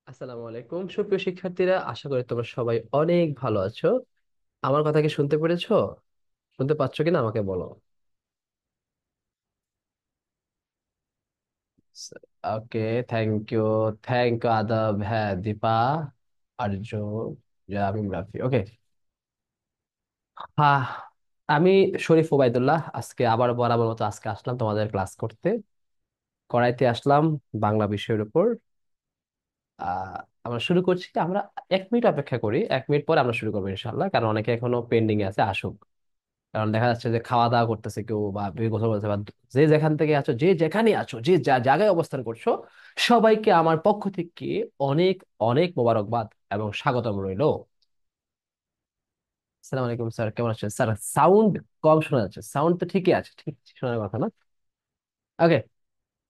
আসসালামু আলাইকুম সুপ্রিয় শিক্ষার্থীরা, আশা করি তোমরা সবাই অনেক ভালো আছো। আমার কথা কি শুনতে পেরেছো? শুনতে পাচ্ছ কিনা আমাকে বলো। ওকে, থ্যাংক ইউ। থ্যাংক ইউ আদাব, হ্যাঁ দীপা, আর্য, জামিম, রাফি। ওকে। হ্যাঁ, আমি শরীফ ওবায়দুল্লাহ আজকে আবার বরাবর মতো আজকে আসলাম তোমাদের ক্লাস করতে, করাইতে আসলাম বাংলা বিষয়ের উপর। আহ আমরা শুরু করছি। আমরা 1 মিনিট অপেক্ষা করি, 1 মিনিট পরে আমরা শুরু করবো ইনশাল্লাহ, কারণ অনেকে এখনো পেন্ডিং আছে, আসুক। কারণ দেখা যাচ্ছে যে খাওয়া দাওয়া করতেছে কেউ, বা বিভিন্ন কথা বলছে, বা যে যেখান থেকে আছো, যে যেখানে আছো, যে যা জায়গায় অবস্থান করছো, সবাইকে আমার পক্ষ থেকে অনেক অনেক মোবারকবাদ এবং স্বাগতম রইলো। আসসালামু আলাইকুম স্যার, কেমন আছেন স্যার? সাউন্ড কম শোনা যাচ্ছে। সাউন্ড তো ঠিকই আছে, ঠিক শোনার কথা না? ওকে।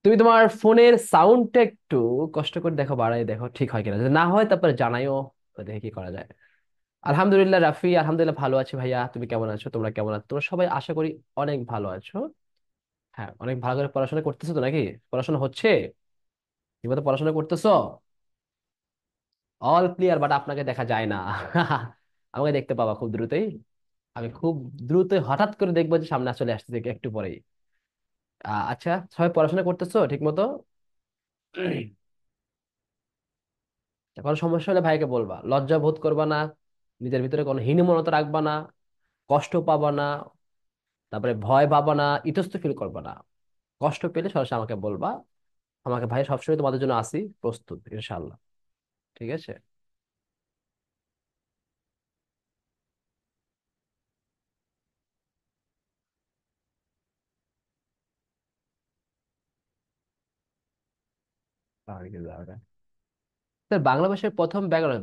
তুমি তোমার ফোনের সাউন্ডটা একটু কষ্ট করে দেখো, বাড়াই দেখো ঠিক হয় কিনা। যদি না হয় তারপরে জানাইও, তো দেখে কি করা যায়। আলহামদুলিল্লাহ রাফি, আলহামদুলিল্লাহ ভালো আছি ভাইয়া। তুমি কেমন আছো? তোমরা কেমন আছো? তোমরা সবাই আশা করি অনেক ভালো আছো। হ্যাঁ, অনেক ভালো করে পড়াশোনা করতেছো তো নাকি? পড়াশোনা হচ্ছে? ঠিকমতো পড়াশোনা করতেছো? অল ক্লিয়ার, বাট আপনাকে দেখা যায় না। আমাকে দেখতে পাবা খুব দ্রুতই। আমি খুব দ্রুতই হঠাৎ করে দেখবো যে সামনে চলে আসতেছে একটু পরেই। আচ্ছা, সবাই পড়াশোনা করতেছো ঠিক মতো? কোনো সমস্যা হলে ভাইকে বলবা, লজ্জা বোধ করবা না, নিজের ভিতরে কোনো হীনমন্যতা রাখবা না, কষ্ট পাবা না, তারপরে ভয় পাবা না, ইতস্ত ফিল করবা না। কষ্ট পেলে সরাসরি আমাকে বলবা। আমাকে ভাই সবসময় তোমাদের জন্য আসি, প্রস্তুত ইনশাল্লাহ। ঠিক আছে। স্যার, বাংলা ভাষার প্রথম ব্যাকরণ,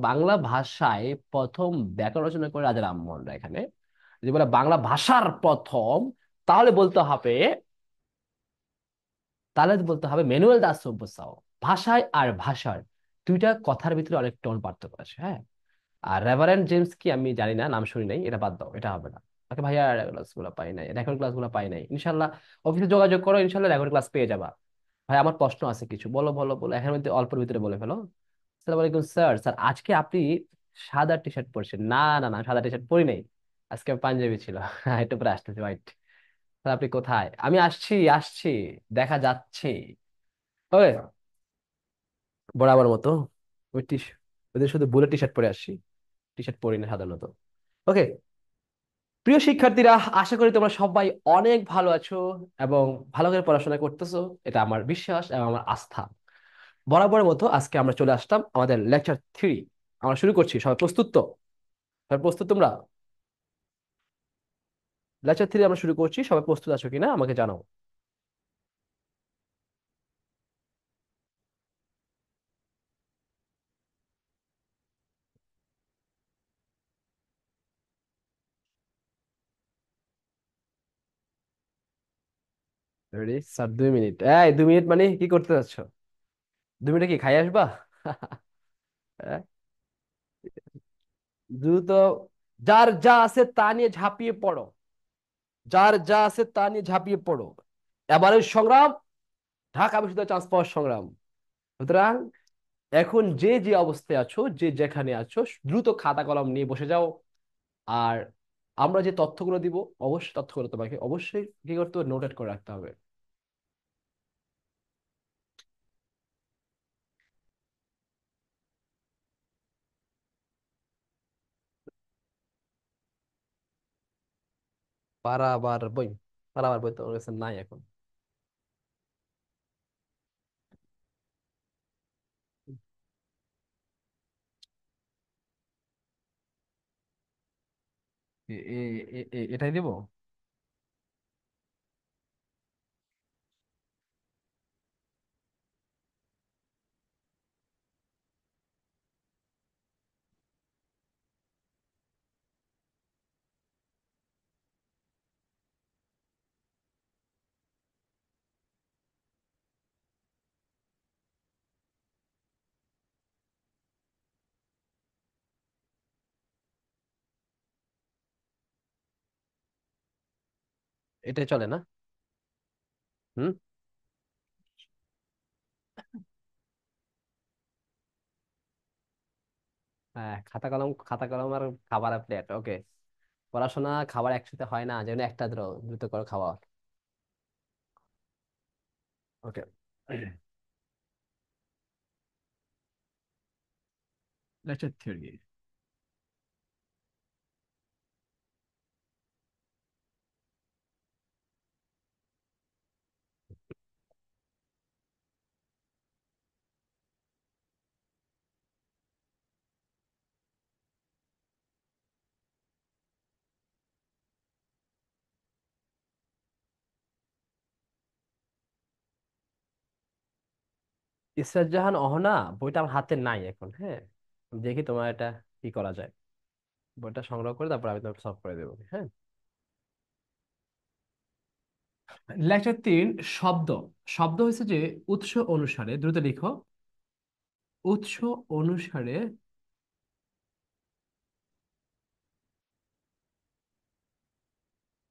বাংলা ভাষায় প্রথম ব্যাকরণ রচনা করে রাজা রামমোহন রায়। এখানে যদি বলে বাংলা ভাষার প্রথম, তাহলে বলতে হবে, ম্যানুয়েল দাস সব্যসাচী। ভাষায় আর ভাষার দুইটা কথার ভিতরে অনেক টন পার্থক্য আছে, হ্যাঁ। আর রেভারেন্ড জেমস কি আমি জানি না, নাম শুনি নাই, এটা বাদ দাও, এটা হবে না। ওকে ভাইয়া, ক্লাস গুলো পাই নাই, রেকর্ড ক্লাস গুলো পাই নাই ইনশাল্লাহ। অফিসে যোগাযোগ করো, ইনশাল্লাহ রেকর্ড ক্লাস পেয়ে যাবা। ভাই আমার প্রশ্ন আছে কিছু, বলো বলো বলো, এখানে মধ্যে অল্পের ভিতরে বলে ফেলো। আসসালামু আলাইকুম স্যার। স্যার আজকে আপনি সাদা টি শার্ট পরছেন? না না না, সাদা টি শার্ট পরি নাই। আজকে পাঞ্জাবি ছিল। একটু পরে আসতেছি, হোয়াইট। স্যার আপনি কোথায়? আমি আসছি আসছি, দেখা যাচ্ছে। ওকে, বরাবর মতো ওই টি ওদের শুধু বুলেট টি শার্ট পরে আসছি, টি শার্ট পরি না সাধারণত। ওকে। প্রিয় শিক্ষার্থীরা, আশা করি তোমরা সবাই অনেক ভালো আছো এবং ভালো করে পড়াশোনা করতেছো। এটা আমার বিশ্বাস এবং আমার আস্থা। বরাবরের মতো আজকে আমরা চলে আসলাম আমাদের লেকচার 3। আমরা শুরু করছি। সবাই প্রস্তুত তো? সবাই প্রস্তুত তোমরা? লেকচার 3 আমরা শুরু করছি, সবাই প্রস্তুত আছো কিনা আমাকে জানাও। Ready sir? 2 মিনিট? 2 মিনিট মানে কি করতে চাচ্ছ? 2 মিনিটে কি খাই আসবা? হ্যাঁ? দ্রুত। যার যা আছে তা নিয়ে ঝাঁপিয়ে পড়ো। যার যা আছে তা নিয়ে ঝাঁপিয়ে পড়ো। এবারের সংগ্রাম ঢাকা বিশ্ববিদ্যালয় চান্স পাওয়ার সংগ্রাম। সুতরাং এখন যে যে অবস্থায় আছো, যে যেখানে আছো, দ্রুত খাতা কলম নিয়ে বসে যাও। আর আমরা যে তথ্যগুলো দিব, অবশ্যই তথ্যগুলো তোমাকে অবশ্যই কি করতে হবে, নোটেট করে রাখতে হবে। পারাবার বই? পারাবার বই তো আমার কাছে নাই এখন। এটাই দিব। এটাই চলে না? হুম। হ্যাঁ, খাতা কলম আর খাবার আর প্লেট, ওকে। পড়াশোনা খাবার একসাথে হয় না, যেন একটা দ্রুত করে খাওয়া। Okay. Lecture theory. Israt Jahan Ahona বইটা আমার হাতে নাই এখন, হ্যাঁ। দেখি তোমার এটা কি করা যায়। বইটা সংগ্রহ করে তারপর আমি তোমাকে সলভ করে দেবো, হ্যাঁ। লেকচার 3, শব্দ। শব্দ হচ্ছে যে উৎস অনুসারে, দ্রুত লিখো। উৎস অনুসারে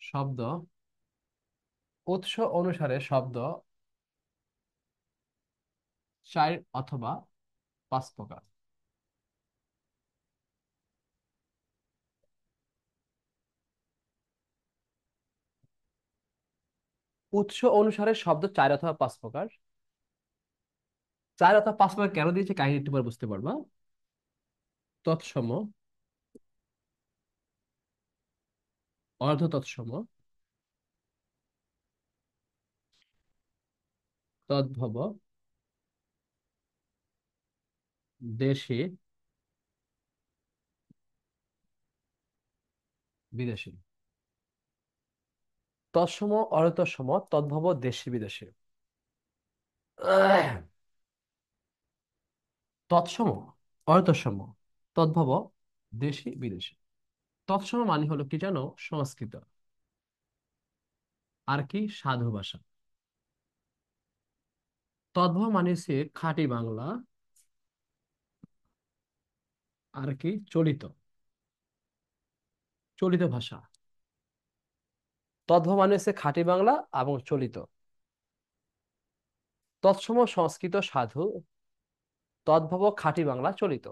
শব্দ। উৎস অনুসারে শব্দ 4 অথবা 5 প্রকার। উৎস অনুসারে শব্দ 4 অথবা 5 প্রকার। 4 অথবা 5 প্রকার কেন দিয়েছে কাহিনী একটু পরে বুঝতে পারবা। তৎসম, অর্ধ তৎসম, তদ্ভব, দেশি, বিদেশি। তৎসম, অর্ধতৎসম, তদ্ভব, দেশি, বিদেশি। আহ, তৎসম, অর্ধতৎসম, তদ্ভব, দেশি, বিদেশি। তৎসম মানে হলো কি জানো, সংস্কৃত। আর কি, সাধু ভাষা। তদ্ভব মানে হচ্ছে খাঁটি বাংলা। আর কি, চলিত, চলিত ভাষা। তদ্ভব মানে হচ্ছে খাঁটি বাংলা এবং চলিত। তৎসম সংস্কৃত সাধু, তদ্ভব খাঁটি বাংলা চলিত।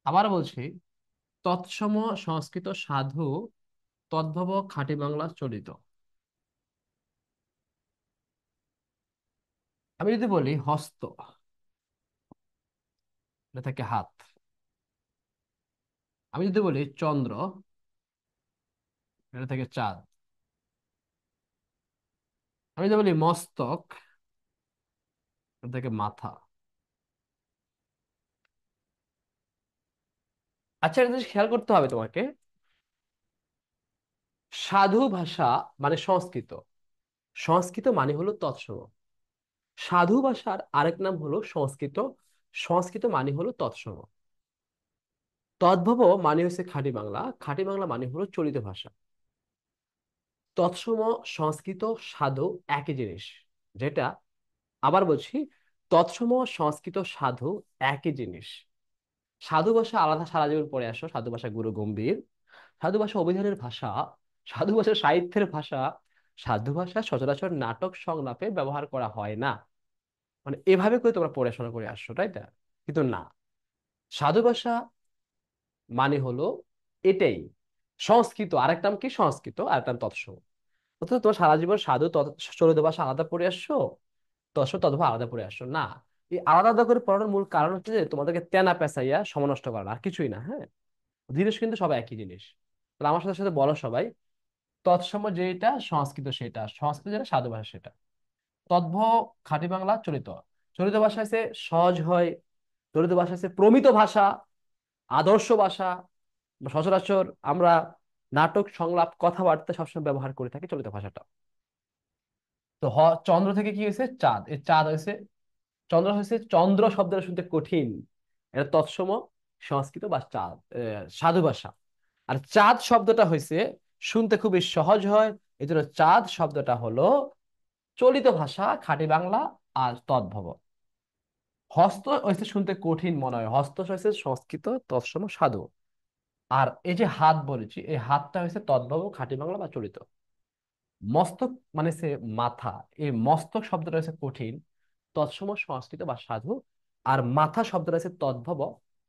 আবার বলছি, তৎসম সংস্কৃত সাধু, তদ্ভব খাঁটি বাংলা চলিত। আমি যদি বলি হস্ত, এটা থেকে হাত। আমি যদি বলি চন্দ্র, এটা থেকে চাঁদ। আমি যদি বলি মস্তক, এটা থেকে মাথা। আচ্ছা, একটা জিনিস খেয়াল করতে হবে তোমাকে। সাধু ভাষা মানে সংস্কৃত, সংস্কৃত মানে হলো তৎসম। সাধু ভাষার আরেক নাম হলো সংস্কৃত, সংস্কৃত মানে হলো তৎসম। তদ্ভব মানে হচ্ছে খাঁটি বাংলা, খাঁটি বাংলা মানে হলো চলিত ভাষা। তৎসম, সংস্কৃত, সাধু একই জিনিস। যেটা, আবার বলছি, তৎসম, সংস্কৃত, সাধু একই জিনিস। সাধু ভাষা আলাদা, সারা জীবন পড়ে আসো, সাধু ভাষা গুরু গম্ভীর। সাধু ভাষা অভিধানের ভাষা, সাধু ভাষা সাহিত্যের ভাষা। সাধু ভাষা সচরাচর নাটক সংলাপে ব্যবহার করা হয় না। মানে এভাবে করে তোমরা পড়াশোনা করে আসছো, তাই না? কিন্তু না, সাধু ভাষা মানে হলো এটাই। সংস্কৃত আরেকটা নাম কি, সংস্কৃত আরেকটা নাম তৎসম। অর্থাৎ তোমার সারা জীবন সাধু চলিত ভাষা আলাদা পড়ে আসছো, তৎসম তদ্ভব আলাদা পড়ে আসছো না। এই আলাদা আলাদা করে পড়ানোর মূল কারণ হচ্ছে যে তোমাদেরকে তেনা পেঁচাইয়া সময় নষ্ট করা, আর কিছুই না, হ্যাঁ। জিনিস কিন্তু সব একই জিনিস। তাহলে আমার সাথে সাথে বলো সবাই, তৎসম যেটা সংস্কৃত সেটা, সংস্কৃত যেটা সাধু ভাষা সেটা। তদ্ভব খাঁটি বাংলা চলিত। চলিত ভাষা হচ্ছে সহজ হয়, চলিত ভাষা হচ্ছে প্রমিত ভাষা, আদর্শ ভাষা। সচরাচর আমরা নাটক সংলাপ কথাবার্তা সবসময় ব্যবহার করে থাকি চলিত ভাষাটা। তো চন্দ্র থেকে কি হয়েছে, চাঁদ। এই চাঁদ হয়েছে, চন্দ্র হয়েছে, চন্দ্র শব্দটা শুনতে কঠিন, এটা তৎসম সংস্কৃত বা চাঁদ, সাধু ভাষা। আর চাঁদ শব্দটা হয়েছে শুনতে খুবই সহজ হয়, এই জন্য চাঁদ শব্দটা হলো চলিত ভাষা, খাঁটি বাংলা আর তদ্ভব। হস্ত হয়েছে শুনতে কঠিন মনে হয়, হস্ত হয়েছে সংস্কৃত, তৎসম, সাধু। আর এই যে হাত বলেছি, এই হাতটা হয়েছে তদ্ভব, খাঁটি বাংলা বা চলিত। মস্তক মানে সে মাথা, এই মস্তক শব্দটা হচ্ছে কঠিন, তৎসম সংস্কৃত বা সাধু, আর মাথা শব্দটা আছে তদ্ভব,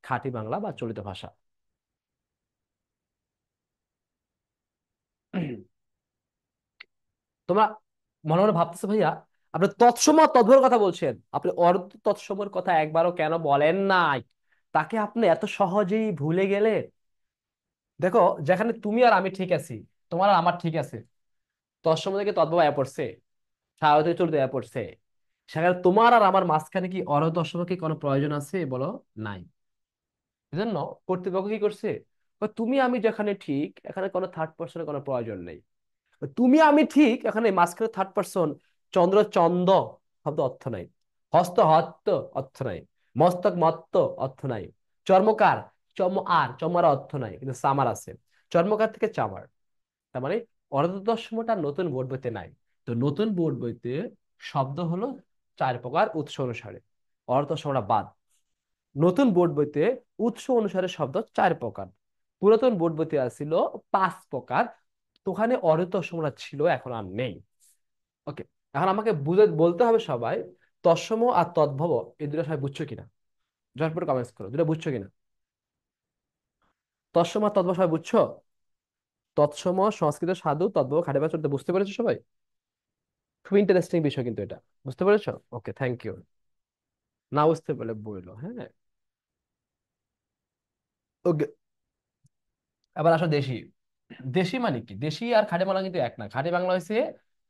খাঁটি বাংলা বা চলিত ভাষা। তোমরা মনে মনে ভাবতেছো ভাইয়া আপনি তৎসম আর তদ্ভবের কথা বলছেন, আপনি অর্ধ তৎসমের কথা একবারও কেন বলেন নাই? তাকে আপনি এত সহজেই ভুলে গেলে। দেখো, যেখানে তুমি আর আমি ঠিক আছি, তোমার আর আমার ঠিক আছে, তৎসম থেকে তদ্ভব আয়া পড়ছে, স্বাভাবিক চলতে আয়া পড়ছে, সেখানে তোমার আর আমার মাঝখানে কি অর্ধ তৎসমের কি কোনো প্রয়োজন আছে বলো? নাই। এজন্য কর্তৃপক্ষ কি করছে, তুমি আমি যেখানে ঠিক, এখানে কোনো থার্ড পার্সনের কোনো প্রয়োজন নেই। তুমি আমি ঠিক, এখানে মাঝখানে থার্ড পার্সন, চন্দ্র চন্দ শব্দ অর্থ নাই, হস্ত হস্ত অর্থ নাই, মস্তক মত্ত অর্থ নাই, চর্মকার চম আর চমার অর্থ নাই, কিন্তু চামার আছে, চর্মকার থেকে চামার। তার মানে অর্ধতৎসমটা নতুন বোর্ড বইতে নাই। তো নতুন বোর্ড বইতে শব্দ হলো চার প্রকার উৎস অনুসারে, অর্ধতৎসমটা বাদ। নতুন বোর্ড বইতে উৎস অনুসারে শব্দ চার প্রকার, পুরাতন বোর্ড বইতে আছিল পাঁচ প্রকার। তো ওখানে অর্ধতৎসমটা ছিল, এখন আর নেই। ওকে, এখন আমাকে বুঝে বলতে হবে সবাই, তৎসম আর তদ্ভব এই দুটো সবাই বুঝছো কিনা? ঝটপট কমেন্টস করো, দুটো বুঝছো কিনা? তৎসম আর তদ্ভব সবাই বুঝছো? তৎসম সংস্কৃত সাধু, তদ্ভব খাটে বাচ্চা, বুঝতে পেরেছো সবাই? খুব ইন্টারেস্টিং বিষয় কিন্তু এটা, বুঝতে পেরেছো? ওকে, থ্যাংক ইউ। না বুঝতে পারলে বললো, হ্যাঁ। ওকে, আবার আসো দেশি। দেশি মানে কি? দেশি আর খাঁটি বাংলা কিন্তু এক না। খাঁটি বাংলা হয়েছে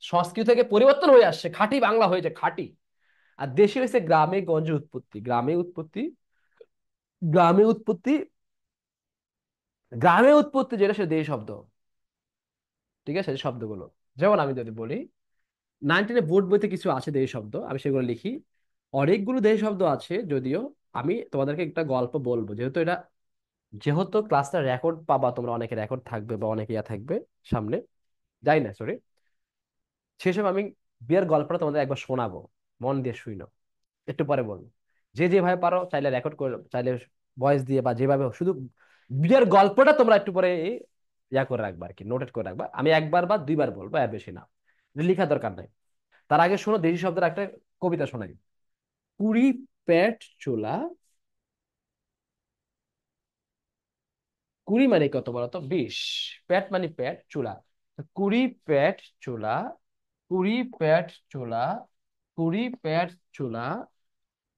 সংস্কৃত থেকে পরিবর্তন হয়ে আসছে, খাঁটি বাংলা হয়েছে খাঁটি। আর দেশি হয়েছে গ্রামে গঞ্জে উৎপত্তি, গ্রামে উৎপত্তি, গ্রামে উৎপত্তি, গ্রামে উৎপত্তি যেটা সে দেশি শব্দ। ঠিক আছে, সেই শব্দগুলো, যেমন আমি যদি বলি, 19 বোর্ড বইতে কিছু আছে দেশি শব্দ, আমি সেগুলো লিখি। অনেকগুলো দেশি শব্দ আছে যদিও। আমি তোমাদেরকে একটা গল্প বলবো, যেহেতু এটা, যেহেতু ক্লাসটা রেকর্ড পাবা তোমরা, অনেকে রেকর্ড থাকবে বা অনেকে ইয়া থাকবে সামনে, যাই না সরি, সেসব আমি বিয়ের গল্পটা তোমাদের একবার শোনাবো, মন দিয়ে শুইনো, একটু পরে বলবো। যে যেভাবে পারো চাইলে রেকর্ড করে, চাইলে ভয়েস দিয়ে বা যেভাবে হোক, শুধু বিয়ের গল্পটা তোমরা একটু পরে ইয়া করে রাখবা আর কি, নোটেট করে রাখবা। আমি একবার বা দুইবার বলবো, এর বেশি না, লেখা দরকার নাই। তার আগে শোনো দেশি শব্দের একটা কবিতা শোনাই। কুড়ি পেট চুলা, কুড়ি মানে কত বলতো? 20। পেট মানে পেট, চুলা, কুড়ি পেট চুলা, কুড়ি পেট চুলা, কুড়ি পেট চুলা,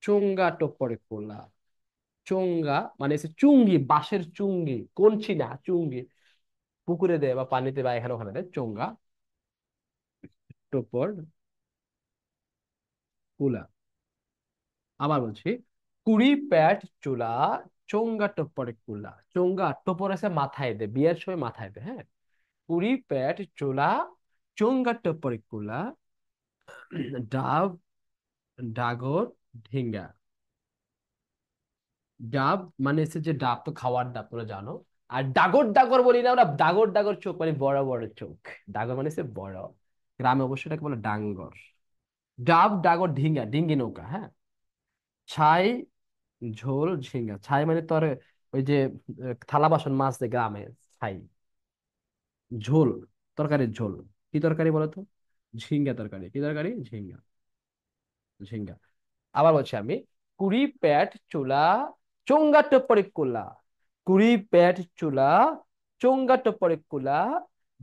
চোঙ্গা টোপরে কোলা। চোঙ্গা মানে হচ্ছে চুঙ্গি, বাঁশের চুঙ্গি, কঞ্চি না, চুঙ্গি। পুকুরে দেয় বা পানিতে বা এখানে ওখানে দেয়, চোঙ্গা টোপর কুলা। আবার বলছি, কুড়ি প্যাট চুলা, চোঙ্গা টোপরে কুলা। চোঙ্গা টোপর আছে মাথায় দে, বিয়ের সময় মাথায় দে, হ্যাঁ। কুড়ি প্যাট চুলা, চোঙ্গা টোপরে কুলা, ডাব ডাগর ঢিঙ্গা। ডাব মানে হচ্ছে যে ডাব তো খাওয়ার ডাব, তোমরা জানো। আর ডাগর ডাগর বলি না আমরা, ডাগর ডাগর চোখ মানে বড় বড় চোখ। ডাগর মানে হচ্ছে বড়, গ্রামে অবশ্যই এটাকে বলে ডাঙ্গর। ডাব ডাগর ঢিঙ্গা, ডিঙ্গি নৌকা, হ্যাঁ। ছাই ঝোল ঝিঙ্গা, ছাই মানে তোর ওই যে থালা বাসন মাছ যে গ্রামে, ছাই। ঝোল, তরকারির ঝোল। কি তরকারি বলতো? ঝিঙ্গা তরকারি। কি তরকারি? ঝিঙ্গা, ঝিঙ্গা। আবার বলছি আমি, কুড়ি প্যাট চুলা, চোঙ্গা টোপরে কুলা। কুড়ি প্যাট চুলা, চোঙ্গা টোপরে কুলা,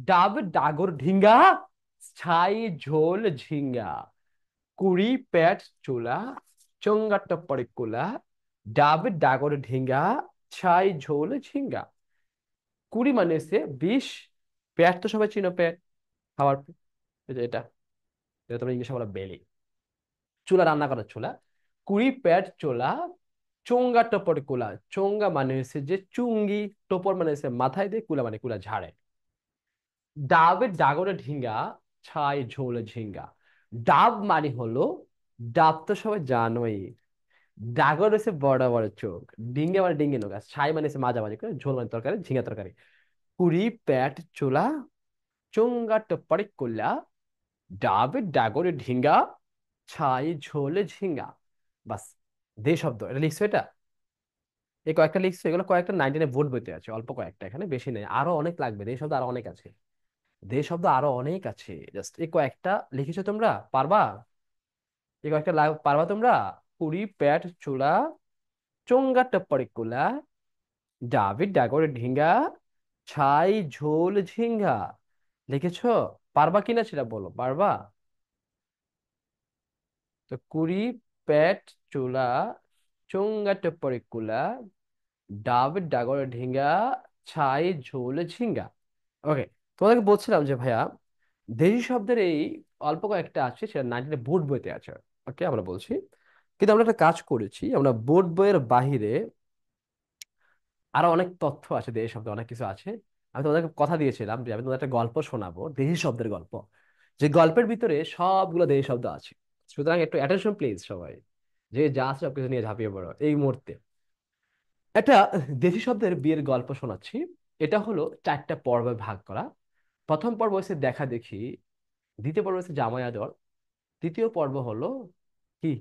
ডাব ডাগর ঢিঙ্গা, ছাই ঝোল ঝিঙ্গা। কুড়ি প্যাট চুলা, চোঙ্গা টোপরে কুলা, ডাব ডাগর ঢিঙ্গা, ছাই ঝোল ঝিঙ্গা। কুড়ি মানে হচ্ছে 20, প্যাট তো সবাই চিনো, প্যাট খাবার, এই যে এটা, এটা তোমরা ইংলিশে বলো বেলি, চুলা রান্না করার চুলা। কুড়ি প্যাট চুলা, চোঙ্গা টোপর কুলা। চোঙ্গা মানে হচ্ছে যে চুঙ্গি, টোপর মানে হচ্ছে মাথায় দিয়ে, কুলা মানে কুলা ঝাড়ে। ডাবের ডাগরে ঢিঙ্গা, ছাই ঝোল ঝিঙ্গা। ডাব মানে হলো, ডাব তো সবাই জানোই, ডাগর হচ্ছে বড় বড় চোখ, ডিঙ্গে মানে ডিঙ্গে নৌকা, ছাই মানে হচ্ছে মাঝামাঝি করে, ঝোল মানে তরকারি, ঝিঙ্গা তরকারি। কুড়ি প্যাট চুলা, চোঙ্গা টোপর কুলা, ডাবের ডাগরে ঢিঙ্গা, ছাই ঝোলে ঝিঙ্গা। বাস, দে শব্দ, এটা লিখছো এটা? এই কয়েকটা লিখছো, এগুলো কয়েকটা 19 বোর্ড বইতে আছে, অল্প কয়েকটা, এখানে বেশি নেই, আরো অনেক লাগবে, দে শব্দ আরো অনেক আছে। দে শব্দ আরো অনেক আছে, জাস্ট এই কয়েকটা লিখেছো তোমরা, পারবা? এই কয়েকটা পারবা তোমরা? কুড়ি পেট চুলা, চোঙ্গা টপ্পড়ি কুলা, ডাবির ডাগরে ঢিঙ্গা, ছাই ঝোল ঝিঙ্গা। লিখেছো? পারবা কিনা সেটা বলো, পারবা? তো কুড়ি পেট চুলা, চোঙ্গা টপ্পড়ি কুলা, ডাবের ডাগরে ঢিঙ্গা, ছাই ঝোল ঝিঙ্গা। ওকে, তোমাদেরকে বলছিলাম যে ভাইয়া, দেশি শব্দের এই অল্প কয়েকটা আছে, সেটা 19 বোর্ড বইতে আছে। ওকে, আমরা বলছি। কিন্তু আমরা একটা কাজ করেছি, আমরা বোর্ড বইয়ের বাহিরে আরো অনেক তথ্য আছে, দেশি শব্দ অনেক কিছু আছে। আমি তোমাদেরকে কথা দিয়েছিলাম যে আমি তোমাদের একটা গল্প শোনাবো, দেশি শব্দের গল্প, যে গল্পের ভিতরে সবগুলো দেশি শব্দ আছে। সুতরাং একটু অ্যাটেনশন প্লিজ সবাই, যে যা আছে সবকিছু নিয়ে ঝাঁপিয়ে পড়ো এই মুহূর্তে। একটা দেশি শব্দের বিয়ের গল্প শোনাচ্ছি। এটা হলো 4টা পর্বে ভাগ করা। প্রথম পর্ব হচ্ছে দেখা দেখি, দ্বিতীয় পর্ব হচ্ছে জামাই আদর, তৃতীয় পর্ব হলো কি,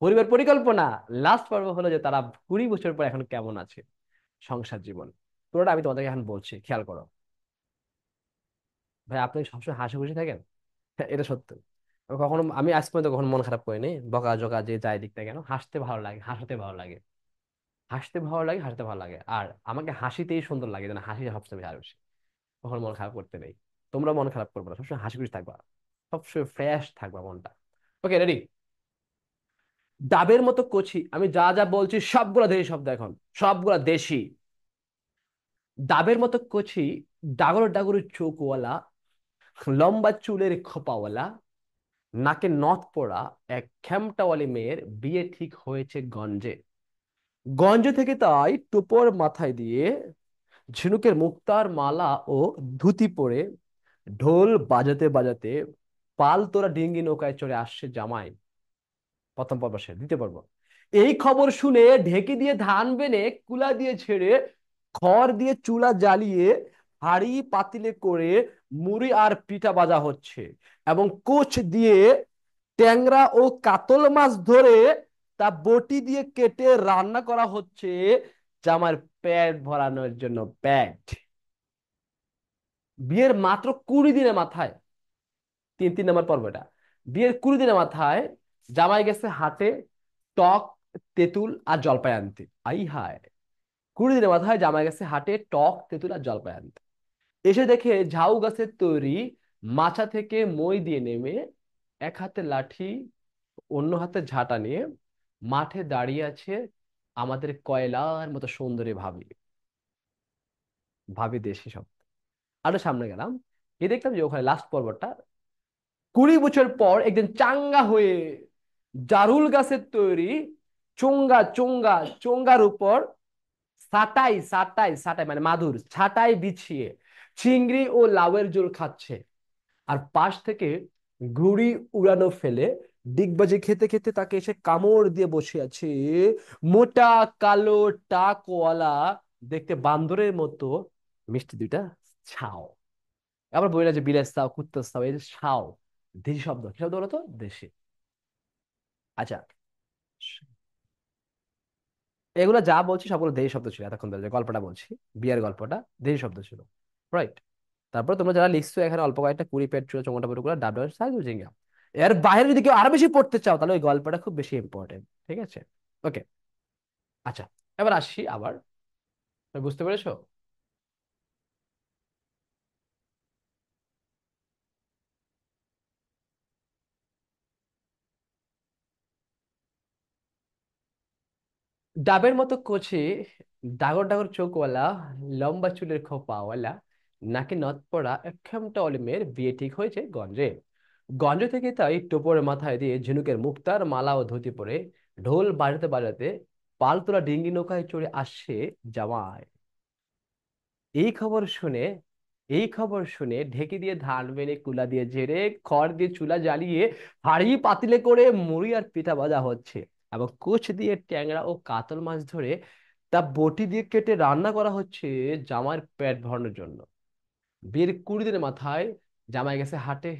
পরিবার পরিকল্পনা, লাস্ট পর্ব হলো যে তারা 20 বছর পর এখন কেমন আছে, সংসার জীবন। পুরোটা আমি তোমাদেরকে এখন বলছি, খেয়াল করো। ভাই আপনি সবসময় হাসি খুশি থাকেন। হ্যাঁ, এটা সত্য। আমি আজ পর্যন্ত কখনো মন খারাপ করিনি, বকা জকা যে যাই দিক না কেন, হাসতে ভালো লাগে, হাসাতে ভালো লাগে, হাসতে ভালো লাগে, হাসতে ভালো লাগে। আর আমাকে হাসিতেই সুন্দর লাগে, যেন হাসি সবসময় বেশি আর বেশি। কখনো মন খারাপ করতে নেই। তোমরা মন খারাপ করবে না, সবসময় হাসি খুশি থাকবা, সবসময় ফ্রেশ থাকবা মনটা। ওকে, রেডি? ডাবের মতো কচি, আমি যা যা বলছি সবগুলা দেশি শব্দ এখন, সবগুলা দেশি। ডাবের মতো কচি, ডাগর ডাগর চোখওয়ালা, লম্বা চুলের খোপাওয়ালা, নাকে নথ পড়া এক খেমটাওয়ালি মেয়ের বিয়ে ঠিক হয়েছে গঞ্জে। গঞ্জ থেকে তাই টোপর মাথায় দিয়ে, ঝিনুকের মুক্তার মালা ও ধুতি পরে, ঢোল বাজাতে বাজাতে পাল তোরা ডিঙ্গি নৌকায় চড়ে আসছে জামাই। প্রথম পর্ব শেষ, দ্বিতীয় পর্ব। এই খবর শুনে ঢেকি দিয়ে ধান বেনে কুলা দিয়ে ছেড়ে, খড় দিয়ে চুলা জ্বালিয়ে, হাঁড়ি পাতিলে করে মুড়ি আর পিঠা ভাজা হচ্ছে, এবং কোচ দিয়ে ট্যাংরা ও কাতল মাছ ধরে তা বটি দিয়ে কেটে রান্না করা হচ্ছে জামার পেট ভরানোর জন্য। পেট। বিয়ের মাত্র 20 দিনের মাথায়, তিন তিন নম্বর পর্বটা, বিয়ের 20 দিনের মাথায় জামাই গেছে হাটে টক, তেঁতুল আর জলপাই আনতে। আই হায়! 20 দিনের মাথায় জামাই গেছে হাটে টক, তেঁতুল আর জলপাই আনতে। এসে দেখে ঝাউ গাছের তৈরি, মাচা থেকে মই দিয়ে নেমে, এক হাতে লাঠি, অন্য হাতে ঝাঁটা নিয়ে মাঠে দাঁড়িয়ে আছে আমাদের কয়লার মতো সুন্দরী ভাবি। ভাবি দেশি সব। আরো সামনে গেলাম, গিয়ে দেখলাম যে ওখানে লাস্ট পর্বটা, 20 বছর পর একদিন চাঙ্গা হয়ে জারুল গাছের তৈরি চোঙ্গা চোঙ্গা চোঙ্গার উপর সাটাই সাটাই সাটাই মানে মাদুর ছাটাই বিছিয়ে চিংড়ি ও লাউয়ের ঝোল খাচ্ছে। আর পাশ থেকে ঘুড়ি উড়ানো ফেলে ডিগবাজি খেতে খেতে তাকে এসে কামড় দিয়ে বসে আছে মোটা কালো টাকওয়ালা, দেখতে বান্দরের মতো মিষ্টি দুইটা ছাও। আবার বলি না যে বিলের ছাও, কুত্তার ছাও, এই যে ছাও। দেশি শব্দ, কি শব্দ বলতো? দেশি। আচ্ছা, এগুলো যা বলছি সবগুলো দেশি শব্দ ছিল এতক্ষণ ধরে, যে গল্পটা বলছি, বিয়ের গল্পটা, দেশি শব্দ ছিল। রাইট? তারপর তোমরা যারা লিখছো এখানে অল্প কয়েকটা, কুড়ি পেট চুলো চোঙাটা পেটুকুলা ডাবডার সাইজ জিঙ্গা, এর বাইরে যদি কেউ আরো বেশি পড়তে চাও তাহলে ওই গল্পটা খুব বেশি ইম্পর্টেন্ট। ঠিক আছে? ওকে। আচ্ছা, এবার আসি আবার। তুমি বুঝতে পেরেছো? ডাবের মতো কচি, ডাগর ডাগর চোখওয়ালা, লম্বা চুলের খোপাওয়ালা, নাকে নথ পড়া এক খেমটা অলিমের বিয়ে ঠিক হয়েছে গঞ্জে। গঞ্জ থেকে তাই টোপরের মাথায় দিয়ে ঝিনুকের মুক্তার মালা ও ধুতি পরে, ঢোল বাজাতে বাজাতে পালতোলা ডিঙ্গি নৌকায় চড়ে আসছে জামাই। এই খবর শুনে এই খবর শুনে ঢেকি দিয়ে ধান বেনে কুলা দিয়ে ঝেড়ে খড় দিয়ে চুলা জ্বালিয়ে হাঁড়ি পাতিলে করে মুড়ি আর পিঠা ভাজা হচ্ছে, এবং কুচ দিয়ে ট্যাংরা ও কাতল মাছ ধরে তা বটি দিয়ে কেটে রান্না করা হচ্ছে জামাইয়ের পেট ভরানোর জন্য। বিয়ের 20 দিনের মাথায় জামাই গেছে হাটে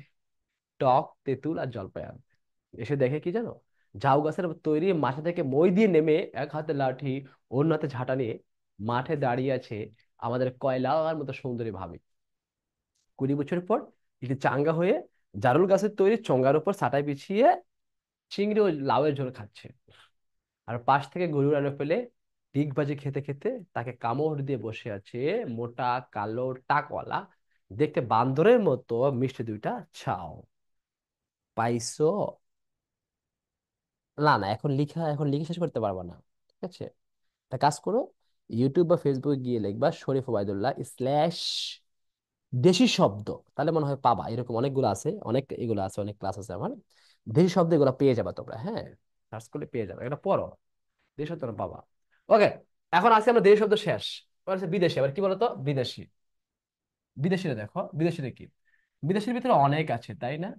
টক, তেঁতুল আর জলপাই আনতে। এসে দেখে কি জানো, ঝাউ গাছের তৈরি মাথা থেকে মই দিয়ে নেমে, এক হাতে লাঠি, অন্য হাতে ঝাঁটা নিয়ে মাঠে দাঁড়িয়ে আছে আমাদের কয়লার মতো সুন্দরী ভাবি। 20 বছর পর একটি চাঙ্গা হয়ে জারুল গাছের তৈরি চোঙ্গার উপর ছাটাই বিছিয়ে চিংড়ি ওই লাউয়ের ঝোল খাচ্ছে, আর পাশ থেকে গরু রান্না ফেলে ডিগবাজি খেতে খেতে তাকে কামড় দিয়ে বসে আছে মোটা কালো টাকওয়ালা, দেখতে বান্দরের মতো মিষ্টি দুইটা ছাও। পাইছো? না না, এখন লিখে শেষ করতে পারবা না। ঠিক আছে, একটা কাজ করো, ইউটিউব বা ফেসবুকে গিয়ে লিখবা শরীফ ওবায়দুল্লাহ স্ল্যাশ দেশি শব্দ, তাহলে মনে হয় পাবা। এরকম অনেকগুলো আছে, অনেক এগুলো আছে, অনেক ক্লাস আছে আমার। দেশি শব্দ এগুলো পেয়ে যাবা তোমরা, হ্যাঁ, সার্চ করলে পেয়ে যাবে, এটা পড়ো, দেশি শব্দ তোমরা পাবা। ওকে, এখন আজকে আমরা দেশি শব্দ শেষ। এবার আছে বিদেশি। এবার কি বলতো বিদেশি? বিদেশিরা দেখো, বিদেশিরা কি? বিদেশির ভিতরে অনেক আছে, তাই না?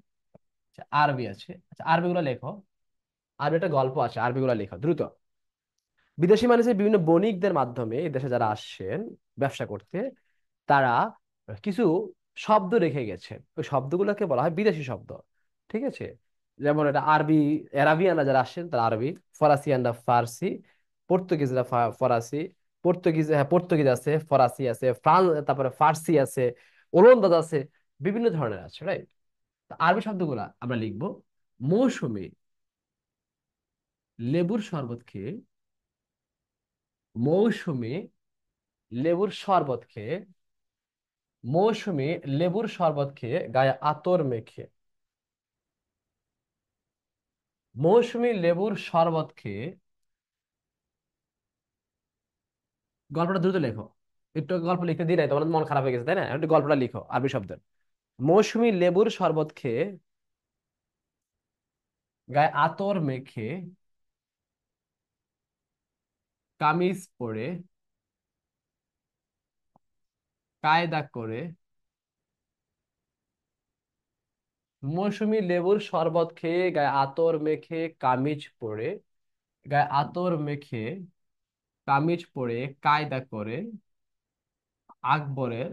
আচ্ছা, আরবি আছে। আচ্ছা, আরবিগুলো লেখো। আরবি একটা গল্প আছে, আরবিগুলো লেখো দ্রুত। বিদেশি মানুষের বিভিন্ন বণিকদের মাধ্যমে এই দেশে যারা আসছেন ব্যবসা করতে, তারা কিছু শব্দ রেখে গেছেন, ওই শব্দগুলোকে বলা হয় বিদেশি শব্দ। ঠিক আছে, যেমন এটা আরবি, আরাবিয়ানরা যারা আসছেন তারা আরবি, ফরাসিয়ানরা ফার্সি, পর্তুগিজরা ফরাসি, হ্যাঁ পর্তুগিজ আছে, ফরাসি আছে, ফ্রান্স, তারপরে ফার্সি আছে, ওলন্দাজ আছে, বিভিন্ন ধরনের আছে, রাইট? আরবি শব্দগুলা আমরা লিখবো। মৌসুমী লেবুর শরবত খেয়ে, মৌসুমী লেবুর শরবত খেয়ে, মৌসুমী লেবুর শরবত খেয়ে গায়ে আতর মেখে, মৌসুমী লেবুর শরবত খেয়ে। গল্পটা দ্রুত লেখো, একটু গল্প লিখতে দিই নাই, তোমার মন খারাপ হয়ে গেছে তাই না? একটু গল্পটা লিখো আরবি শব্দ। মৌসুমী লেবুর শরবত খেয়ে গায়ে আতর মেখে, কামিজ পরে, কায়দা করে। মৌসুমী লেবুর শরবত খেয়ে গায়ে আতর মেখে কামিজ পরে, গায়ে আতর মেখে কামিজ পরে কায়দা করে আকবরের,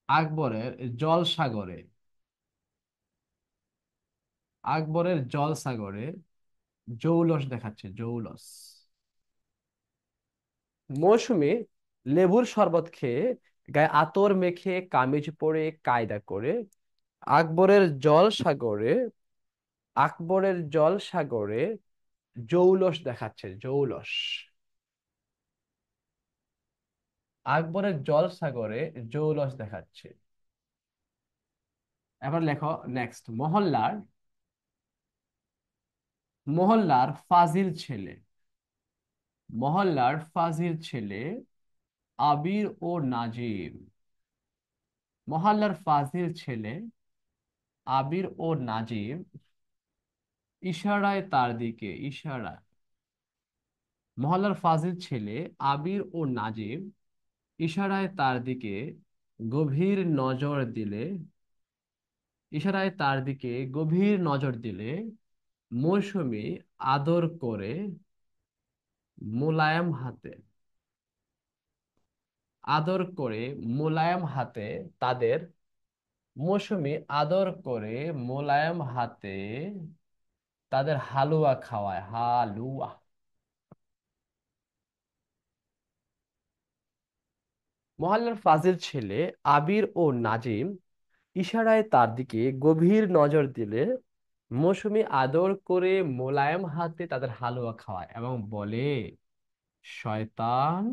আকবরের জলসাগরে, আকবরের জলসাগরে জৌলস দেখাচ্ছে, জৌলস। মৌসুমী লেবুর শরবত খেয়ে গায়ে আতর মেখে কামিজ পরে কায়দা করে আকবরের জলসাগরে, আকবরের জলসাগরে জৌলস দেখাচ্ছে, জৌলস। আকবরের জলসাগরে জৌলস দেখাচ্ছে। এবার লেখো নেক্সট, মহল্লার, মহল্লার ফাজিল ছেলে, মহল্লার ফাজিল ছেলে আবির ও নাজিম, মহল্লার ফাজিল ছেলে আবির ও নাজিম ইশারায় তার দিকে, ইশারা। মহল্লার ফাজিল ছেলে আবির ও নাজিম ইশারায় তার দিকে গভীর নজর দিলে, ইশারায় তার দিকে গভীর নজর দিলে মৌসুমী আদর করে মোলায়েম হাতে, আদর করে মোলায়েম হাতে তাদের, মৌসুমী আদর করে মোলায়েম হাতে তাদের হালুয়া খাওয়ায়, হালুয়া। মহল্লার ফাজিল ছেলে আবির ও নাজিম ইশারায় তার দিকে গভীর নজর দিলে মৌসুমী আদর করে মোলায়েম হাতে তাদের হালুয়া খাওয়ায় এবং বলে, শয়তান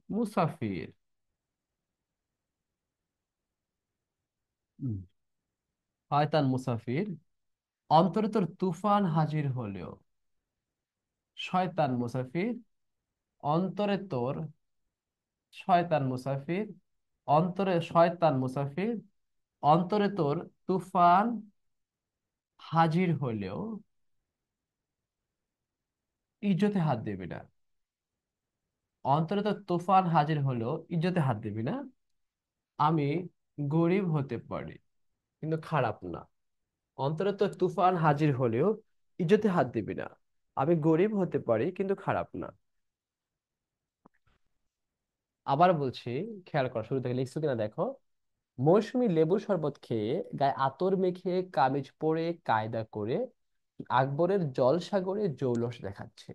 মুসাফির, উম, শয়তান মুসাফির, অন্তরে তোর তুফান হাজির হলেও, শয়তান মুসাফির, অন্তরে তোর, শয়তান মুসাফির, অন্তরে শয়তান মুসাফির, অন্তরে তোর তুফান হাজির হলেও ইজ্জতে হাত দিবি না, অন্তরে তোর তুফান হাজির হলেও ইজ্জতে হাত দিবি না। আমি গরিব হতে পারি কিন্তু খারাপ না, অন্তরে তোর তুফান হাজির হলেও ইজ্জতে হাত দিবি না। আমি গরিব হতে পারি কিন্তু খারাপ না। আবার বলছি, খেয়াল করো, শুরু থেকে লিখছো কিনা দেখো। মৌসুমী লেবুর শরবত খেয়ে গায়ে আতর মেখে কামিজ পরে কায়দা করে আকবরের জলসাগরে জৌলস দেখাচ্ছে।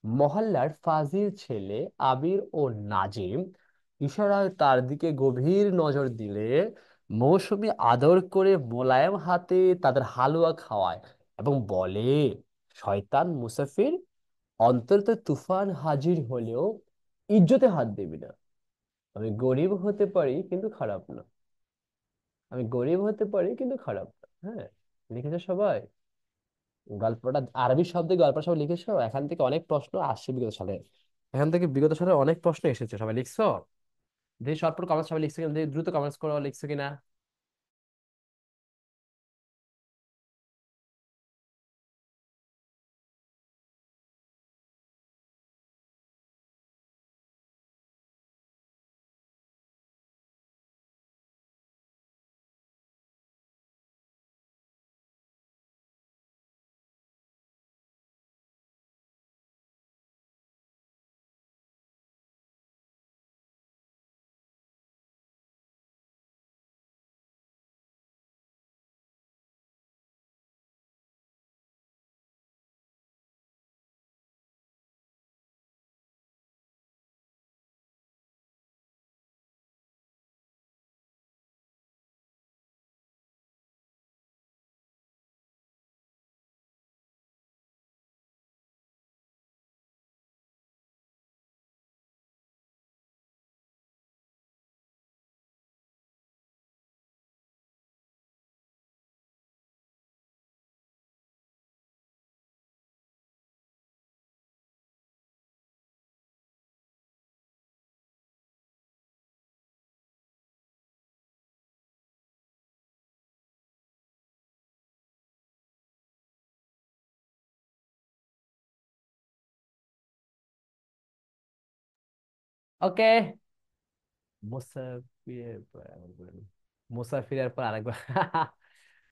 মহল্লার ফাজিল ছেলে আবির ও নাজিম ইশারায় তার দিকে গভীর নজর দিলে মৌসুমী আদর করে মোলায়েম হাতে তাদের হালুয়া খাওয়ায় এবং বলে, শয়তান মুসাফির, অন্তত তুফান হাজির হলেও ইজ্জতে হাত দিবি না। আমি গরিব হতে পারি কিন্তু খারাপ না। আমি গরিব হতে পারি কিন্তু খারাপ না। হ্যাঁ, লিখেছে সবাই? গল্পটা আরবি শব্দে গল্পটা সবাই লিখেছো? এখান থেকে অনেক প্রশ্ন আসছে বিগত সালে। এখান থেকে বিগত সালে অনেক প্রশ্ন এসেছে, সবাই লিখছো? দেখি শর্টপট কমেন্টস সবাই লিখছো কিনা, দেখি দ্রুত কমেন্টস করো, লিখছো কিনা। ওকে। মুসাফিরের পর আরেকবার। মুসাফিরের পর আরেকবার।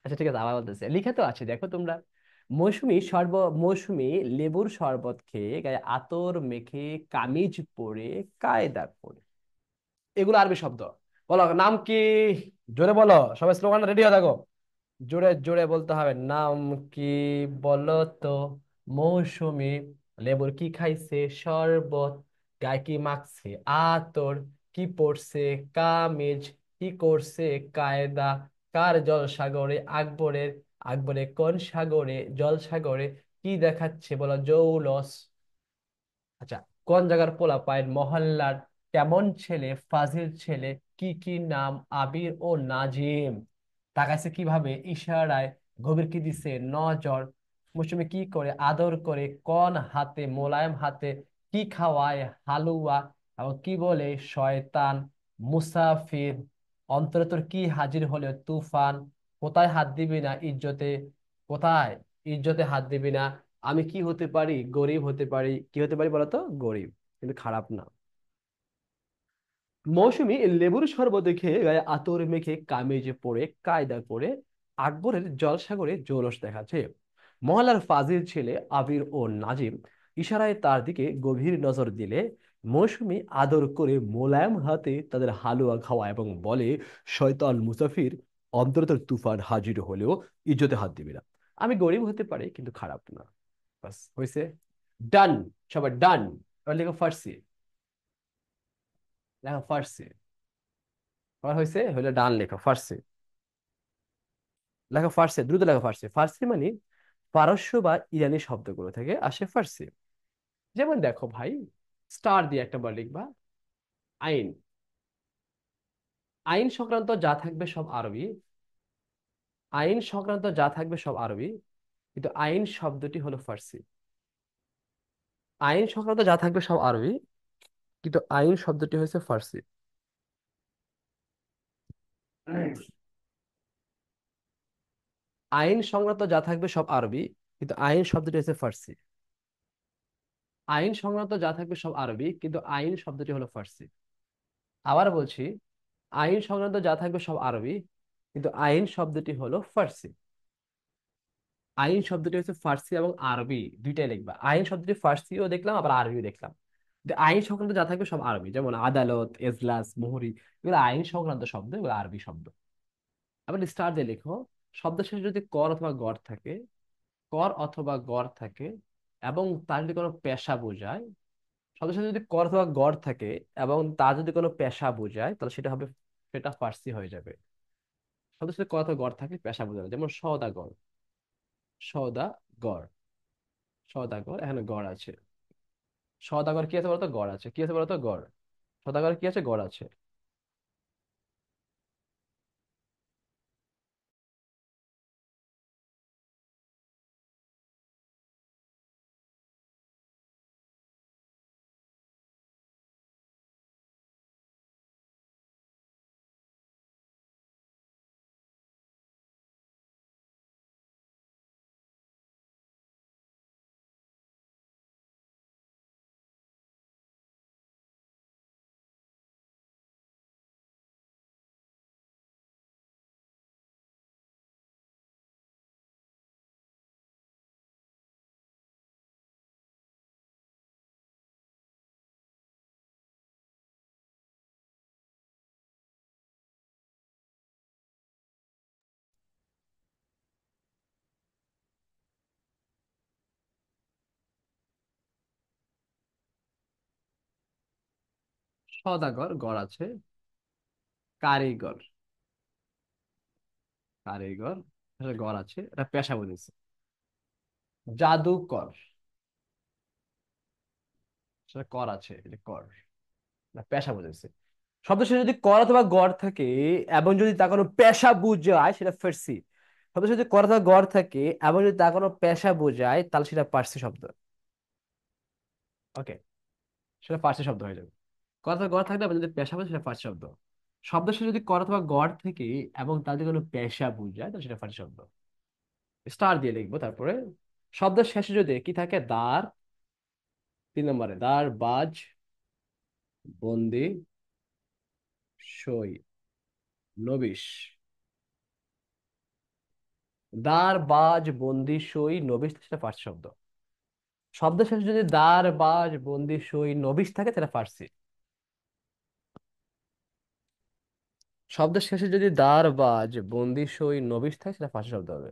আচ্ছা ঠিক আছে, আবার বলতেছে, লিখে তো আছে দেখো তোমরা। মৌসুমী মৌসুমী লেবুর শরবত খেয়ে গায়ে আতর মেখে কামিজ পরে কায়দা করে। এগুলো আরবি শব্দ। বলো নাম কি? জোরে বলো, সবাই স্লোগান রেডি হয়ে থাকো। জোরে জোরে বলতে হবে, নাম কি? বলো তো। মৌসুমী লেবুর কি খাইছে? শরবত। গায়ে কি মাখছে? আতর। কি পরছে? কামিজ। কি করছে? কায়দা। কার জল সাগরে? আকবরের। আকবরে কোন সাগরে? জল সাগরে। কি দেখাচ্ছে বলো? জৌলস। আচ্ছা, কোন জায়গার পোলা পায়ের মহল্লার? কেমন ছেলে? ফাজিল ছেলে। কি কি নাম? আবির ও নাজিম। তাকাইছে কিভাবে? ইশারায়। গভীর কি দিছে? নজর। মৌসুমী কি করে? আদর করে কোন হাতে? মোলায়েম হাতে। কি খাওয়ায়? হালুয়া। এবং কি বলে? শয়তান মুসাফির। অন্তরে তোর কি হাজির হলে? তুফান। কোথায় হাত দিবি না ইজ্জতে? কোথায়? ইজ্জতে হাত দিবি না। আমি কি হতে পারি? গরিব হতে পারি। কি হতে পারি বলতো? গরিব, কিন্তু খারাপ না। মৌসুমী লেবুর শরবত খেয়ে গায়ে আতর মেখে কামিজে পরে কায়দা করে আকবরের জলসাগরে জৌলস দেখাচ্ছে। মহল্লার ফাজিল ছেলে আবির ও নাজিম ইশারায় তার দিকে গভীর নজর দিলে মৌসুমী আদর করে মোলায়েম হাতে তাদের হালুয়া খাওয়া এবং বলে, শয়তান মুসাফির, অন্তত তুফান হাজির হলেও ইজ্জতে হাত দিবি না। আমি গরিব হতে পারি কিন্তু খারাপ না। বাস হয়েছে। ডান। সবাই ডান। এবার লেখো ফার্সি। লেখো ফার্সি। আমার হয়েছে হলে ডান লেখো ফার্সি। লেখো ফার্সি, দ্রুত লেখো ফার্সি। ফার্সি মানে পারস্য বা ইরানি শব্দগুলো থেকে আসে ফার্সি। যেমন দেখো ভাই, স্টার দিয়ে একটা বার লিখবা। আইন। আইন সংক্রান্ত যা থাকবে সব আরবি। আইন সংক্রান্ত যা থাকবে সব আরবি, কিন্তু আইন শব্দটি হলো ফার্সি। আইন সংক্রান্ত যা থাকবে সব আরবি, কিন্তু আইন শব্দটি হয়েছে ফার্সি। আইন সংক্রান্ত যা থাকবে সব আরবি, কিন্তু আইন শব্দটি হচ্ছে ফার্সি। আইন সংক্রান্ত যা থাকবে সব আরবি, কিন্তু আইন শব্দটি হলো ফার্সি। আবার বলছি, আইন সংক্রান্ত যা থাকবে সব আরবি, কিন্তু আইন শব্দটি হলো ফার্সি। আইন শব্দটি হচ্ছে ফার্সি এবং আরবি দুইটাই লিখবা। আইন শব্দটি ফার্সিও দেখলাম, আবার আরবিও দেখলাম। কিন্তু আইন সংক্রান্ত যা থাকবে সব আরবি, যেমন আদালত, এজলাস, মোহরি, এগুলো আইন সংক্রান্ত শব্দ, এগুলো আরবি শব্দ। আবার স্টার দিয়ে লেখো, শব্দ শেষে যদি কর অথবা গড় থাকে, কর অথবা গড় থাকে, এবং তার যদি কোনো পেশা বোঝায়, শব্দের সাথে যদি কর অথবা গড় থাকে এবং তার যদি কোনো পেশা বোঝায়, তাহলে সেটা হবে, সেটা ফার্সি হয়ে যাবে। শব্দের সাথে ক অথবা গড় থাকে পেশা বোঝানো, যেমন সওদাগর। সওদাগর। সওদাগর, এখানে গড় আছে। সওদাগর কি আছে বলতো? গড় আছে। কি আছে বলতো? গড়। সওদাগর কি আছে? গড় আছে। সওদাগর গড় আছে। কারিগর। কারিগর, এটা গড় আছে, এটা পেশা বুঝেছে। জাদুকর, সেটা কর আছে, এটা কর, না পেশা বুঝেছে। শব্দ শেষে যদি কর অথবা গড় থাকে এবং যদি তা কোনো পেশা বুঝায় সেটা ফার্সি। শব্দ শেষে যদি কর অথবা গড় থাকে এবং যদি তা কোনো পেশা বোঝায় তাহলে সেটা পার্সি শব্দ। ওকে, সেটা ফার্সি শব্দ হয়ে যাবে। কর অথবা গড় থাকলে এবং যদি পেশা বোঝায় সেটা ফার্সি শব্দ। শব্দ শেষে যদি কর অথবা গড় থেকে এবং তার যদি কোনো পেশা বোঝায় তাহলে সেটা ফার্সি শব্দ। স্টার দিয়ে লিখবো তারপরে। শব্দের শেষে যদি কি থাকে? দার, 3 নম্বরে দার, বাজ, বন্দি, সই, নবিশ। দার, বাজ, বন্দি, সই, নবিশ, সেটা ফার্সি শব্দ। শব্দ শেষে যদি দার, বাজ, বন্দি, সই, নবিশ থাকে সেটা ফার্সি। শব্দের শেষে যদি দার, বাজ, বন্দি, সই, নবিশ থাকে সেটা ফার্সি শব্দ হবে।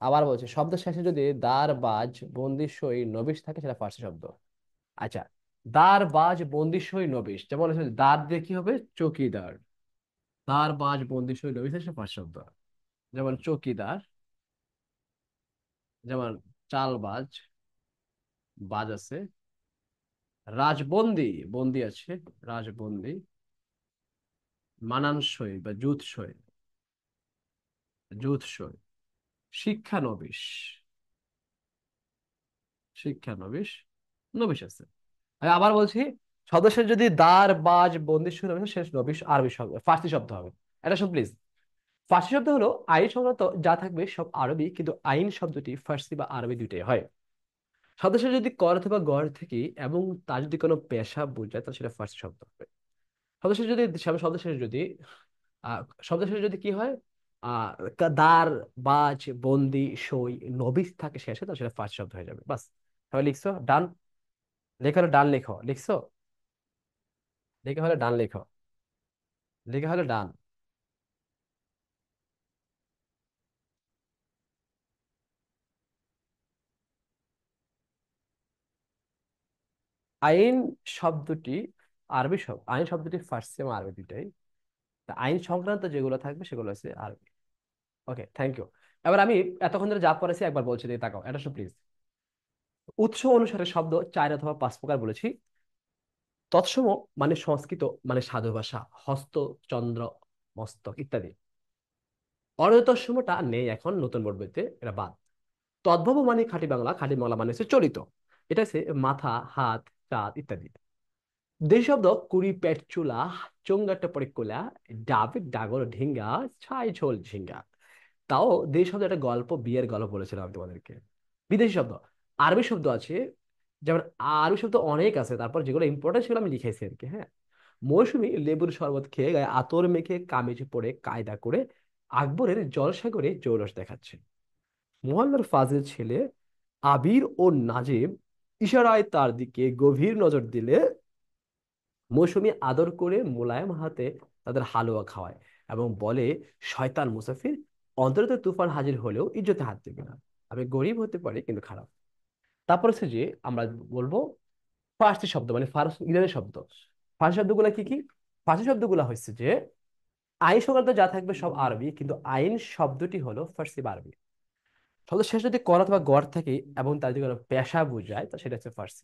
আবার বলছি, শব্দের শেষে যদি দার, বাজ, বন্দি, সই, নবিশ থাকে সেটা ফার্সি শব্দ। আচ্ছা, দার, বাজ, বন্দি, সই, নবিশ, যেমন হচ্ছে দার দিয়ে কি হবে? চৌকিদার। দার, বাজ, বন্দি, সই, নবিশ থাকে সেটা ফার্সি শব্দ। যেমন চৌকিদার। যেমন চালবাজ, বাজ আছে। রাজবন্দি, বন্দি আছে, রাজবন্দি। মানানসই বা জুতসই, জুতসই। শিক্ষানবিশ, শিক্ষানবিশ, নবিশ আছে। আমি আবার বলছি, সদস্যের যদি দার, বাজ, বন্দি শুরু হবে শেষ নবিশ আরবি শব্দ, ফার্সি শব্দ হবে। এটা শুন প্লিজ। ফার্সি শব্দ হলো আইন সংক্রান্ত যা থাকবে সব আরবি, কিন্তু আইন শব্দটি ফার্সি বা আরবি দুইটাই হয়। সদস্য যদি কর অথবা গড় থেকে এবং তার যদি কোনো পেশা বোঝায় তাহলে সেটা ফার্সি শব্দ হবে। সদস্য যদি সদস্য যদি আহ শব্দ শেষে যদি কি হয়? আহ দার, বাজ, বন্দি, সই, নবিস থাকে শেষে, তো সেটা ফার্স্ট শব্দ হয়ে যাবে। বাস। তাহলে লিখছো ডান। লেখা হলো ডান, লেখো। লিখছো? লেখা হলো ডান, লেখো। লেখা হলো ডান। আইন শব্দটি আরবি শব্দ। আইন শব্দটি ফার্সি এবং আরবি দুটাই। তা আইন সংক্রান্ত যেগুলো থাকবে সেগুলো হচ্ছে আরবি। ওকে, থ্যাংক ইউ। এবার আমি এতক্ষণ ধরে যা পড়েছি একবার বলছি, দিয়ে তাকাও, এটা প্লিজ। উৎস অনুসারে শব্দ 4 অথবা 5 প্রকার বলেছি। তৎসম মানে সংস্কৃত, মানে সাধু ভাষা, হস্ত, চন্দ্র, মস্তক ইত্যাদি। অর্ধতৎসমটা নেই এখন নতুন বোর্ড বইতে, এটা বাদ। তদ্ভব মানে খাঁটি বাংলা, খাঁটি বাংলা মানে হচ্ছে চলিত। এটা হচ্ছে মাথা, হাত, চাঁদ ইত্যাদি। দেশ শব্দ কুড়ি, পেট, চুলা, চোঙ্গাটা পরে কোলা, ডাবে, ডাগর, ঢিঙ্গা, ছাই, ঝোল, ঝিঙ্গা। তাও দেশ শব্দ একটা গল্প, বিয়ের গল্প বলেছিলাম আমি তোমাদেরকে। বিদেশি শব্দ, আরবি শব্দ আছে, যেমন আরবি শব্দ অনেক আছে, তারপর যেগুলো ইম্পর্টেন্ট সেগুলো আমি লিখেছি আর কি, হ্যাঁ। মৌসুমী লেবুর শরবত খেয়ে গায়ে আতর মেখে কামিজ পরে কায়দা করে আকবরের জলসাগরে জৌলস দেখাচ্ছে। মোহাম্মদ ফাজিল ছেলে আবির ও নাজিব ইশারায় তার দিকে গভীর নজর দিলে মৌসুমী আদর করে মোলায়েম হাতে তাদের হালুয়া খাওয়ায় এবং বলে, শয়তান মুসাফির, অন্তত তুফান হাজির হলেও ইজ্জতে হাত দেবে না। আমি গরিব হতে পারি কিন্তু খারাপ। তারপর হচ্ছে যে আমরা বলবো ফার্সি শব্দ, মানে ফার্সি ইরানি শব্দ। ফার্সি শব্দগুলো কি কি? ফার্সি শব্দগুলো হচ্ছে যে আইন সংক্রান্ত যা থাকবে সব আরবি, কিন্তু আইন শব্দটি হলো ফার্সি বা আরবি। শব্দ শেষ যদি কর অথবা গড় থাকে এবং তার যদি কোনো পেশা বোঝায় তো সেটা হচ্ছে ফার্সি।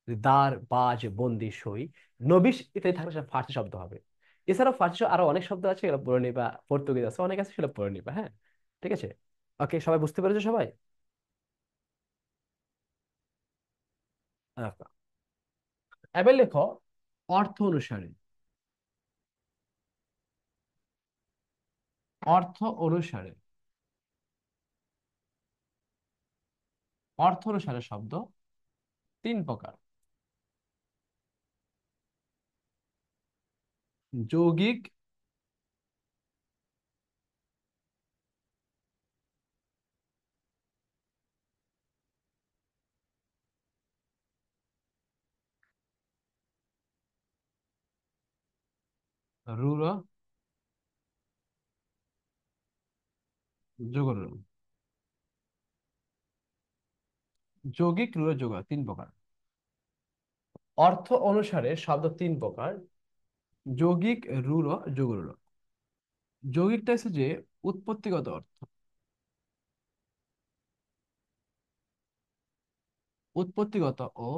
যদি দার, বাজ, বন্দি, সই, নবিশ ইত্যাদি থাকলে সেটা ফার্সি শব্দ হবে। এছাড়াও ফার্সি আরো অনেক শব্দ আছে, এগুলো পড়ে নিবা। পর্তুগিজ আছে, অনেক আছে, সেগুলো পড়ে নিবা। হ্যাঁ, ঠিক আছে। ওকে, সবাই বুঝতে পেরেছো সবাই? আচ্ছা। এবার লেখো অর্থ অনুসারে। অর্থ অনুসারে। অর্থ অনুসারে শব্দ তিন প্রকার: যৌগিক, রূঢ়, যুগল। যৌগিক, রূঢ়, যুগল, তিন প্রকার। অর্থ অনুসারে শব্দ তিন প্রকার: যৌগিক, রূঢ়, যুগল। যৌগিকটা হচ্ছে যে উৎপত্তিগত অর্থ। উৎপত্তিগত ও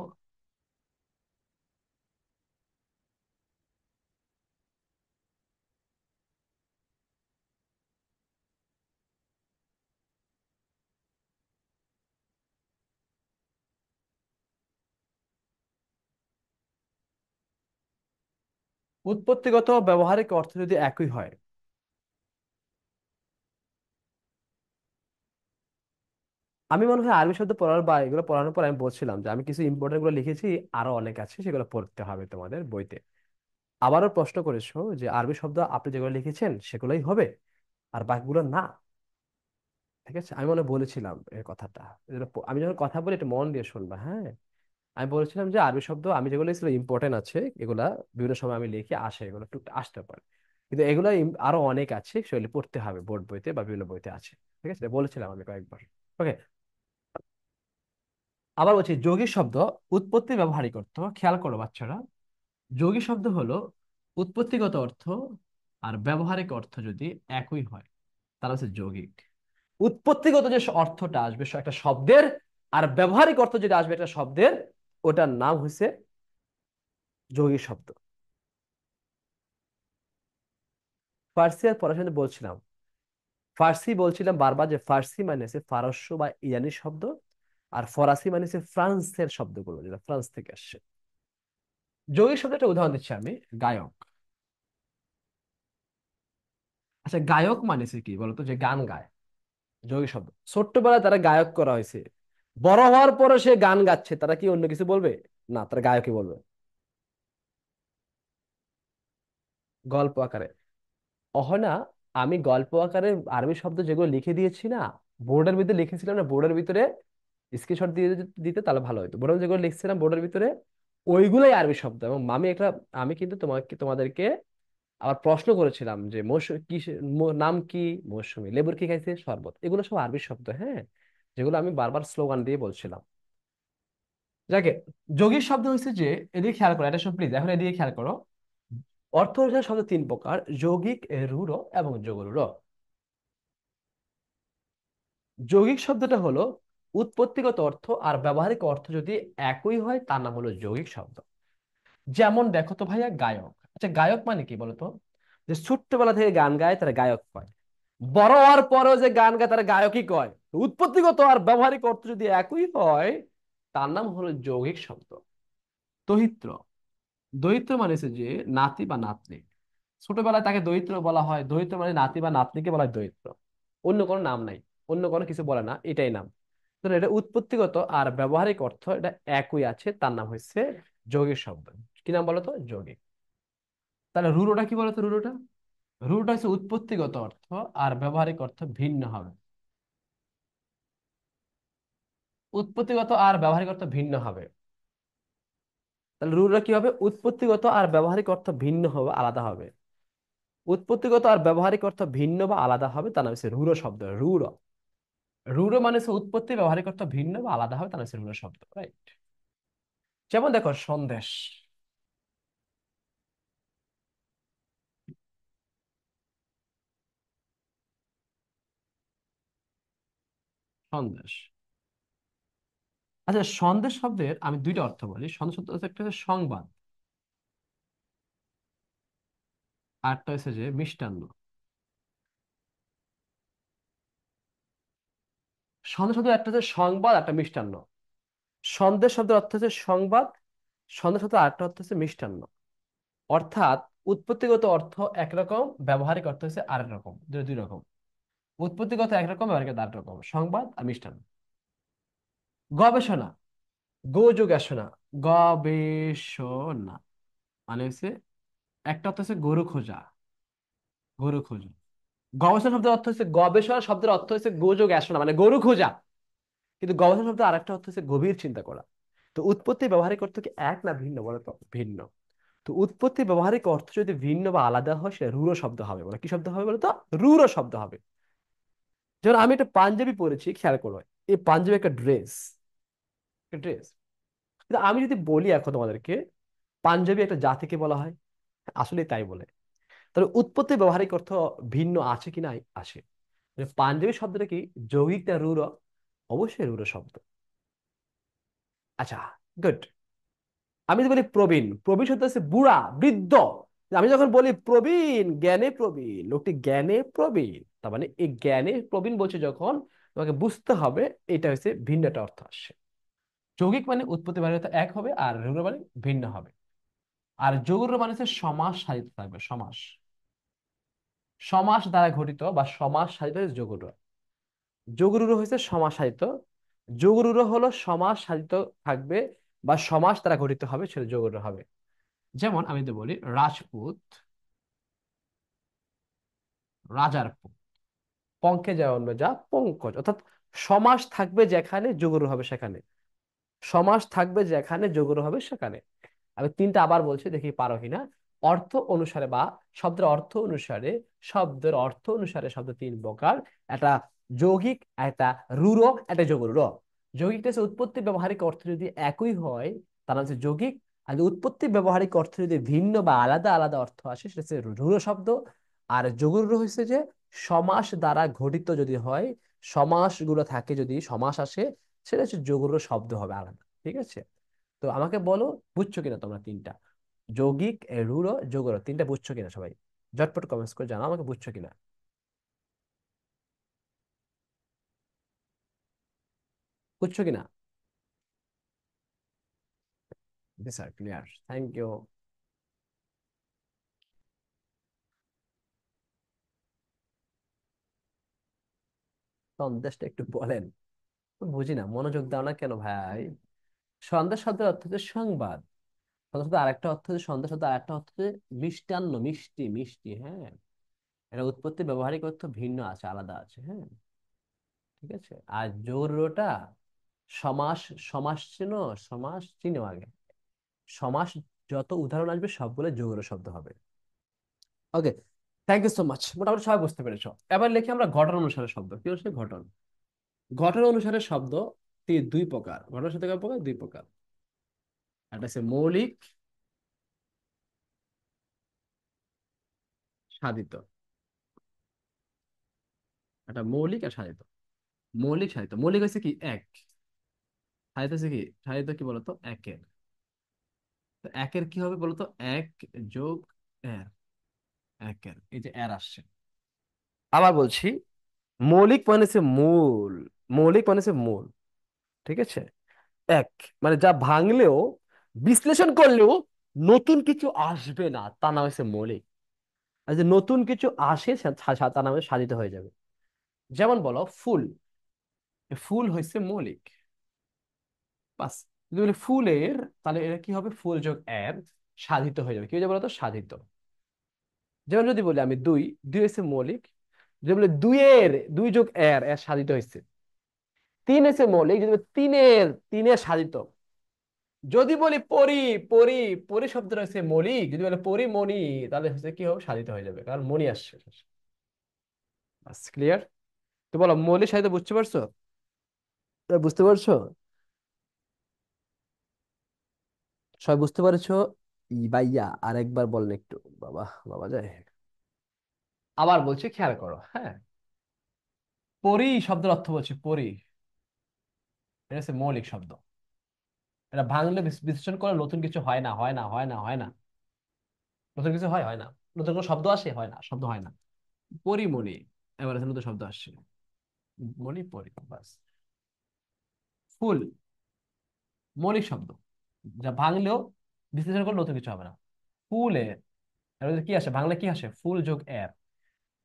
উৎপত্তিগত ও ব্যবহারিক অর্থ যদি একই হয়। আমি মনে হয় আরবি শব্দ পড়ার বা এগুলো পড়ানোর পর আমি বলছিলাম যে আমি কিছু ইম্পর্টেন্ট গুলো লিখেছি, আরো অনেক আছে, সেগুলো পড়তে হবে তোমাদের বইতে। আবারও প্রশ্ন করেছো যে আরবি শব্দ আপনি যেগুলো লিখেছেন সেগুলোই হবে আর বাকিগুলো না। ঠিক আছে, আমি মনে হয় বলেছিলাম এই কথাটা। আমি যখন কথা বলি একটু মন দিয়ে শুনবা, হ্যাঁ। আমি বলেছিলাম যে আরবি শব্দ আমি যেগুলো লিখেছি ইম্পর্টেন্ট আছে, এগুলা বিভিন্ন সময় আমি লিখে আসে, এগুলো একটু আসতে পারে। কিন্তু এগুলো আরো অনেক আছে, সেগুলো পড়তে হবে বোর্ড বইতে বা বিভিন্ন বইতে আছে। ঠিক আছে, এটা বলেছিলাম আমি কয়েকবার। ওকে। আবার বলছি যৌগিক শব্দ উৎপত্তি ব্যবহারিক অর্থ। খেয়াল করো বাচ্চারা, যৌগিক শব্দ হলো উৎপত্তিগত অর্থ আর ব্যবহারিক অর্থ যদি একই হয় তাহলে হচ্ছে যৌগিক। উৎপত্তিগত যে অর্থটা আসবে একটা শব্দের, আর ব্যবহারিক অর্থ যেটা আসবে একটা শব্দের, ওটার নাম হচ্ছে যৌগিক শব্দ। ফার্সি আর পড়াশোনা বলছিলাম, ফার্সি বলছিলাম বারবার যে ফার্সি মানে হচ্ছে ফারস্য বা ইরানি শব্দ, আর ফরাসি মানে হচ্ছে ফ্রান্সের শব্দগুলো যেটা ফ্রান্স থেকে আসছে। যৌগিক শব্দ একটা উদাহরণ দিচ্ছি আমি। গায়ক। আচ্ছা, গায়ক মানে হচ্ছে কি বলতো? যে গান গায়। যৌগিক শব্দ। ছোট্টবেলায় তারা গায়ক করা হয়েছে, বড় হওয়ার পরে সে গান গাচ্ছে, তারা কি অন্য কিছু বলবে? না, তারা গায়কই বলবে। গল্প আকারে হয় না। আমি গল্প আকারে আরবি শব্দ যেগুলো লিখে দিয়েছি না, বোর্ডের ভিতরে লিখেছিলাম না, বোর্ডের ভিতরে স্ক্রিনশট দিয়ে দিতে তাহলে ভালো হতো। বোর্ডের যেগুলো লিখছিলাম বোর্ডের ভিতরে, ওইগুলোই আরবি শব্দ। এবং আমি একটা, আমি কিন্তু তোমাদেরকে আবার প্রশ্ন করেছিলাম যে কি নাম কি? মৌসুমী। লেবুর কি খাইছে? শরবত। এগুলো সব আরবি শব্দ, হ্যাঁ, যেগুলো আমি বারবার স্লোগান দিয়ে বলছিলাম। যাকে যৌগিক শব্দ হচ্ছে যে, এদিকে খেয়াল করো, এটা সব প্লিজ এখন এদিকে খেয়াল করো। অর্থ অনুসারে শব্দ তিন প্রকার: যৌগিক, রূঢ় এবং যোগরূঢ়। যৌগিক শব্দটা হলো উৎপত্তিগত অর্থ আর ব্যবহারিক অর্থ যদি একই হয় তার নাম হলো যৌগিক শব্দ। যেমন দেখো তো ভাইয়া, গায়ক। আচ্ছা, গায়ক মানে কি বলতো? যে ছোট্টবেলা থেকে গান গায় তারা গায়ক কয়, বড় হওয়ার পরেও যে গান গায় তারা গায়কই কয়। উৎপত্তিগত আর ব্যবহারিক অর্থ যদি একই হয় তার নাম হলো যৌগিক শব্দ। দহিত্র। দরিদ্র মানে হচ্ছে যে নাতি বা নাতনি। ছোটবেলায় তাকে দরিদ্র বলা হয়। দরিদ্র মানে নাতি বা নাতনিকে বলা হয় দরিদ্র। অন্য কোনো নাম নাই, অন্য কোনো কিছু বলে না, এটাই নাম। তো এটা উৎপত্তিগত আর ব্যবহারিক অর্থ এটা একই আছে, তার নাম হচ্ছে যৌগিক শব্দ। কি নাম বলতো? যৌগিক। তাহলে রুড়োটা কি বলতো? রুড়োটা, রুড়োটা হচ্ছে উৎপত্তিগত অর্থ আর ব্যবহারিক অর্থ ভিন্ন হবে। উৎপত্তিগত আর ব্যবহারিক অর্থ ভিন্ন হবে। তাহলে রুড়োটা কি হবে? উৎপত্তিগত আর ব্যবহারিক অর্থ ভিন্ন হবে, আলাদা হবে। উৎপত্তিগত আর ব্যবহারিক অর্থ ভিন্ন বা আলাদা হবে, তার নাম হচ্ছে রূঢ় শব্দ। রূঢ়। রূঢ় মানে হচ্ছে উৎপত্তি, ব্যবহারিক অর্থ ভিন্ন বা আলাদা হবে, তার নাম হচ্ছে রূঢ় শব্দ, রাইট? যেমন দেখো সন্দেশ। সন্দেশ। আচ্ছা, সন্দেশ শব্দের আমি দুইটা অর্থ বলি। সন্দেশ শব্দ হচ্ছে একটা হচ্ছে সংবাদ, আর একটা হচ্ছে যে মিষ্টান্ন। সন্দেশ শব্দের একটা হচ্ছে সংবাদ, একটা মিষ্টান্ন। সন্দেশ শব্দের অর্থ হচ্ছে সংবাদ, সন্দেশ শব্দের আরেকটা অর্থ হচ্ছে মিষ্টান্ন। অর্থাৎ উৎপত্তিগত অর্থ একরকম, ব্যবহারিক অর্থ হচ্ছে আরেক রকম, দুই দুই রকম। উৎপত্তিগত একরকম, ব্যবহারিক আরেক রকম, সংবাদ আর মিষ্টান্ন। গবেষণা, গোযোগাসনা, গবেষণা মানে হচ্ছে একটা অর্থ হচ্ছে গরু খোঁজা, গরু খোঁজা। গবেষণা শব্দের অর্থ হচ্ছে, গবেষণা শব্দের অর্থ হচ্ছে গোযোগাসনা মানে গরু খোঁজা। কিন্তু গবেষণা শব্দের আরেকটা অর্থ হচ্ছে গভীর চিন্তা করা। তো উৎপত্তি ব্যবহারিক অর্থ কি এক না ভিন্ন, বলো তো? ভিন্ন। তো উৎপত্তি ব্যবহারিক অর্থ যদি ভিন্ন বা আলাদা হয়, সেটা রূঢ় শব্দ হবে। বলে কি শব্দ হবে বলো তো? রূঢ় শব্দ হবে। যেমন আমি একটা পাঞ্জাবি পরেছি, খেয়াল করো, এই পাঞ্জাবি একটা ড্রেস, একটা ড্রেস। কিন্তু আমি যদি বলি এখন তোমাদেরকে পাঞ্জাবি একটা জাতিকে বলা হয়, আসলে তাই বলে। তবে উৎপত্তি ব্যবহারিক অর্থ ভিন্ন আছে কি নাই? আসে। মানে পাঞ্জাবি শব্দটা কি যৌগিক না রূঢ়? অবশ্যই রূঢ় শব্দ। আচ্ছা, গুড। আমি যদি বলি প্রবীণ, প্রবীণ শব্দ হচ্ছে বুড়া, বৃদ্ধ। আমি যখন বলি প্রবীণ, জ্ঞানে প্রবীণ, লোকটি জ্ঞানে প্রবীণ, তার মানে এই জ্ঞানে প্রবীণ বলছে যখন, তোমাকে বুঝতে হবে এটা হচ্ছে ভিন্ন একটা অর্থ আসছে। যৌগিক মানে উৎপত্তি মানে তো এক হবে, আর রূঢ় মানে ভিন্ন হবে। আর যৌগিক মানে হচ্ছে সমাস সাধিত থাকবে, সমাস। সমাস দ্বারা ঘটিত বা সমাস সাধিত হচ্ছে যৌগিক। যোগরূঢ় হয়েছে সমাস সাধিত। যোগরূঢ় হলো সমাস সাধিত থাকবে বা সমাস দ্বারা গঠিত হবে, সেটা যোগরূঢ় হবে। যেমন আমি তো বলি রাজপুত, রাজার পুত, পঙ্কে যেমন যা পঙ্কজ। অর্থাৎ সমাস থাকবে যেখানে, যোগরূঢ় হবে সেখানে। সমাস থাকবে যেখানে, যোগরূঢ় হবে সেখানে। আমি তিনটা আবার বলছি, দেখি পারো কিনা। অর্থ অনুসারে বা শব্দের অর্থ অনুসারে, শব্দের অর্থ অনুসারে শব্দ তিন প্রকার। একটা যৌগিক, একটা রূঢ়, একটা যোগরূঢ়। যৌগিকটা হচ্ছে উৎপত্তি ব্যবহারিক অর্থ যদি একই হয়, তার নাম হচ্ছে যৌগিক। আর যদি উৎপত্তি ব্যবহারিক অর্থ যদি ভিন্ন বা আলাদা আলাদা অর্থ আসে, সেটা হচ্ছে রূঢ় শব্দ। আর যোগরূঢ় হচ্ছে যে সমাস দ্বারা ঘটিত যদি হয়, সমাসগুলো থাকে, যদি সমাস আসে, সেটা হচ্ছে যোগরূঢ় শব্দ হবে আলাদা। ঠিক আছে? তো আমাকে বলো, বুঝছো কিনা তোমরা তিনটা? যৌগিক, রূঢ়, যোগরূঢ়, তিনটা বুঝছো কিনা সবাই? ঝটপট কমেন্টস করে জানাও আমাকে, বুঝছো কিনা? বুঝছো কিনা? This are clear, thank you. সন্দেশটা একটু বলেন। বুঝি না, মনোযোগ দাও না কেন ভাই? সন্দেশ শব্দের অর্থ হচ্ছে সংবাদ। সন্দেশ শব্দের আরেকটা অর্থ হচ্ছে, সন্দেশ শব্দের আরেকটা অর্থ হচ্ছে মিষ্টান্ন, মিষ্টি, মিষ্টি। হ্যাঁ, এটা উৎপত্তি ব্যবহারিক অর্থ ভিন্ন আছে, আলাদা আছে। হ্যাঁ, ঠিক আছে। আর জরুরটা সমাস, সমাস চিনো? সমাস চিনো আগে? সমাস যত উদাহরণ আসবে সবগুলো যোগের শব্দ হবে। Okay, thank you so much. মোটামুটি সবাই বুঝতে পেরেছো। এবার লিখি আমরা গঠন অনুসারে শব্দ। কি হচ্ছে ঘটন? গঠন অনুসারে শব্দ দুই প্রকার। গঠনের সাথে কয় প্রকার? দুই প্রকার। একটা হচ্ছে মৌলিক, সাধিত। একটা মৌলিক আর সাধিত। মৌলিক, সাধিত। মৌলিক হচ্ছে কি এক, সাধিত হচ্ছে কি, সাধিত কি বলতো? একের। তো একের কি হবে বলতো? এক যোগ এর, একের, এই যে এর আসছে। আবার বলছি, মৌলিক মানে হচ্ছে মূল। মৌলিক মানে হচ্ছে মূল। ঠিক আছে? এক মানে যা ভাঙলেও, বিশ্লেষণ করলেও নতুন কিছু আসবে না, তার নাম হচ্ছে মৌলিক। আর যে নতুন কিছু আসে, তার নামে সাধিত হয়ে যাবে। যেমন বলো ফুল, এ ফুল হচ্ছে মৌলিক। বাস। যদি বলি ফুলের, তাহলে এটা কি হবে? ফুল যোগ এর, সাধিত হয়ে যাবে। কি হয়ে যাবে বলতো? সাধিত। যেমন যদি বলি আমি দুই, দুই হচ্ছে মৌলিক। যদি বলি দুইয়ের, দুই যোগ এর, এর সাধিত হয়েছে। তিন হচ্ছে মৌলিক, যদি বলি তিনের, তিনের সাধিত। যদি বলি পরি, পরি, পরি শব্দটা হচ্ছে মৌলিক। যদি বলে পরিমণি, তাহলে হচ্ছে কি হবে? সাধিত হয়ে যাবে, কারণ মণি আসছে। ক্লিয়ার? তো বলো, মৌলিক সাহিত্য বুঝতে পারছো? বুঝতে পারছো? সবাই বুঝতে পারছো? ভাইয়া আরেকবার বলেন একটু। বাবা, বাবা যায়। আবার বলছি, খেয়াল করো। হ্যাঁ, পরি শব্দের অর্থ বলছি, পরি। এটা হচ্ছে মৌলিক শব্দ। এটা ভাঙলে বিশ্লেষণ করে নতুন কিছু হয় না, হয় না, হয় না, হয় না। নতুন কিছু হয়, হয় না। নতুন কোনো শব্দ আসে, হয় না, শব্দ হয় না। পরিমণি, এবার আছে নতুন শব্দ আসছে। মণি, পরি, বাস। ফুল, মৌলিক শব্দ, যা ভাঙলেও বিশ্লেষণ করে নতুন কিছু হবে না। ফুলের, এর মধ্যে কি আসে, বাংলা কি আসে, ফুল যোগ এর,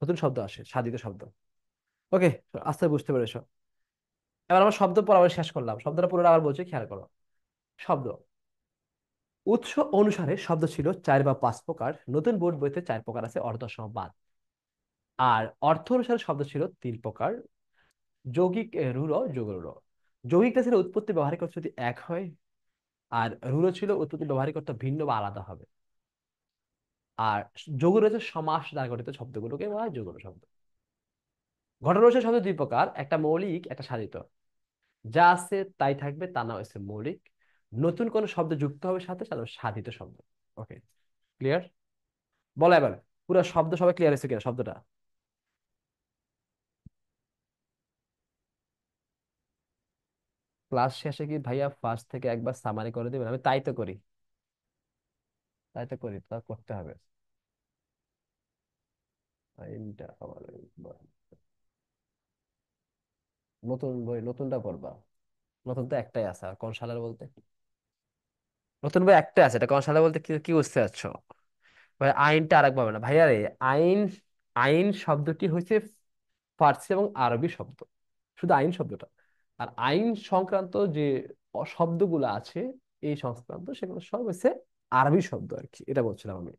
নতুন শব্দ আসে, সাধিত শব্দ। ওকে, আস্তে বুঝতে পেরেছো। এবার আমরা শব্দ পড়া আবার শেষ করলাম, শব্দটা পুরো আবার বলছি, খেয়াল করো। শব্দ, উৎস অনুসারে শব্দ ছিল 4 বা 5 প্রকার, নতুন বোর্ড বইতে 4 প্রকার আছে, অর্থ সহ বাদ। আর অর্থ অনুসারে শব্দ ছিল 3 প্রকার, যৌগিক, রূঢ়, যোগরূঢ়। যৌগিকটা ছিল উৎপত্তি ব্যবহারিক অর্থ যদি এক হয়, আর রূঢ় ছিল উৎপত্তি ব্যবহারিক অর্থ ভিন্ন বা আলাদা হবে। আর যোগরূঢ় হচ্ছে সমাস দ্বারা গঠিত শব্দগুলোকে বলা হয় যোগরূঢ় শব্দ। ঘটনা অনুসারে শব্দ 2 প্রকার, একটা মৌলিক, একটা সাধিত। যা আছে তাই থাকবে, তা না হচ্ছে মৌলিক। নতুন কোন শব্দ যুক্ত হবে সাথে, সাথে সাধিত শব্দ। ওকে, ক্লিয়ার? বলো এবার, পুরো শব্দ সবাই ক্লিয়ার হয়েছে কিনা শব্দটা? ক্লাস শেষে কি ভাইয়া ফার্স্ট থেকে একবার সামারি করে দিবেন? আমি তাই তো করি, তাই তো করি, তা করতে হবে। আইনটা আবার নতুন বই, নতুনটা পড়বা? নতুন তো একটাই আছে, আর কোন সালের বলতে? নতুন বই একটাই আছে, এটা কোন সালে বলতে কি কি বুঝতে চাচ্ছ? ভাই আইনটা আরেক ভাবে না ভাইয়া রে। আইন, আইন শব্দটি হচ্ছে ফার্সি এবং আরবি শব্দ, শুধু আইন শব্দটা। আর আইন সংক্রান্ত যে শব্দগুলো আছে, এই সংক্রান্ত সেগুলো সব হচ্ছে আরবি শব্দ আর কি, এটা বলছিলাম আমি।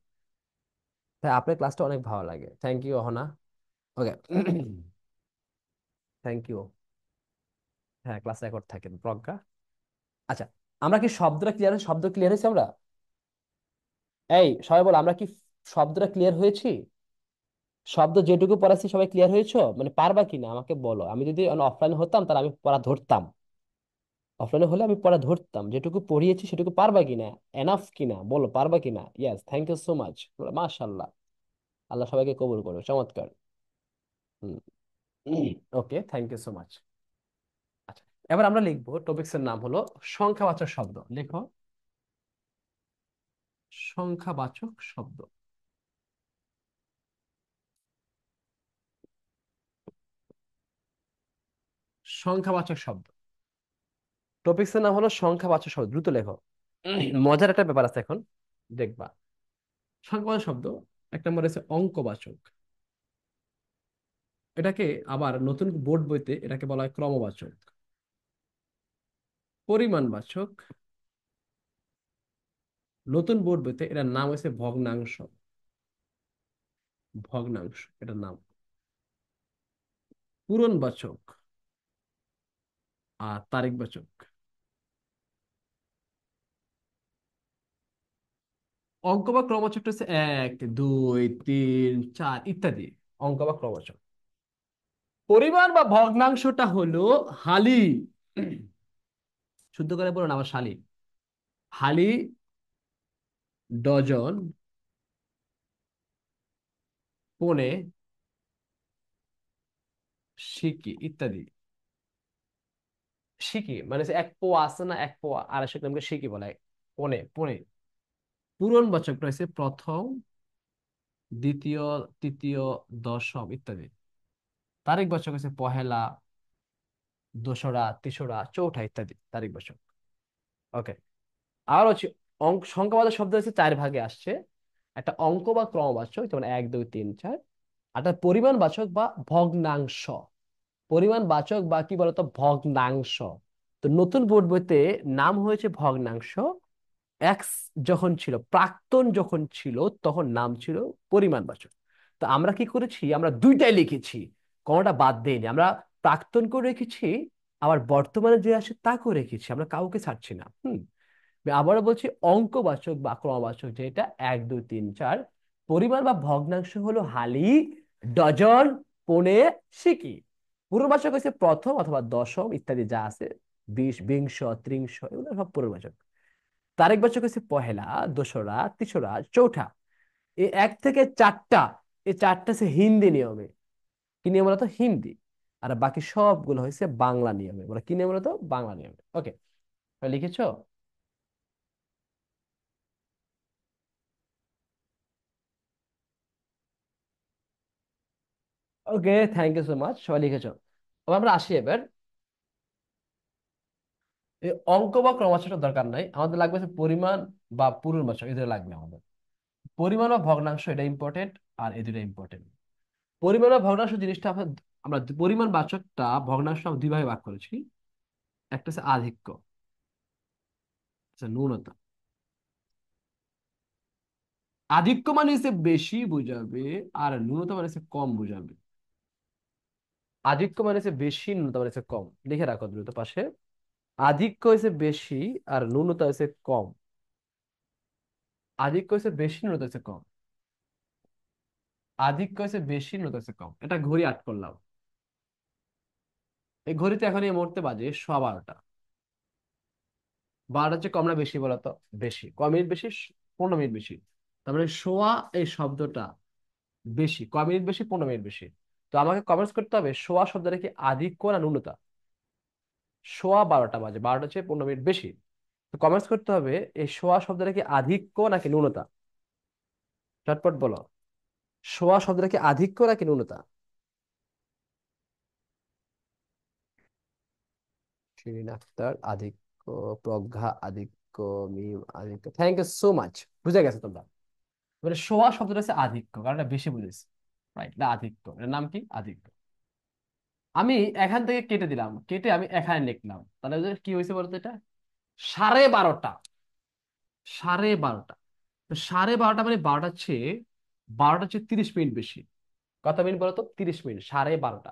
তাই আপনার ক্লাসটা অনেক ভালো লাগে, thank you Ahana. Okay, thank you. হ্যাঁ, ক্লাস রেকর্ড থাকে প্রজ্ঞা। আচ্ছা, আমরা কি শব্দটা ক্লিয়ার, শব্দ ক্লিয়ার হয়েছে আমরা? এই সবাই বলো, আমরা কি শব্দটা ক্লিয়ার হয়েছি? শব্দ যেটুকু পড়াচ্ছি সবাই ক্লিয়ার হয়েছো? মানে পারবা কিনা আমাকে বলো, আমি যদি অফলাইনে হতাম তাহলে আমি পড়া ধরতাম। অফলাইনে হলে আমি পড়া ধরতাম, যেটুকু পড়িয়েছি সেটুকু পারবা কিনা, এনাফ কিনা বলো, পারবা কিনা? Yes, thank you so much, মাশাআল্লাহ। আল্লাহ সবাইকে কবুল করো, চমৎকার। Hmm, okay, thank you so much. আচ্ছা, এবার আমরা লিখবো, টপিক্স এর নাম হলো সংখ্যাবাচক শব্দ। লেখো, সংখ্যাবাচক শব্দ। সংখ্যাবাচক শব্দ, টপিক্স এর নাম হলো সংখ্যাবাচক শব্দ, দ্রুত লেখো। মজার একটা ব্যাপার আছে এখন, দেখবা। সংখ্যাবাচক শব্দ, এক নম্বর আছে অঙ্কবাচক। এটাকে আবার নতুন বোর্ড বইতে এটাকে বলা হয় ক্রমবাচক। পরিমাণবাচক, নতুন বোর্ড বইতে এটার নাম হচ্ছে ভগ্নাংশ। ভগ্নাংশ এটার নাম। পূরণবাচক আর তারিখবাচক। অঙ্ক বা ক্রমবাচকটা হচ্ছে 1, 2, 3, 4 ইত্যাদি, অঙ্ক বা ক্রমবাচক। পরিমাণ বা ভগ্নাংশটা হলো হালি। শুদ্ধ করে বলুন আমার শালি। হালি, ডজন, পনে, সিকি ইত্যাদি। সিকি মানে হচ্ছে 1 পোয়া আছে না, 1 পোয়া 250 গ্রামকে সিকি বলে। পনে, পনে। পূরণবাচকটা হচ্ছে প্রথম, দ্বিতীয়, তৃতীয়, দশম ইত্যাদি। তারিখবাচক হচ্ছে পহেলা, দোসরা, তেসরা, চৌঠা ইত্যাদি, তারিখবাচক। ওকে, আর হচ্ছে সংখ্যাবাচক শব্দ হচ্ছে 4 ভাগে আসছে। একটা অঙ্ক বা ক্রমবাচক, যেমন 1, 2, 3, 4। আর একটা পরিমাণবাচক বা ভগ্নাংশ। পরিমাণবাচক বা কি বলতো, ভগ্নাংশ। তো নতুন বোর্ড বইতে নাম হয়েছে ভগ্নাংশ। এক্স যখন ছিল, প্রাক্তন যখন ছিল, তখন নাম ছিল পরিমাণবাচক। তো আমরা কি করেছি, আমরা দুইটাই লিখেছি, কোনোটা বাদ দেইনি। আমরা প্রাক্তনকেও রেখেছি, আবার বর্তমানে যে আসে তাকেও রেখেছি, আমরা কাউকে ছাড়ছি না। আমি আবারও বলছি, অঙ্কবাচক বা ক্রমবাচক যেটা 1, 2, 3, 4। পরিমাণ বা ভগ্নাংশ হলো হালি, ডজন, পনে, সিকি। পূর্ণবাচক হচ্ছে প্রথম অথবা দশম ইত্যাদি যা আছে, 20, বিংশ, ত্রিংশ, এগুলো সব পূর্ণবাচক। তারিখবাচক হচ্ছে পহেলা, দোসরা, তিসরা, চৌঠা। এই 1 থেকে 4টা, এই 4টা হচ্ছে হিন্দি নিয়মে। কি নিয়ম বলতো? হিন্দি। আর বাকি সবগুলো হয়েছে বাংলা নিয়মে, বলে কি নিয়ম বলতো, বাংলা নিয়মে। ওকে, লিখেছো? ওকে, থ্যাংক ইউ সো মাচ, সবাই লিখেছো। আবার আমরা আসি এবার, এই অঙ্ক বা ক্রমাচ্ছটার দরকার নাই, আমাদের লাগবে হচ্ছে পরিমাণ বা পূর্ণবাচক, এদের লাগবে আমাদের। পরিমাণ বা ভগ্নাংশ এটা ইম্পর্টেন্ট, আর এই দুটো ইম্পর্টেন্ট। পরিমাণ বা ভগ্নাংশ জিনিসটা আমরা পরিমাণ বাচকটা ভগ্নাংশ আমরা দুই ভাগে ভাগ করেছি। একটা হচ্ছে আধিক্য, ন্যূনতা। আধিক্য মানে হচ্ছে বেশি বুঝাবে, আর ন্যূনতা মানে হচ্ছে কম বুঝাবে। আধিক্য মানে হচ্ছে বেশি, ন্যূনতা মানে হচ্ছে কম, লিখে রাখো দ্রুত পাশে। আধিক্য হচ্ছে বেশি, আর ন্যূনতা হচ্ছে কম। আধিক্য হচ্ছে বেশি, ন্যূনতা হচ্ছে কম। আধিক্য হচ্ছে বেশি, ন্যূনতা হচ্ছে কম। এটা ঘড়ি আট করলাম। এই ঘড়িতে এখন এই মুহূর্তে বাজে 12:15। 12 হচ্ছে কম না বেশি বলতো? বেশি। ক মিনিট বেশি? 15 মিনিট বেশি। তার মানে সোয়া, এই শব্দটা বেশি। ক মিনিট বেশি? 15 মিনিট বেশি। তো আমাকে কমেন্টস করতে হবে সোয়া শব্দটা কি আধিক্য না ন্যূনতা। সোয়া 12টা বাজে, 12টা হচ্ছে 15 মিনিট বেশি। তো কমেন্টস করতে হবে এই সোয়া শব্দটা কি আধিক্য নাকি ন্যূনতা। চটপট বলো, সোয়া শব্দটা কি আধিক্য নাকি ন্যূনতা? শিরিন আক্তার আধিক্য, প্রজ্ঞা আধিক্য, মিম আধিক্য, থ্যাংক ইউ সো মাচ। বুঝে গেছে তোমরা? মানে সোয়া শব্দটা হচ্ছে আধিক্য, কারণ এটা বেশি বুঝেছি। রাইট, এটা আধিক্য, এর নাম কি? আধিক্য। আমি এখান থেকে কেটে দিলাম, কেটে আমি এখানে লিখলাম, তাহলে ওদের কি হয়েছে বলতো? এটা 12:30। 12:30। তো 12:30 মানে 12টার চেয়ে 30 মিনিট বেশি। কত মিনিট বলতো? 30 মিনিট। 12:30।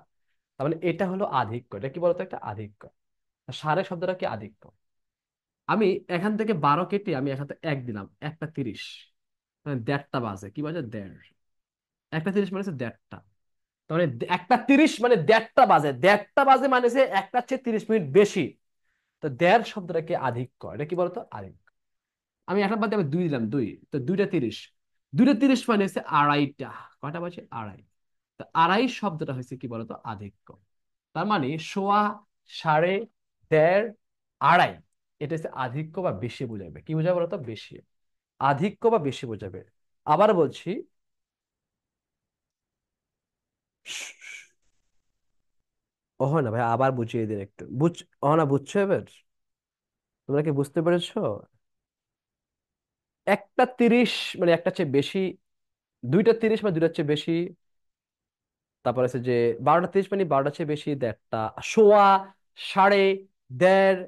তার মানে এটা হলো আধিক্য। এটা কি বলতো? একটা আধিক্য। সাড়ে শব্দটা কি আধিক্য। আমি এখান থেকে 12 কেটে আমি এখান থেকে 1 দিলাম, 1টা 30। মানে 1:30 বাজে, কি বাজে? 1:30। 1টা 30 মানে হচ্ছে 1:30। তার মানে 1টা 30 মানে 1:30 বাজে। 1:30 বাজে মানে হচ্ছে 1টার চেয়ে 30 মিনিট বেশি। তো 1:30 শব্দটা কি আধিক্য। এটা কি বলতো? আধিক্য। আমি একটা বাদ দিয়ে আমি 2 দিলাম, 2 তো 2টা 30। 2টা 30 মানে হচ্ছে আড়াইটা। কয়টা বাজে? আড়াই। তো আড়াই শব্দটা হচ্ছে কি বলতো? আধিক্য। তার মানে সোয়া, সাড়ে, দেড়, আড়াই, এটা হচ্ছে আধিক্য বা বেশি বোঝাবে। কি বোঝাবে বলতো? বেশি। আধিক্য বা বেশি বোঝাবে। আবার বলছি, ও হয় না ভাই, আবার বুঝিয়ে দিন একটু। ও না, বুঝছো এবার? তোমরা কি বুঝতে পেরেছো? 1টা 30 মানে একটা চেয়ে বেশি। 2টা 30 মানে 2টার চেয়ে বেশি। তারপর আছে যে 12টা 30 মানে 12টার চেয়ে বেশি। 1:30, সোয়া, সাড়ে, দেড়,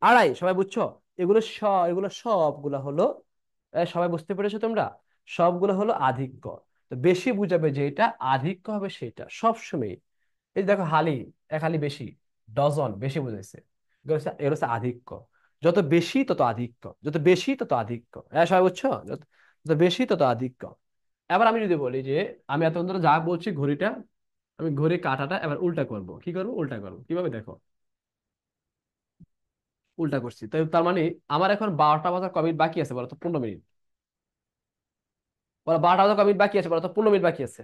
আড়াই, সবাই বুঝছো? এগুলো সবগুলা হলো, সবাই বুঝতে পেরেছো তোমরা? সবগুলো হলো আধিক্য। তো বেশি বুঝাবে যেটা আধিক্য হবে সেটা সবসময়। এই যে দেখো, হালি, এক হালি বেশি, ডজন বেশি বুঝাইছে। এগুলো হচ্ছে আধিক্য। যত বেশি তত আধিক্য, যত বেশি তত আধিক্য। হ্যাঁ, সবাই বুঝছো? যত যত বেশি তত আধিক্য। এবার আমি যদি বলি যে আমি এতক্ষণ ধরে যা বলছি ঘড়িটা, আমি ঘড়ি কাঁটাটা এবার উল্টা করব। কি করব? উল্টা করব। কিভাবে দেখো? উল্টা করছি, তাই তার মানে আমার এখন 12টা বাজার ক মিনিট বাকি আছে বলো তো? 15 মিনিট। বলো, 12টা বাজার ক মিনিট বাকি আছে বলো তো? 15 মিনিট বাকি আছে।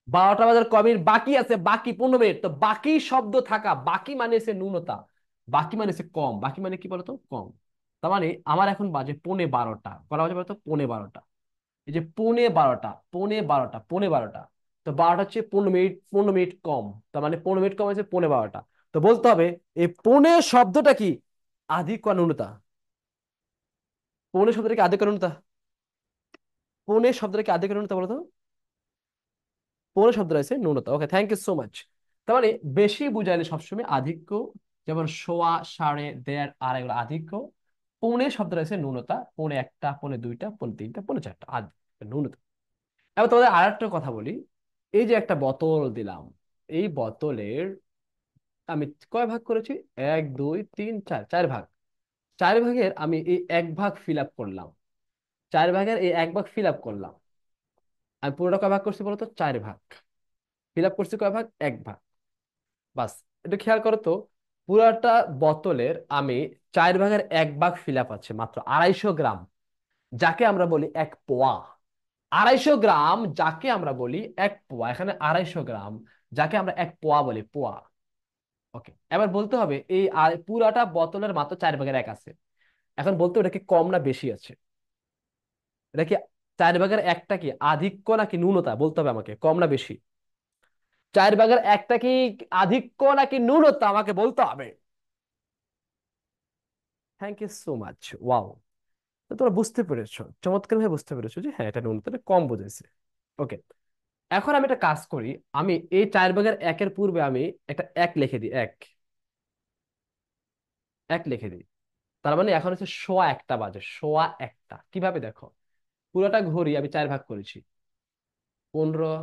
12টা বাজার ক মিনিট বাকি আছে? বাকি 15 মিনিট। তো বাকি শব্দ থাকা, বাকি মানে হচ্ছে ন্যূনতা, বাকি মানে হচ্ছে কম। বাকি মানে কি বলতো? কম। তার মানে আমার এখন বাজে 12:15। কটা বাজে বলতো? 12:15। এই যে 12:15, 12:15, 12:15। তো 12টা হচ্ছে 15 মিনিট, 15 মিনিট কম। তার মানে 15 মিনিট কম হয়েছে 12:15। তো বলতে হবে এই 15 শব্দটা কি আধিক্য আর ন্যূনতা। 15 শব্দটা কি আধিক্য আর ন্যূনতা? 15 শব্দটা কি আধিক্য আর ন্যূনতা বলো তো? 15 শব্দ রয়েছে ন্যূনতা। ওকে, থ্যাংক ইউ সো মাচ। তার মানে বেশি বুঝাইলে সবসময় আধিক্য। যেমন সোয়া, সাড়ে, দেড়, আড়াই, এগুলো আধিক্য। 15 শব্দ রয়েছে ন্যূনতা। 15:1, 15:2, 15:3, 15:4 ন্যূনতা। এবার তোমাদের আর একটা কথা বলি। এই যে একটা বোতল দিলাম, এই বোতলের আমি কয় ভাগ করেছি? 1, 2, 3, 4, 4 ভাগ। 4 ভাগের আমি এই 1 ভাগ ফিল আপ করলাম। 4 ভাগের এই 1 ভাগ ফিল আপ করলাম। আমি পুরোটা কয় ভাগ করছি বলতো? 4 ভাগ। ফিল আপ করছি কয় ভাগ? 1 ভাগ। বাস। একটু খেয়াল করো তো, পুরাটা বোতলের আমি 4 ভাগের 1 ভাগ ফিল আপ আছে মাত্র 250 গ্রাম, যাকে আমরা বলি 1 পোয়া। 250 গ্রাম যাকে আমরা বলি 1 পোয়া। এখানে 250 গ্রাম, যাকে আমরা এক পোয়া বলি, পোয়া। ওকে, এবার বলতে হবে এই পুরাটা বোতলের মাত্র 4 ভাগের 1 আছে। এখন বলতে হবে এটা কি কম না বেশি আছে। এটা কি 4 ভাগের 1টা কি আধিক্য নাকি ন্যূনতা, বলতে হবে আমাকে, কম না বেশি। 4 ভাগের 1টা কি আধিক্য নাকি ন্যূনতা, আমাকে বলতে হবে। Thank you so much, wow. তো তোমরা বুঝতে পেরেছো, চমৎকার ভাবে বুঝতে পেরেছো যে হ্যাঁ এটা ন্যূনতা, এটা কম বুঝেছে। ওকে, এখন আমি একটা কাজ করি। আমি এই 4 ভাগের 1-এর পূর্বে আমি একটা এক লিখে দিই, এক, এক লিখে দিই। তার মানে এখন হচ্ছে সোয়া একটা বাজে, সোয়া একটা। কিভাবে দেখো, পুরোটা ঘড়ি আমি 4 ভাগ করেছি। 15,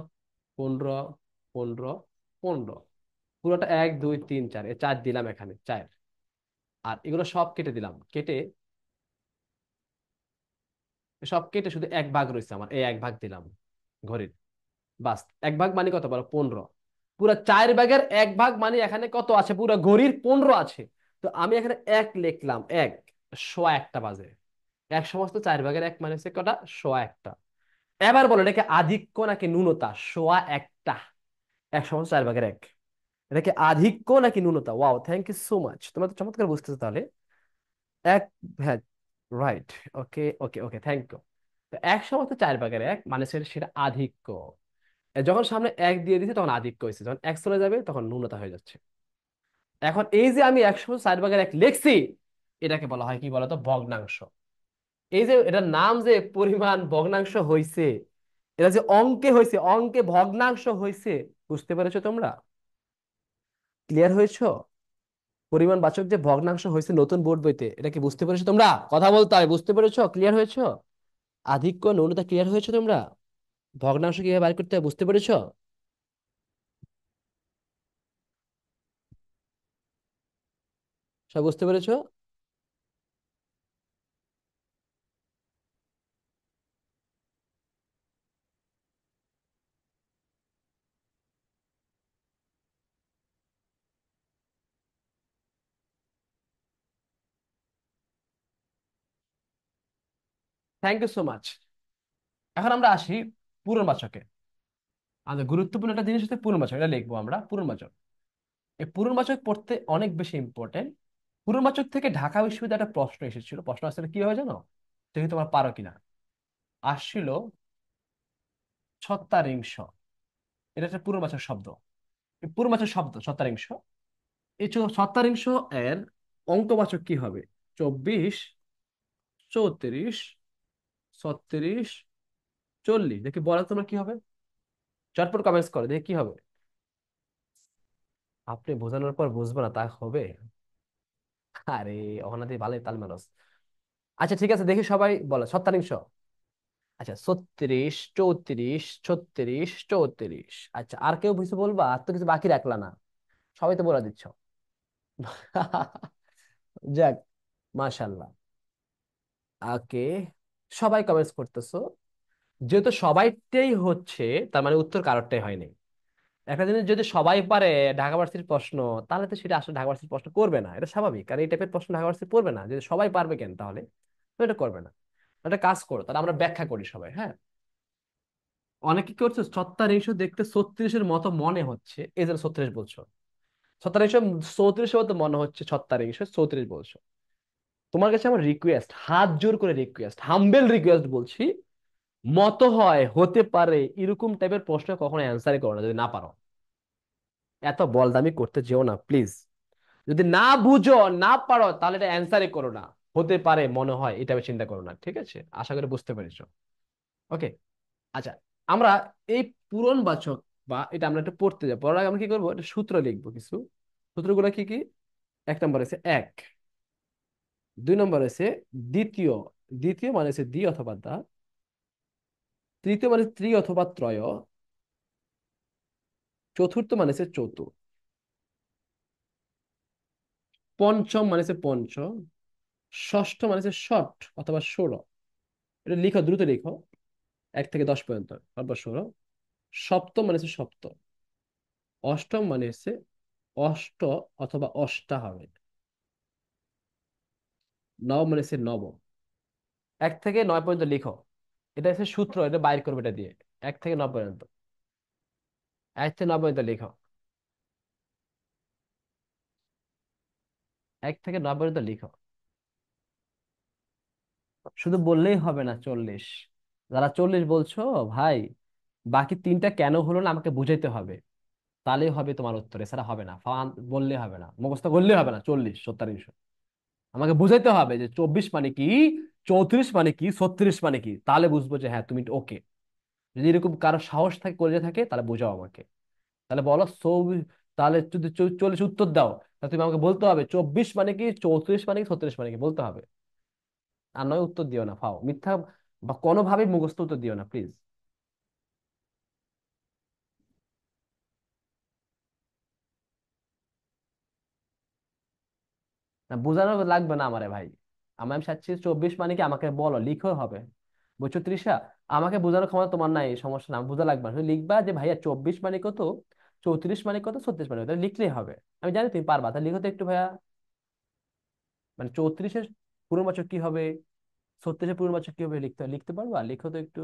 15, 15, 15। পুরোটা 1 2 3 4, 4 দিলাম এখানে, 4। আর এগুলো সব কেটে দিলাম, কেটে সব কেটে শুধু 1 ভাগ রয়েছে আমার, এই 1 ভাগ দিলাম ঘড়ির। বাস, 1 ভাগ মানে কত বলো, 15। পুরো 4 ভাগের 1 ভাগ মানে এখানে কত আছে, পুরো ঘড়ির 15 আছে। তো আমি এখানে এক লিখলাম, এক, সোয়া একটা বাজে। এক সমস্ত 4 ভাগের 1 মানে হচ্ছে কটা, সোয়া একটা। এবার বলো এটাকে আধিক্য নাকি ন্যূনতা, সোয়া একটা, এক সমস্ত 4 ভাগের 1। এটাকে আধিক্য নাকি ন্যূনতা? Wow, thank you so much, তোমরা তো চমৎকার বুঝতেছো তাহলে। এক, হ্যাঁ, right. Okay okay okay, thank you. তো এক সমস্ত 4 ভাগের 1 মানে সেটা আধিক্য। যখন সামনে এক দিয়ে দিছি তখন আধিক্য হয়েছে, যখন এক চলে যাবে তখন ন্যূনতা হয়ে যাচ্ছে। এখন এই যে আমি 100 4 ভাগের 1 লিখছি, এটাকে বলা হয় কি বলতো, ভগ্নাংশ। এই যে এটার নাম যে পরিমাণ ভগ্নাংশ হয়েছে, এটা যে অঙ্কে হয়েছে, অঙ্কে ভগ্নাংশ হয়েছে। বুঝতে পেরেছো তোমরা? ক্লিয়ার হয়েছো? পরিমাণ বাচক যে ভগ্নাংশ হয়েছে নতুন বোর্ড বইতে, এটা কি বুঝতে পেরেছো তোমরা? কথা বলতে হবে, বুঝতে পেরেছো? ক্লিয়ার হয়েছো? আধিক্য ন্যূনতা ক্লিয়ার হয়েছে তোমরা? ভগ্নাংশ কিভাবে বের করতে হয় বুঝতে পেরেছো? সব বুঝতে পেরেছো? Thank you so much. এখন আমরা আসি পূরণবাচকে। আমাদের গুরুত্বপূর্ণ একটা জিনিস হচ্ছে পূরণবাচক, এটা লিখবো আমরা, পূরণবাচক। এই পূরণবাচক পড়তে অনেক বেশি ইম্পর্টেন্ট। পূরণবাচক থেকে ঢাকা বিশ্ববিদ্যালয়ে একটা প্রশ্ন এসেছিল, প্রশ্ন আসলে কি হয় জানো? দেখি তোমার পারো কিনা। আসছিল ছত্তারিংশ, এটা একটা পূরণবাচক শব্দ। এই পূরণবাচক শব্দ ছত্তারিংশ, এই ছত্তারিংশ এর অঙ্কবাচক কি হবে? 24, 34, 36, 40। দেখি বলো তোমরা কি হবে, চটপট কমেন্টস করো, দেখি কি হবে। আপনি বোঝানোর পর বুঝবো না তা হবে? আরে, অহনাদি ভালোই তাল মেলাস। আচ্ছা ঠিক আছে, দেখি সবাই বলো ছত্তারিংশ। আচ্ছা, 36, 34, 36, 34। আচ্ছা, আর কেউ কিছু বলবা? আর তো কিছু বাকি রাখলা না, সবাই তো বলে দিচ্ছ। যাক, মাশাল্লাহ। ওকে, সবাই কমেন্টস করতেছো। যেহেতু সবাইটাই হচ্ছে, তার মানে উত্তর কারোরটাই হয়নি। একটা জিনিস যদি সবাই পারে ঢাকা ভার্সিটির প্রশ্ন, তাহলে তো সেটা আসলে ঢাকা ভার্সিটির প্রশ্ন করবে না, এটা স্বাভাবিক। কারণ এই টাইপের প্রশ্ন ঢাকা ভার্সিটি পড়বে না, যদি সবাই পারবে কেন তাহলে। তো এটা করবে না। একটা কাজ করো, তাহলে আমরা ব্যাখ্যা করি সবাই, হ্যাঁ। অনেকে কি করছো, 36 দেখতে 36-এর মতো মনে হচ্ছে, এই জন্য 36 বলছো। 36 34-এর মতো মনে হচ্ছে, 36 34 বলছো। তোমার কাছে আমার রিকোয়েস্ট, হাত জোর করে রিকোয়েস্ট, হাম্বেল রিকোয়েস্ট বলছি, মত হয়, হতে পারে, এরকম টাইপের প্রশ্ন কখনো অ্যান্সারই করো না যদি না পারো। এত বলদামি করতে যেও না প্লিজ। যদি না বুঝো, না পারো, তাহলে এটা অ্যান্সারই করো না। হতে পারে, মনে হয়, এটা আমি চিন্তা করো না, ঠিক আছে? আশা করি বুঝতে পেরেছো। ওকে, আচ্ছা। আমরা এই পূরণবাচক বা এটা আমরা একটু পড়তে যাবো, পড়ার আগে আমরা কি করবো, একটা সূত্র লিখবো কিছু। সূত্রগুলো কি কি? 1 নম্বর আছে এক, 2 নম্বর আছে দ্বিতীয়, দ্বিতীয় মানে হচ্ছে দ্বি অথবা দা, তৃতীয় মানে ত্রি অথবা ত্রয়, চতুর্থ মানে হচ্ছে চতু, পঞ্চম মানে হচ্ছে পঞ্চ, ষষ্ঠ মানে হচ্ছে ষট অথবা ষোড়। এটা লিখো, দ্রুত লিখো, 1 থেকে 10 পর্যন্ত, তারপর ষোড়। সপ্তম মানে হচ্ছে সপ্ত, অষ্টম মানে হচ্ছে অষ্ট অথবা অষ্টা হবে, নবম মানে হচ্ছে নবম। 1 থেকে 9 পর্যন্ত লিখো। এটা হচ্ছে সূত্র, এটা বাইর করবে এটা দিয়ে, 1 থেকে 9 পর্যন্ত। এক থেকে 90 পর্যন্ত লিখো। 1 থেকে 9 পর্যন্ত লিখো। শুধু বললেই হবে না 40। যারা 40 বলছো ভাই, বাকি তিনটা কেন হলো না আমাকে বুঝাইতে হবে। তাহলেই হবে তোমার উত্তর, এছাড়া হবে না। বললে হবে না, মুখস্থ করলে হবে না 40 70 আমাকে বুঝাইতে হবে যে 24 মানে কি, 34 মানে কি, 36 মানে কি, তাহলে বুঝবো যে হ্যাঁ তুমি ওকে। যদি এরকম কারো সাহস থাকে, করে থাকে, তাহলে বোঝাও আমাকে। তাহলে বলো তাহলে যদি 40 উত্তর দাও, তাহলে তুমি আমাকে বলতে হবে 24 মানে কি, 34 মানে কি, 36 মানে কি বলতে হবে। আর নয় উত্তর দিও না ফাও মিথ্যা, বা কোনোভাবে মুখস্থ উত্তর দিও না প্লিজ। না বোঝানো লাগবে না আমারে ভাই। আমি চাচ্ছি 24 মানে কি আমাকে বলো, লিখো হবে। বুঝছো তৃষা? আমাকে বোঝানোর ক্ষমতা তোমার নাই, এই সমস্যা না, বোঝা লাগবে না, শুধু লিখবা যে ভাইয়া 24 মানে কত, 34 মানে কত, 36 মানে কত, লিখলেই হবে। আমি জানি তুমি পারবা, তাহলে লিখো তো একটু ভাইয়া। মানে 34-এর পূর্ণবাচক কি হবে, 36-এর পূর্ণবাচক কি হবে, লিখতে পারবা, লিখো তো একটু।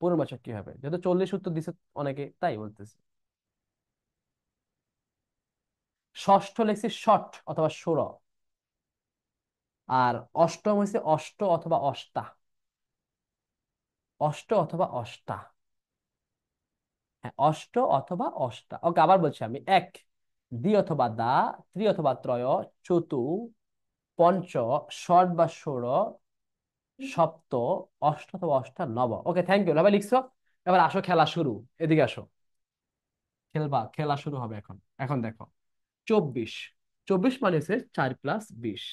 পূর্ণবাচক কি হবে, যেহেতু 40 উত্তর দিছে অনেকে, তাই বলতেছি। ষষ্ঠ লেখছি শট অথবা ষোড়। আর অষ্টম হয়েছে অষ্ট অথবা অষ্টা। অষ্ট অথবা অষ্টা। হ্যাঁ, অষ্ট অথবা অষ্টা। ওকে, আবার বলছি আমি। এক, দ্বি অথবা দা, ত্রি অথবা ত্রয়, চতু, পঞ্চ, ষট বা ষোড়, সপ্ত, অষ্ট অথবা অষ্টা, নব। ওকে, থ্যাংক ইউ, এবার লিখছো। এবার আসো, খেলা শুরু। এদিকে আসো। খেলবা, খেলা শুরু হবে এখন। এখন দেখো, 24। 24 মানে হচ্ছে 4 + 20।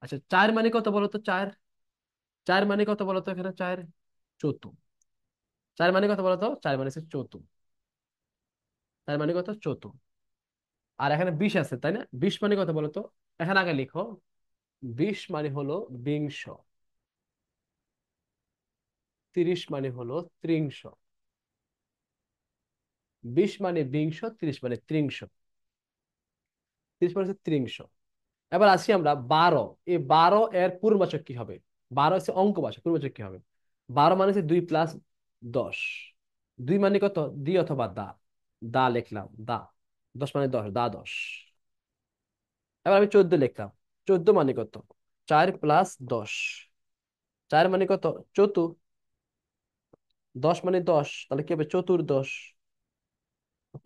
আচ্ছা, 4 মানে কত বলো তো? 4, 4 মানে কত বলো তো এখানে? 4 চতু। 4 মানে কত বলো তো? 4 মানে হচ্ছে চতু। 4 মানে কত? চতু। আর এখানে 20 আছে, তাই না? 20 মানে কত বলো তো? এখানে আগে লিখো। 20 মানে হলো বিংশ। 30 মানে হলো ত্রিংশ। 20 মানে বিংশ, 30 মানে ত্রিংশ। 30 মানে হচ্ছে ত্রিংশ। এবার আসি আমরা 12। এই 12 এর পূর্ণবাচক কি হবে? 12 হচ্ছে অঙ্ক ভাষা, পূর্ণবাচক কি হবে? 12 মানে হচ্ছে 2 + 10। 2 মানে কত? দি অথবা দা। দা লিখলাম, দা। 10 মানে 10, দা 10। এবার আমি 14 লিখলাম। 14 মানে কত? 4 + 10। 4 মানে কত? চতু। 10 মানে 10, তাহলে কি হবে? চতুর্দশ।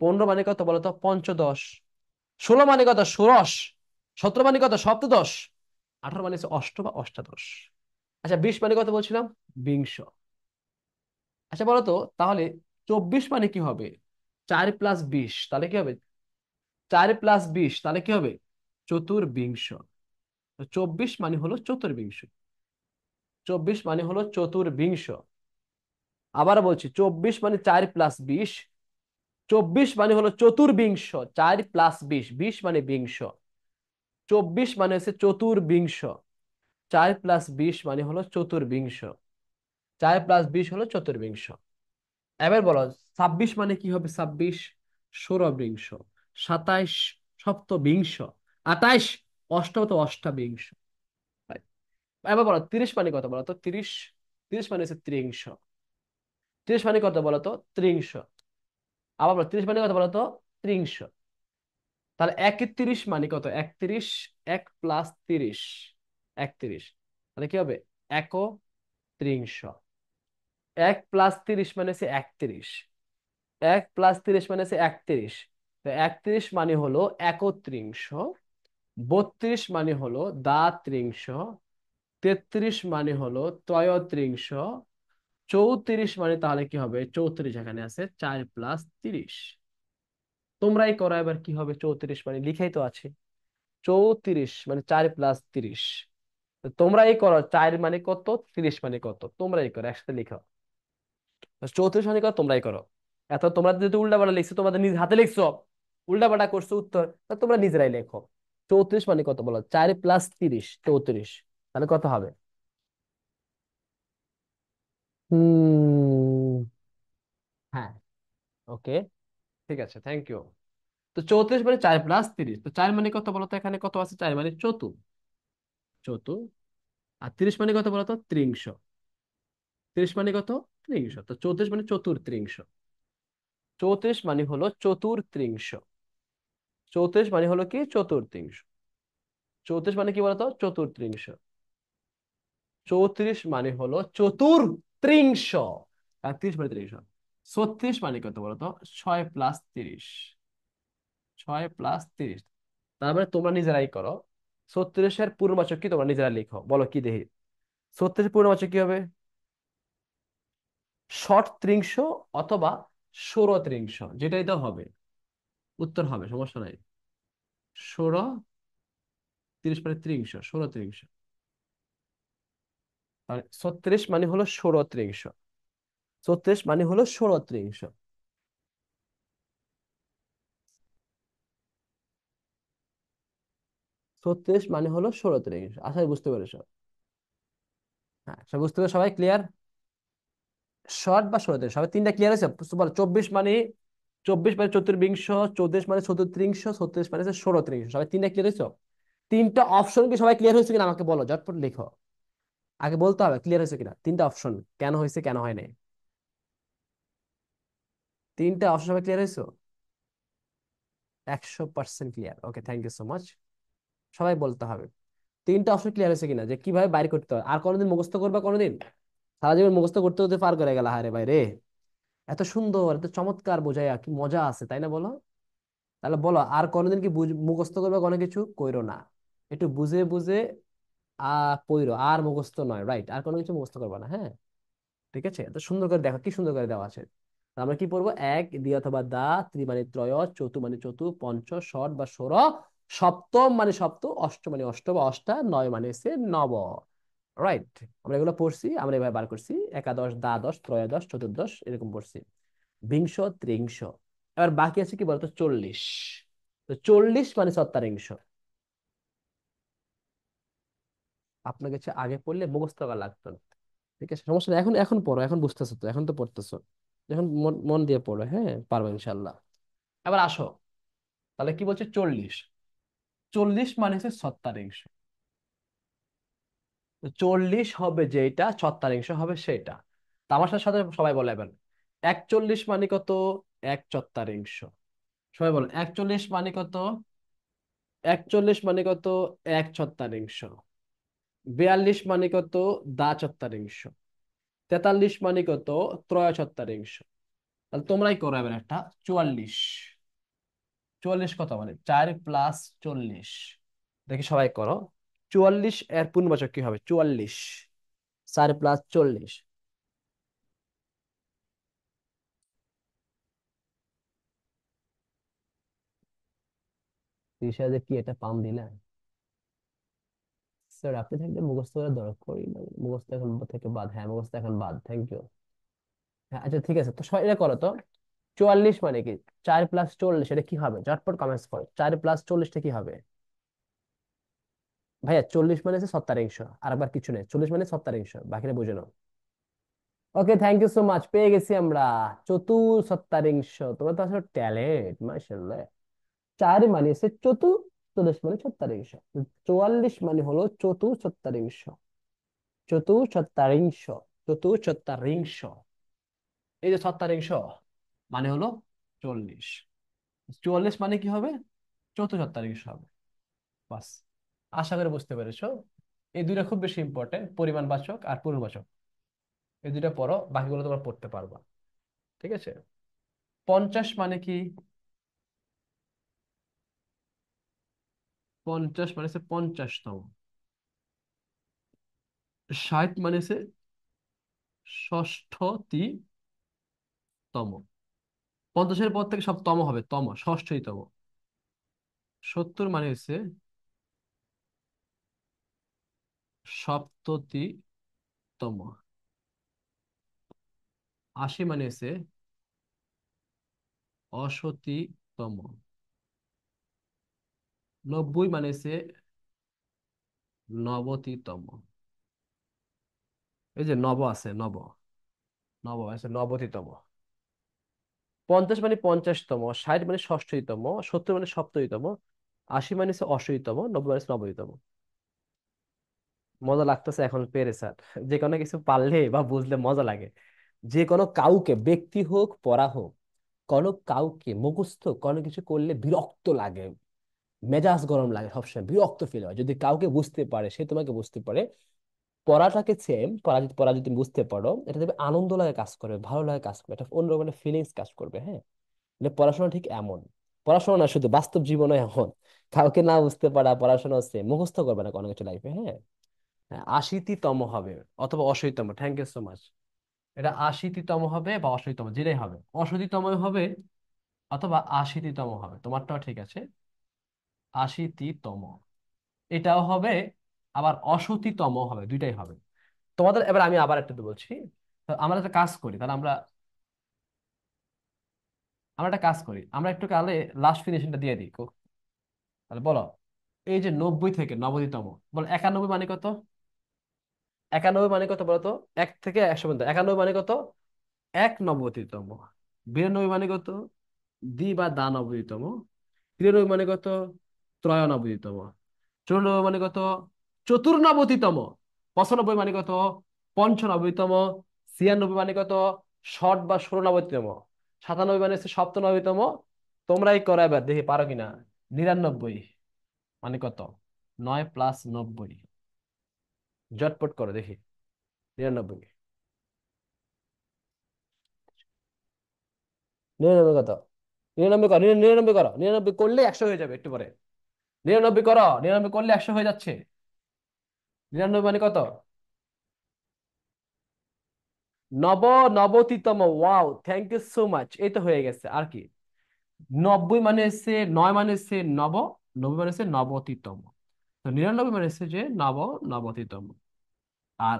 15 মানে কত বলতো? পঞ্চদশ। 16 মানে কত? ষোড়শ। 17 মানে কত? সপ্তদশ। 18 মানে হচ্ছে অষ্ট বা অষ্টাদশ। আচ্ছা, 20 মানে কত বলছিলাম? বিংশ। আচ্ছা বলো তো তাহলে 24 মানে কি হবে? 4 + 20, তাহলে কি হবে? 4 + 20, তাহলে কি হবে? চতুর্বিংশ। তো 24 মানে হলো চতুর্বিংশ। 24 মানে হলো চতুর্বিংশ। আবার বলছি, 24 মানে 4 + 20। 24 মানে হলো চতুর্বিংশ। 4 + 20, 20 মানে বিংশ। 24 মানে হচ্ছে চতুর্বিংশ। 4 + 20 মানে হলো চতুর্বিংশ। 4 + 20 হলো চতুর্বিংশ। এবার বলো, 26 মানে কি হবে? 26 ষোড়বিংশ। 27 সপ্তবিংশ। 28 অষ্টম তো অষ্টাবিংশ। এবার বলো 30 মানে কত বলো তো? 30, 30 মানে হচ্ছে ত্রিংশ। 30 মানে কত বলো তো? ত্রিংশ। আবার বলো 30 মানে কত বলো তো? ত্রিংশ। তাহলে 31 মানে কত? 31, 1 + 30, 31। তাহলে কি হবে? একত্রিংশ। 1 + 30 মানে হচ্ছে 31। 1 + 30 মানে হচ্ছে 31। তো 31 মানে হলো একত্রিংশ। 32 মানে হলো দ্বাত্রিংশ। 33 মানে হলো ত্রয়োত্রিংশ। 34 মানে তাহলে কি হবে? 34 এখানে আছে, 4 + 30। তোমরাই করো এবার কি হবে? 34 মানে লিখাই তো আছে। 34 মানে 4 + 30। তো তোমরাই করো, 4 মানে কত, 30 মানে কত, তোমরাই করো, একসাথে লিখো। 34 মানে কত তোমরাই করো। এত তোমরা যদি উল্টাপাল্টা লিখছো, তোমাদের নিজ হাতে লিখছো, উল্টাপাল্টা করছো উত্তর, তা তোমরা নিজেরাই লেখো। 34 মানে কত বলো? 4 + 30, 34। তাহলে কত হবে? হুম। হ্যাঁ। ওকে, ঠিক আছে, থ্যাংক ইউ। তো 34 মানে 4 + 30, তো 4 মানে কত বলতো? এখানে কত আছে? 4 মানে চতু। চতু। আর 30 মানে কত বলতো? ত্রিংশ। 30 মানে কত? ত্রিংশ। তো 34 মানে চতুর্ত্রিংশ। 34 মানে হলো চতুর্থিংশ। 34 মানে হলো কি চতুর্থিংশ। 34 মানে কি বলতো চতুর্থিংশ। 34 মানে হলো চতুর্থিংশ। আর 30 মানে 30। 36 মানে কত বলতো? 6 + 30। 6 + 30। তারপরে তোমরা নিজেরাই করো। 36-এর পূর্ণবাচক কি তোমরা নিজেরা লিখো, বলো কি দেখি। 36-এর পূর্ণবাচক কি হবে? ষট্রিংশ অথবা ষোড়ত্রিংশ, যেটাই তো হবে উত্তর হবে, সমস্যা নাই। 30 মানে ত্রিংশ, ষোড়ত্রিংশ। আর 36 মানে হলো ষোড়ত্রিংশ। 36 মানে হলো ষোড়ত্রিংশ। 36 মানে হলো ষোড়ত্রিংশ, আশা করি বুঝতে পেরেছো। হ্যাঁ, সব বুঝতে পেরে সবাই ক্লিয়ার? শর্ট বা ষোড়ত্রিংশ, সবাই তিনটা ক্লিয়ার হয়েছে? বলো 24 মানে চতুর্বিংশ, 34 মানে চতুর্থিংশ, 36 মানে হচ্ছে ষোড়ত্রিংশ। সবাই তিনটা ক্লিয়ার হয়েছে? তিনটা অপশন কি সবাই ক্লিয়ার হয়েছে কিনা আমাকে বলো, ঝটপট লিখো। আগে বলতে হবে ক্লিয়ার হয়েছে কিনা তিনটা অপশন, কেন হয়েছে কেন হয় নাই। তিনটা অপশন সবাই ক্লিয়ার হয়েছে? 100% clear, okay, thank you so much. সবাই বলতে হবে তিনটা অপশন ক্লিয়ার হয়েছে কিনা, যে কিভাবে বাইর করতে হয়। আর কোনোদিন মুখস্থ করবা কোনোদিন? সারা জীবন মুখস্থ করতে করতে পার করে গেল, হায় রে বাইরে। এত সুন্দর এত চমৎকার বোঝায়, কি মজা আছে তাই না বলো? তাহলে বলো, আর কোনোদিন কি মুখস্থ করবে কোনো কিছু কইরো না। একটু বুঝে বুঝে পইরো, আর মুখস্থ নয়, রাইট? আর কোনো কিছু মুখস্থ করবে না, হ্যাঁ? ঠিক আছে, তো সুন্দর করে দেখো, কি সুন্দর করে দেওয়া আছে। তো আমরা কি পড়বো? এক দি অথবা দা, ত্রি মানে ত্রয়, চতু মানে চতু, পঞ্চ ষট বা ষোড়, সপ্তম মানে সপ্ত, অষ্ট মানে অষ্ট বা অষ্টা, নয় মানে সে নব। রাইট? আমরা এগুলো পড়ছি, আমরা এভাবে বার করছি। একাদশ, দ্বাদশ, ত্রয়োদশ, চতুর্দশ, এরকম পড়ছি। বিংশ, ত্রিংশ। এবার বাকি আছে কি বলতো? 40। তো 40 মানে সত্তরিংশ। আপনাকে হচ্ছে আগে পড়লে মুখস্থ করা লাগতো না। ঠিক আছে, সমস্যা নেই। এখন এখন পড়ো, এখন বুঝতেছো তো, এখন তো পড়তেছো। এখন মন মন দিয়ে পড়ো, হ্যাঁ, পারবো ইনশাল্লাহ। এবার আসো, তাহলে কি বলছে? 40। 40 মানে হচ্ছে ছত্রিশ। তো 40 হবে যেটা, ছত্রিশ হবে সেটা। তো আমার সাথে সাথে সবাই বলে এবার, 41 মানে কত? 1/4। সবাই বলো 41 মানে কত? 41 মানে কত? 1/4। 42 মানে কত? দা 4। 43 মানে কত? ত্রয় 4। তাহলে তোমরাই করো এবার একটা। 44। 44 কত মানে? 4 + 40। দেখি সবাই করো। 44 এর পূর্ণবাচক কি হবে? 44। 4 + 40। তিরিশ হাজার কি এটা পাম দিলে? স্যার আপনি থাকলে মুখস্থ করার দরকারই নাই, মুখস্থ এখন থেকে বাদ। হ্যাঁ, মুখস্থ এখন বাদ, থ্যাংক ইউ। হ্যাঁ, আচ্ছা ঠিক আছে, তো সবাই এটা করো তো। 44 মানে কি? 4 + 40, এটা কি হবে? ঝটপট কমেন্টস করো, 4 + 40টা কি হবে? ভাইয়া 40 মানে হচ্ছে সত্তরিংশ। আর একবার কিছু নেই, 40 মানে সত্তরিংশ, বাকিটা বুঝে নাও। ওকে, থ্যাংক ইউ সো মাচ, পেয়ে গেছি আমরা। চতুঃসত্তরিংশ। তোমরা তো আসলে ট্যালেন্ট, মাশাআল্লাহ। 4 মানে হচ্ছে চতু, 40 মানে সত্তরিংশ। 44 মানে হলো চতুঃসত্তরিংশ। চতুঃসত্তরিংশ। চতুঃসত্তরিংশ। এই যে সত্তরিংশ মানে হলো 40। 44 মানে কি হবে? চতুঃসত্তরিংশ হবে। বাস, আশা করি বুঝতে পেরেছো। এই দুইটা খুব বেশি ইম্পর্টেন্ট, পরিমাণবাচক আর পূর্ণবাচক। এই দুইটা পড়ো, বাকিগুলো তোমরা পড়তে পারবা। ঠিক আছে। 50 মানে কি? 50 মানে হচ্ছে 50তম। 60 মানে হচ্ছে ষষ্ঠতম। 50-এর পর থেকে সব তম হবে, তম, ষষ্ঠতম। 70 মানে হচ্ছে সপ্ততিতম। 80 মানে হচ্ছে অশতিতম। 90 মানে হচ্ছে নবতিতম। এই যে নব আছে, নব, নব আছে নবতিতম। 50 মানে 50তম, 60 মানে ষষ্ঠতম, 70 মানে সপ্তমতম, 80 মানে হচ্ছে অষ্টমতম, 90 মানে হচ্ছে নবমতম। মজা লাগতেছে এখন পেরে স্যার। যে কোনো কিছু পারলে বা বুঝলে মজা লাগে। যে কোনো কাউকে, ব্যক্তি হোক পড়া হোক, কোনো কাউকে মুখস্থ কোনো কিছু করলে বিরক্ত লাগে, মেজাজ গরম লাগে, সবসময় বিরক্ত ফিল হয়। যদি কাউকে বুঝতে পারে, সে তোমাকে বুঝতে পারে, পড়াটাকে সেম, পড়া যদি তুমি বুঝতে পারো, এটা দেখবে আনন্দ লাগে কাজ করবে, ভালো লাগে কাজ করবে, একটা অন্যরকম ফিলিংস কাজ করবে। হ্যাঁ, মানে পড়াশোনা ঠিক এমন, পড়াশোনা না শুধু বাস্তব জীবনে এমন, কাউকে না বুঝতে পারা পড়াশোনা হচ্ছে, মুখস্থ করবে না কোনো কিছু লাইফে। হ্যাঁ, হ্যাঁ, 80তম হবে অথবা 80তম, থ্যাংক ইউ সো মাচ। এটা 80তম হবে বা 80তম, যেটাই হবে, 80তম হবে অথবা 80তম হবে, তোমারটাও ঠিক আছে। 80তম এটাও হবে, আবার 80তম হবে, দুইটাই হবে তোমাদের। এবার আমি আবার একটা বলছি, তো আমরা একটা কাজ করি, তাহলে আমরা আমরা একটা কাজ করি, আমরা একটু কালে লাস্ট ফিনিশিংটা দিয়ে দিই তাহলে বলো, এই যে 90 থেকে 90তম, বলো 91 মানে কত? 91 মানে কত বলো তো? 1 থেকে 100 পর্যন্ত 91 মানে কত? 1/90তম। 92 মানে কত? বা দা 90তম। 93 মানে কত? 93তম। 94 মানে কত? 94তম। 95 মানে কত? 95তম। 96 মানে কত? শর্ট বা 96তম। 97 মানে হচ্ছে 97তম। তোমরাই করো, এবার দেখি পারো কিনা। 99 মানে কত? 9 + 90, জটপট করো দেখি। 99, 99 কত? 99 করো, 99 করো, 99 করলে 100 হয়ে যাবে একটু পরে। 99 করো, 99 করলে 100 হয়ে যাচ্ছে। 99 মানে কত? নব নবতিতম, wow, thank you so much, এই তো হয়ে গেছে আর কি। 90 মানে হচ্ছে 9 মানে হচ্ছে নব, 90 মানে হচ্ছে নবতিতম, তো 99 মানে হচ্ছে যে নবতিতম। আর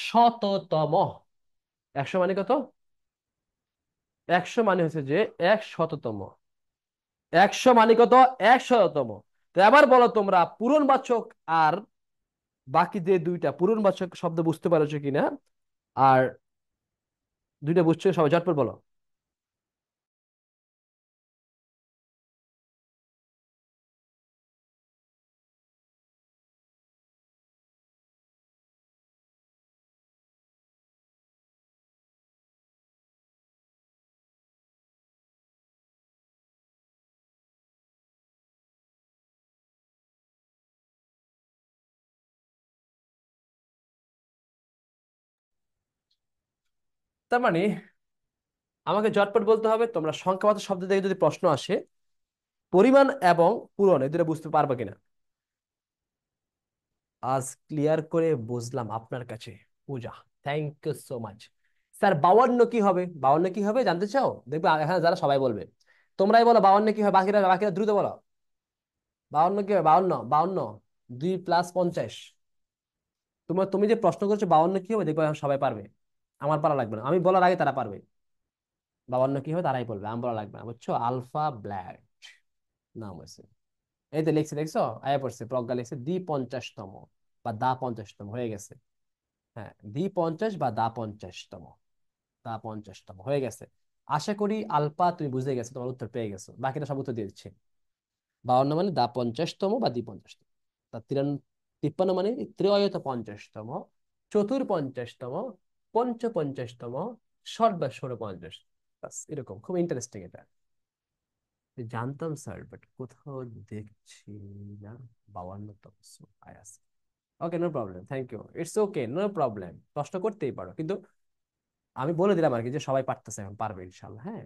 100তম, 100 মানে কত? 100 মানে হচ্ছে যে 100তম। 100 মানে কত? 100তম। তো এবার বলো তোমরা পূরণবাচক আর বাকি যে দুইটা পূরণবাচক শব্দ বুঝতে পারছো কিনা, আর দুইটা বুঝছো সবাই, ঝটপট বলো। তার মানে আমাকে ঝটপট বলতে হবে, তোমরা সংখ্যাবাচক শব্দ থেকে যদি প্রশ্ন আসে, পরিমাণ এবং পূরণ এই দুটো বুঝতে পারবে কিনা। আজ ক্লিয়ার করে বুঝলাম আপনার কাছে, Puja, thank you so much. Sir 52 কি হবে? 52 কি হবে জানতে চাও? দেখবে এখানে যারা সবাই বলবে, তোমরাই বলো 52 কি হবে, বাকিরা বাকিরা দ্রুত বলো। 52 কি হবে? 52, 52, 2 + 50। তুমি যে প্রশ্ন করছো 52 কি হবে, দেখবে এখন সবাই পারবে, আমার পারা লাগবে না, আমি বলার আগে তারা পারবে। 52 কি হবে তারাই বলবে, আমি বলা লাগবে না, বুঝছো? আলফা ব্ল্যাক নাম হয়েছে। এই তো লিখছি, দেখছো? আয়া পড়ছে, প্রজ্ঞা লিখছে 50তম বা দা 50তম হয়ে গেছে। হ্যাঁ, 50 বা দা 50তম, দা 50তম হয়ে গেছে। আশা করি আলপা তুমি বুঝে গেছো, তোমার উত্তর পেয়ে গেছো, বাকিটা সব উত্তর দিয়ে দিচ্ছি। 52 মানে দা 50তম বা দি 50তম, তা 53 মানে ত্রয়ত 50তম, চতুর 50তম, পঞ্চ 50তম, ষট বা 16 50। বাস এরকম, খুব ইন্টারেস্টিং এটা। জানতাম স্যার, বাট কোথাও দেখছি না 52তম। Ayas, okay, no problem, thank you, it's okay, no problem, কষ্ট করতেই পারো, কিন্তু আমি বলে দিলাম আর কি যে সবাই পারতেছে, এখন পারবে ইনশাল্লাহ। হ্যাঁ,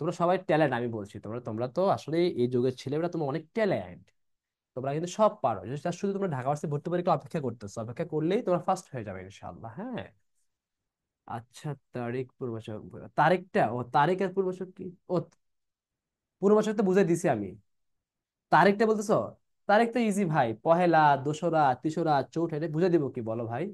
তোমরা সবাই ট্যালেন্ট, আমি বলছি, তোমরা তোমরা তো আসলে এই যুগের ছেলেরা, তোমরা অনেক ট্যালেন্ট, তোমরা কিন্তু সব পারো, just শুধু তোমরা ঢাকা ভার্সিটি ভর্তি পরীক্ষা অপেক্ষা করতেছো, অপেক্ষা করলেই তোমরা ফার্স্ট হয়ে যাবে ইনশাল্লাহ। হ্যাঁ, আচ্ছা, তারিখ পূর্বাচক, তারিখটা, ও তারিখের পূর্বাচক কি? ও, পূর্বাচক তো বুঝাই দিছি আমি। তারিখটা বলতেছো? তারিখ তো ইজি ভাই, পহেলা, দোসরা, তিসরা, চৌঠা, এটা বুঝে দিব কি বলো ভাই?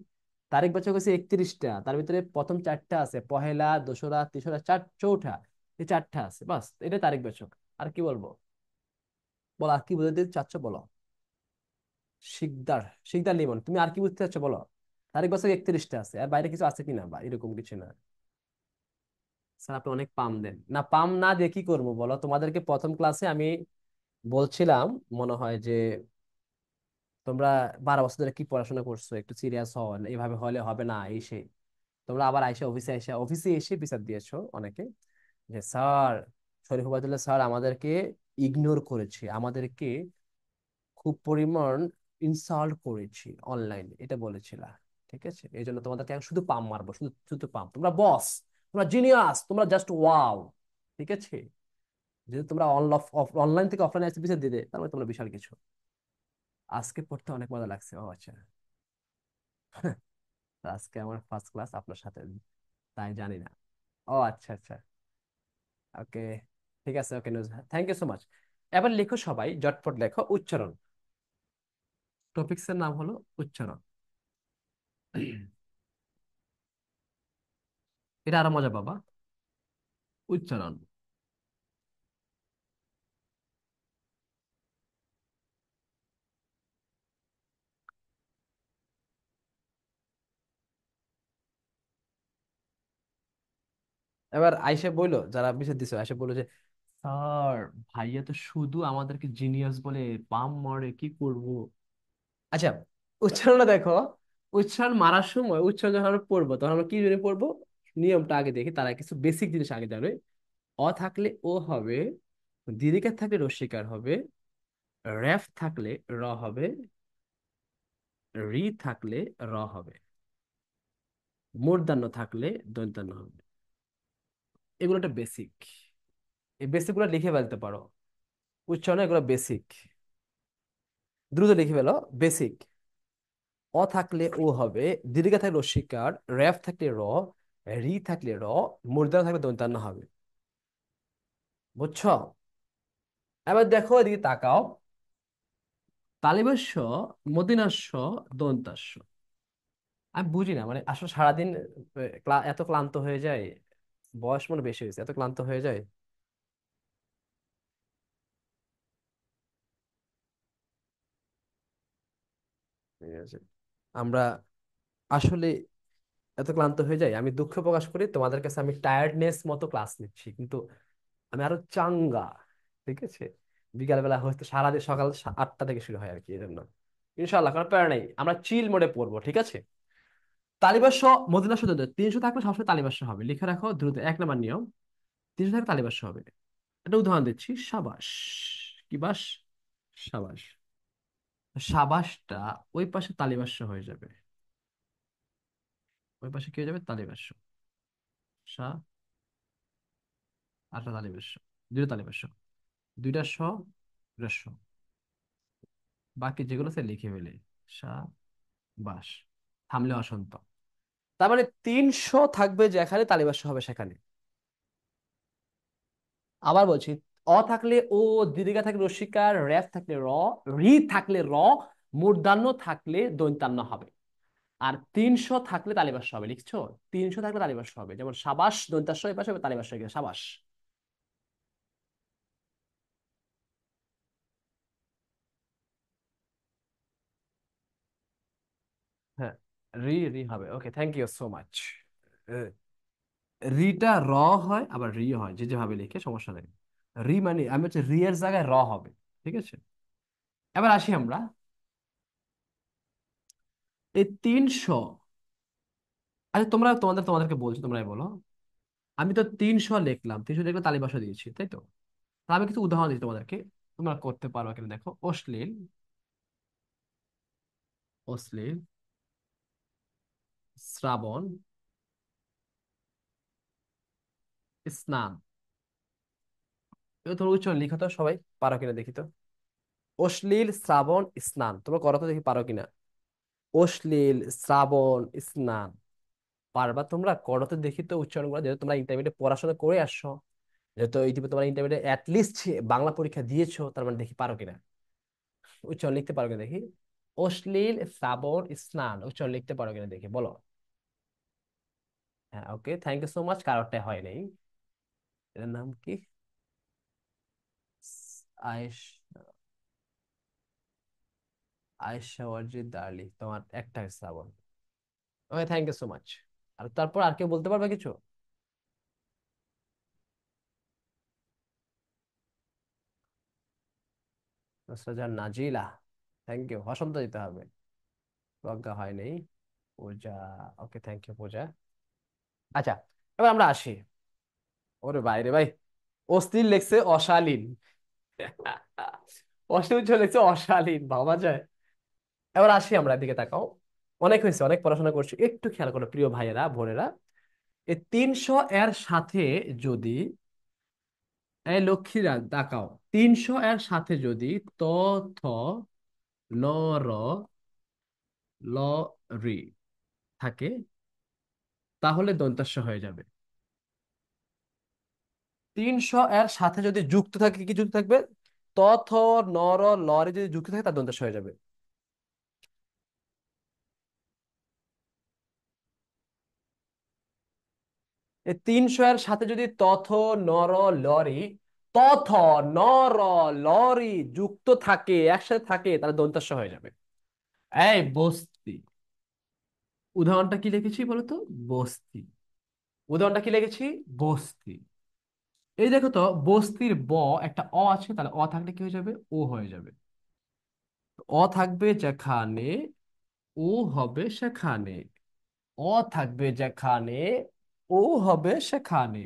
তারিখ বাচক হচ্ছে 31টা, তার ভিতরে প্রথম চারটা আছে, পহেলা, দোসরা, তিসরা, চৌঠা, এই চারটা আছে, বাস এটা তারিখ বাচক। আর কি বলবো? বলো, আর কি বুঝে দিতে চাচ্ছ বলো। শিকদার, শিকদার লিমন, তুমি আর কি বুঝতে চাচ্ছ বলো। তারিখ বাচক 31টা আছে, আর বাইরে কিছু আছে কিনা বা এরকম কিছু না। স্যার আপনি অনেক পাম দেন না, পাম না দিয়ে কি করবো বলো? তোমাদেরকে প্রথম ক্লাসে আমি বলছিলাম, মনে হয় যে তোমরা 12 বছর ধরে কি পড়াশোনা করছো, একটু সিরিয়াস হও, এইভাবে হলে হবে না, এই সেই। তোমরা আবার আইসা অফিসে এসে বিচার দিয়েছো অনেকে। যে স্যার, শরীফ ওবায়দুল্লাহ স্যার আমাদেরকে ইগনোর করেছে, আমাদেরকে খুব পরিমাণ ইনসাল্ট করেছি অনলাইনে, এটা বলেছিল। ঠিক আছে, এই জন্য তোমাদেরকে এখন শুধু পাম মারবো, শুধু শুধু পাম, তোমরা বস, তোমরা জিনিয়াস, তোমরা জাস্ট ওয়াও। ঠিক আছে, যেহেতু তোমরা অনলাইন থেকে অফলাইন এসে পিছিয়ে দিতে, তার মানে তোমরা বিশাল কিছু। আজকে পড়তে অনেক মজা লাগছে, ও আচ্ছা। তো আজকে আমার ফার্স্ট ক্লাস আপনার সাথে, তাই জানি না। ও আচ্ছা আচ্ছা, ওকে, ঠিক আছে, ওকে নুজ, থ্যাংক ইউ সো মাচ। এবার লেখো সবাই, জটপট লেখো উচ্চারণ। টপিক্স এর নাম হলো উচ্চারণ। এটা আরো মজা পাবা, উচ্চারণ। এবার আইসে বললো, যারা বিশেষ দিছে আইসে বললো যে স্যার, ভাইয়া তো শুধু আমাদেরকে জিনিয়াস বলে, পাম মারে, কি করব। আচ্ছা, উচ্চারণটা দেখো। উচ্চারণ মারার সময়, উচ্চারণ যখন আমরা পড়বো, তখন আমরা কি জন্য পড়বো, নিয়মটা আগে দেখি, তারা কিছু বেসিক জিনিস আগে জানে। অ থাকলে ও হবে, দীর্ঘিকার থাকলে রস্বীকার হবে, রেফ থাকলে র হবে, রি থাকলে র হবে, মূর্ধন্য থাকলে দন্তান্ন হবে। এগুলো একটা বেসিক, এই বেসিক গুলো লিখে ফেলতে পারো। উচ্চারণ এগুলো বেসিক, দ্রুত লিখে ফেলো। বেসিক, অ থাকলে ও হবে, দীর্ঘ থাকলে রস্বীকার, রেফ থাকলে র, রি থাকলে র, মূর্ধন্য থাকলে দন্তান্ন হবে। বুঝছো? এবার দেখো এদিকে তাকাও, তালিবাস্য, মদিনাস্য, দন্তাস্য। আমি বুঝি না, মানে আসলে সারাদিন এত ক্লান্ত হয়ে যায়, বয়স মনে বেশি হয়েছে, এত ক্লান্ত হয়ে যায়। ঠিক আছে, আমরা আসলে এত ক্লান্ত হয়ে যাই, আমি দুঃখ প্রকাশ করি তোমাদের কাছে, আমি টায়ার্ডনেস মতো ক্লাস নিচ্ছি, কিন্তু আমি আরো চাঙ্গা। ঠিক আছে, বিকালবেলা হয়তো সারাদিন, সকাল 8টা থেকে শুরু হয় আর কি, এই জন্য ইনশাল্লাহ কোনো প্যারা নেই, আমরা চিল মোডে পড়বো। ঠিক আছে, তালিবাস্য, মদিনা শব্দ 300 থাকলে সবসময় তালিবাস্য হবে, লিখে রাখো দ্রুত, 1 নম্বর নিয়ম। 300 থাকলে তালিবাস্য হবে। একটা উদাহরণ দিচ্ছি, সাবাস। কি বাস? সাবাস। সাবাসটা ওই পাশে তালিবাস্য হয়ে যাবে, ওই পাশে কি হয়ে যাবে, তালিবাস্য। সা, আটটা তালিবাস্য, দুইটা তালিবাস্য, দুইটা স, রস্য, বাকি যেগুলো সে লিখে ফেলে। সা, বাস, থামলে অসন্ত। তার মানে 300 থাকবে যেখানে, তালিবাস্য হবে সেখানে। আবার বলছি, অ থাকলে ও, দীর্ঘ থাকলে রস্বীকার, রেফ থাকলে র, রি থাকলে র, মূর্ধন্য থাকলে দন্তান্ন হবে। আর 300 থাকলে তালিবাস্য হবে, লিখছো? 300 থাকলে তালিবাস্য হবে, যেমন সাবাস, দন্তাস্য এই পাশে হবে, তালিবাস্য হয়ে গেছে, সাবাস। হ্যাঁ, রি রি হবে, okay, thank you so much. Rita র হয়, আবার রি হয়, যে যেভাবে লিখে সমস্যা নেই। রি মানে আমি হচ্ছে, রি এর জায়গায় র হবে। ঠিক আছে, এবার আসি আমরা, এই 300। আচ্ছা, তোমরা তোমাদেরকে বলছি, তোমরাই বলো। আমি তো 300 লিখলাম, 300 লিখলে তালিবাস্য দিয়েছি, তাই তো? তা আমি কিছু উদাহরণ দিচ্ছি তোমাদেরকে, তোমরা করতে পারো কিনা দেখো। অশ্লীল, অশ্লীল, শ্রাবণ, স্নান। এবার তোমরা উচ্চারণ লিখো তো সবাই, পারো কিনা দেখি তো। অশ্লীল, শ্রাবণ, স্নান, তোমরা করো তো দেখি, পারো কিনা। অশ্লীল, শ্রাবণ, স্নান। পারবা তোমরা? করো তো দেখি তো উচ্চারণ গুলো, যেহেতু তোমরা ইন্টারমিডিয়েট পড়াশোনা করে আসছো, যেহেতু এই টিপে তোমরা ইন্টারমিডিয়েট অ্যাটলিস্ট বাংলা পরীক্ষা দিয়েছো, তার মানে দেখি পারো কিনা, উচ্চারণ লিখতে পারো কিনা দেখি। অশ্লীল, শ্রাবণ, স্নান, উচ্চারণ লিখতে পারো কিনা দেখি, বলো। হ্যাঁ, ওকে, থ্যাংক ইউ সো মাচ, কারোরটা হয় নাই। এটার নাম কি? আয়েশ, আয়েশা ওয়াজিদ দার্লি, তোমার একটা শ্রাবণ। ওকে, থ্যাংক ইউ সো মাচ। আর তারপর আর কেউ বলতে পারবে কিছু? নুসরাত নাজিলা, থ্যাংক ইউ, হসন্ত দিতে হবে। প্রজ্ঞা হয় নাই। পূজা, ওকে, থ্যাংক ইউ পূজা। আচ্ছা, এবার আমরা আসি, ওরে বাইরে ভাই, অশ্লীল লেখছে অশালীন। অশ্লীল লেখছে অশালীন, ভাবা যায়? এবার আসি আমরা দিকে তাকাও। অনেক হয়েছে, অনেক পড়াশোনা করছি, একটু খেয়াল করো প্রিয় ভাইয়েরা বোনেরা। এই 300 এর সাথে যদি, এই লক্ষ্মীরা তাকাও, 300 এর সাথে যদি ত, থ, ল, র, ল, রি থাকে, তাহলে দন্তাস্য হয়ে যাবে। 300 এর সাথে যদি যুক্ত থাকে, কি যুক্ত থাকবে? ত, থ, ন, র, ল, রি যদি যুক্ত থাকে, তার দন্তাস্য হয়ে যাবে। এই 300 এর সাথে যদি তথ, নর, লরি, তথ, নর, লরি যুক্ত থাকে, একসাথে থাকে, তাহলে দন্তাস্য হয়ে যাবে। এই বস্তি, উদাহরণটা কি লিখেছি বলতো? বস্তি। উদাহরণটা কি লিখেছি? বস্তি। এই দেখো তো, বস্তির ব একটা অ আছে, তাহলে অ থাকলে কি হয়ে যাবে? ও হয়ে যাবে। অ থাকবে যেখানে, ও হবে সেখানে। অ থাকবে যেখানে, ও হবে সেখানে।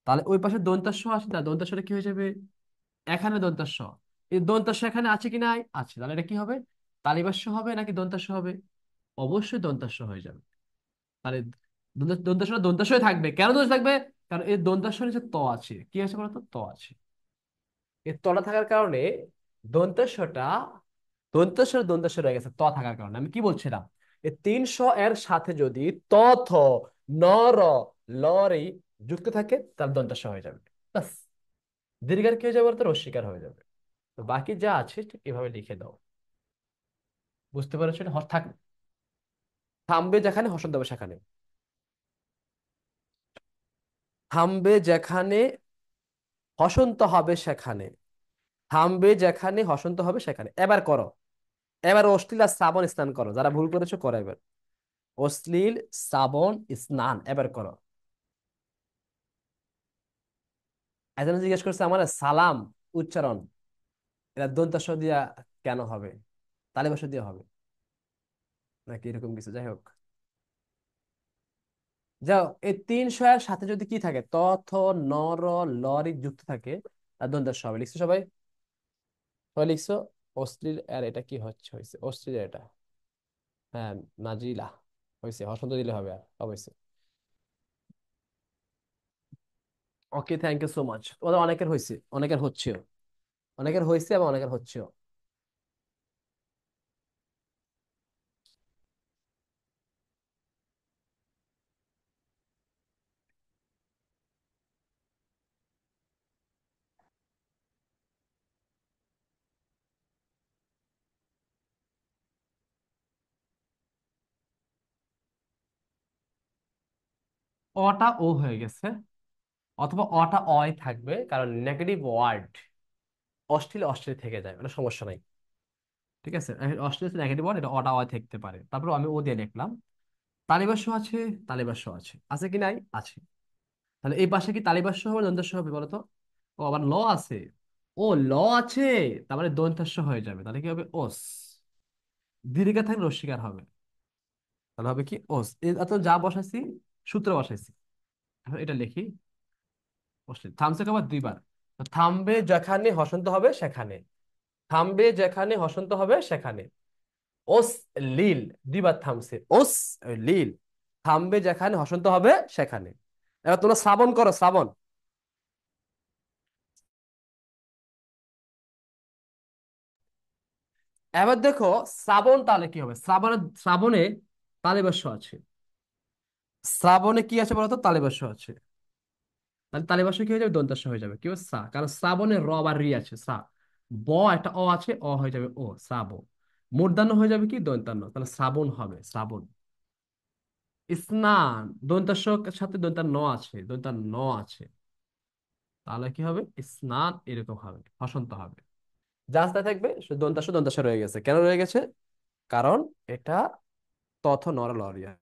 তাহলে ওই পাশে দন্তাস্য আছে, না দন্তাস্যটা কি হয়ে যাবে? এখানে দন্তাস্য। এই দন্তাস্য এখানে আছে কি নাই? আছে। তাহলে এটা কি হবে? তালিবাস্য হবে নাকি দন্তাস্য হবে? অবশ্যই দন্তাস্য হয়ে যাবে। তাহলে দন্তাস্যটা দন্তাস্যই থাকবে। কেন দোষ থাকবে? কারণ এই দন্তাস্য নিচে ত আছে, কি আছে বলতো? ত আছে। এই তলা থাকার কারণে দন্তাস্যটা, দন্তাস্য দন্তাস্য রয়ে গেছে ত থাকার কারণে। আমি কি বলছিলাম? এই 300 এর সাথে যদি ত, থ, ন, র, ল, রি যুক্ত থাকে, তার দন্তাস্য হয়ে যাবে। বাস। দীর্ঘার কি হয়ে যাবে বলতো? রস্বীকার হয়ে যাবে। তো বাকি যা আছে ঠিক এভাবে লিখে দাও। বুঝতে পেরেছো? এটা থাক, থামবে যেখানে, হসন্ত হবে সেখানে। থামবে যেখানে, হসন্ত হবে সেখানে। থামবে যেখানে, হসন্ত হবে সেখানে। এবার করো। এবার অশ্লীল আর শ্রাবণ স্নান করো, যারা ভুল করেছো করো এবার। অশ্লীল, শ্রাবণ, স্নান এবার করো। একজন জিজ্ঞেস করছে আমার, সালাম উচ্চারণ এটা দন্তাস্য দিয়া কেন হবে? তালিবাস্য দিয়ে হবে নাকি এরকম কিছু? যাই হোক, যাও। এই 300 এর সাথে যদি কি থাকে? তথ, নর, লরি যুক্ত থাকে, আর দন্তাস্য হবে। লিখছো সবাই? সবাই লিখছো? অশ্লীল আর এটা কি হচ্ছে, হয়েছে অশ্লীল এটা। হ্যাঁ, নাজিলা হয়েছে, হসন্ত দিলে হবে আর অবশ্যই। ওকে, থ্যাংক ইউ সো মাচ। ওদের অনেকের হয়েছে, অনেকের হচ্ছেও, অনেকের হয়েছে এবং অনেকের হচ্ছেও। অটা ও হয়ে গেছে, অথবা অটা অয় থাকবে, কারণ নেগেটিভ ওয়ার্ড অশ্লীল অশ্লীল থেকে যায়, মানে সমস্যা নাই। ঠিক আছে, অশ্লীল নেগেটিভ ওয়ার্ড, এটা অটা অয় থাকতে পারে। তারপর আমি ও দিয়ে লিখলাম। তালিবাস্য আছে, তালিবাস্য আছে, আছে কি নাই? আছে। তাহলে এই পাশে কি তালিবাস্য হবে দন্তাস্য হবে বলো তো? ও আবার ল আছে। ও ল আছে, তার মানে দন্তাস্য হয়ে যাবে। তাহলে কি হবে? ওস। দীর্ঘ থাকলে রস্বীকার হবে। তাহলে হবে কি? ওস। এত যা বসাইছি, সূত্র বসাইছি। এখন এটা লিখি। অশ্লীল থামছে আবার দুইবার। তো থামবে যেখানে, হসন্ত হবে সেখানে। থামবে যেখানে, হসন্ত হবে সেখানে। ওস লীল, দুইবার থামছে। ওস লীল। থামবে যেখানে, হসন্ত হবে সেখানে। এবার তোমরা শ্রাবণ করো, শ্রাবণ। এবার দেখো শ্রাবণ, তাহলে কি হবে? শ্রাবণে, শ্রাবণে তালিবাস্য আছে। শ্রাবণে কি আছে বলতো? তালিবাস্য আছে। তাহলে তালিবাস্য কি হয়ে যাবে? দন্তাস্য হয়ে যাবে। কি হবে? শ্রা, কারণ শ্রাবণে র বা রি আছে, শ্রা। ব একটা অ আছে, অ হয়ে যাবে ও, শ্রাব। মূর্ধন্য হয়ে যাবে কি? দন্তান্ন, তাহলে শ্রাবণ হবে, শ্রাবণ। স্নান, দন্তাস্য সাথে দন্তান্ন আছে, দন্তান্ন আছে। তাহলে কি হবে? স্নান এরকম হবে, হসন্ত হবে। জাস্ট থাকবে শুধু দন্তাস্য, দন্তাস্য রয়ে গেছে। কেন রয়ে গেছে? কারণ এটা তথ নর লরিয়া।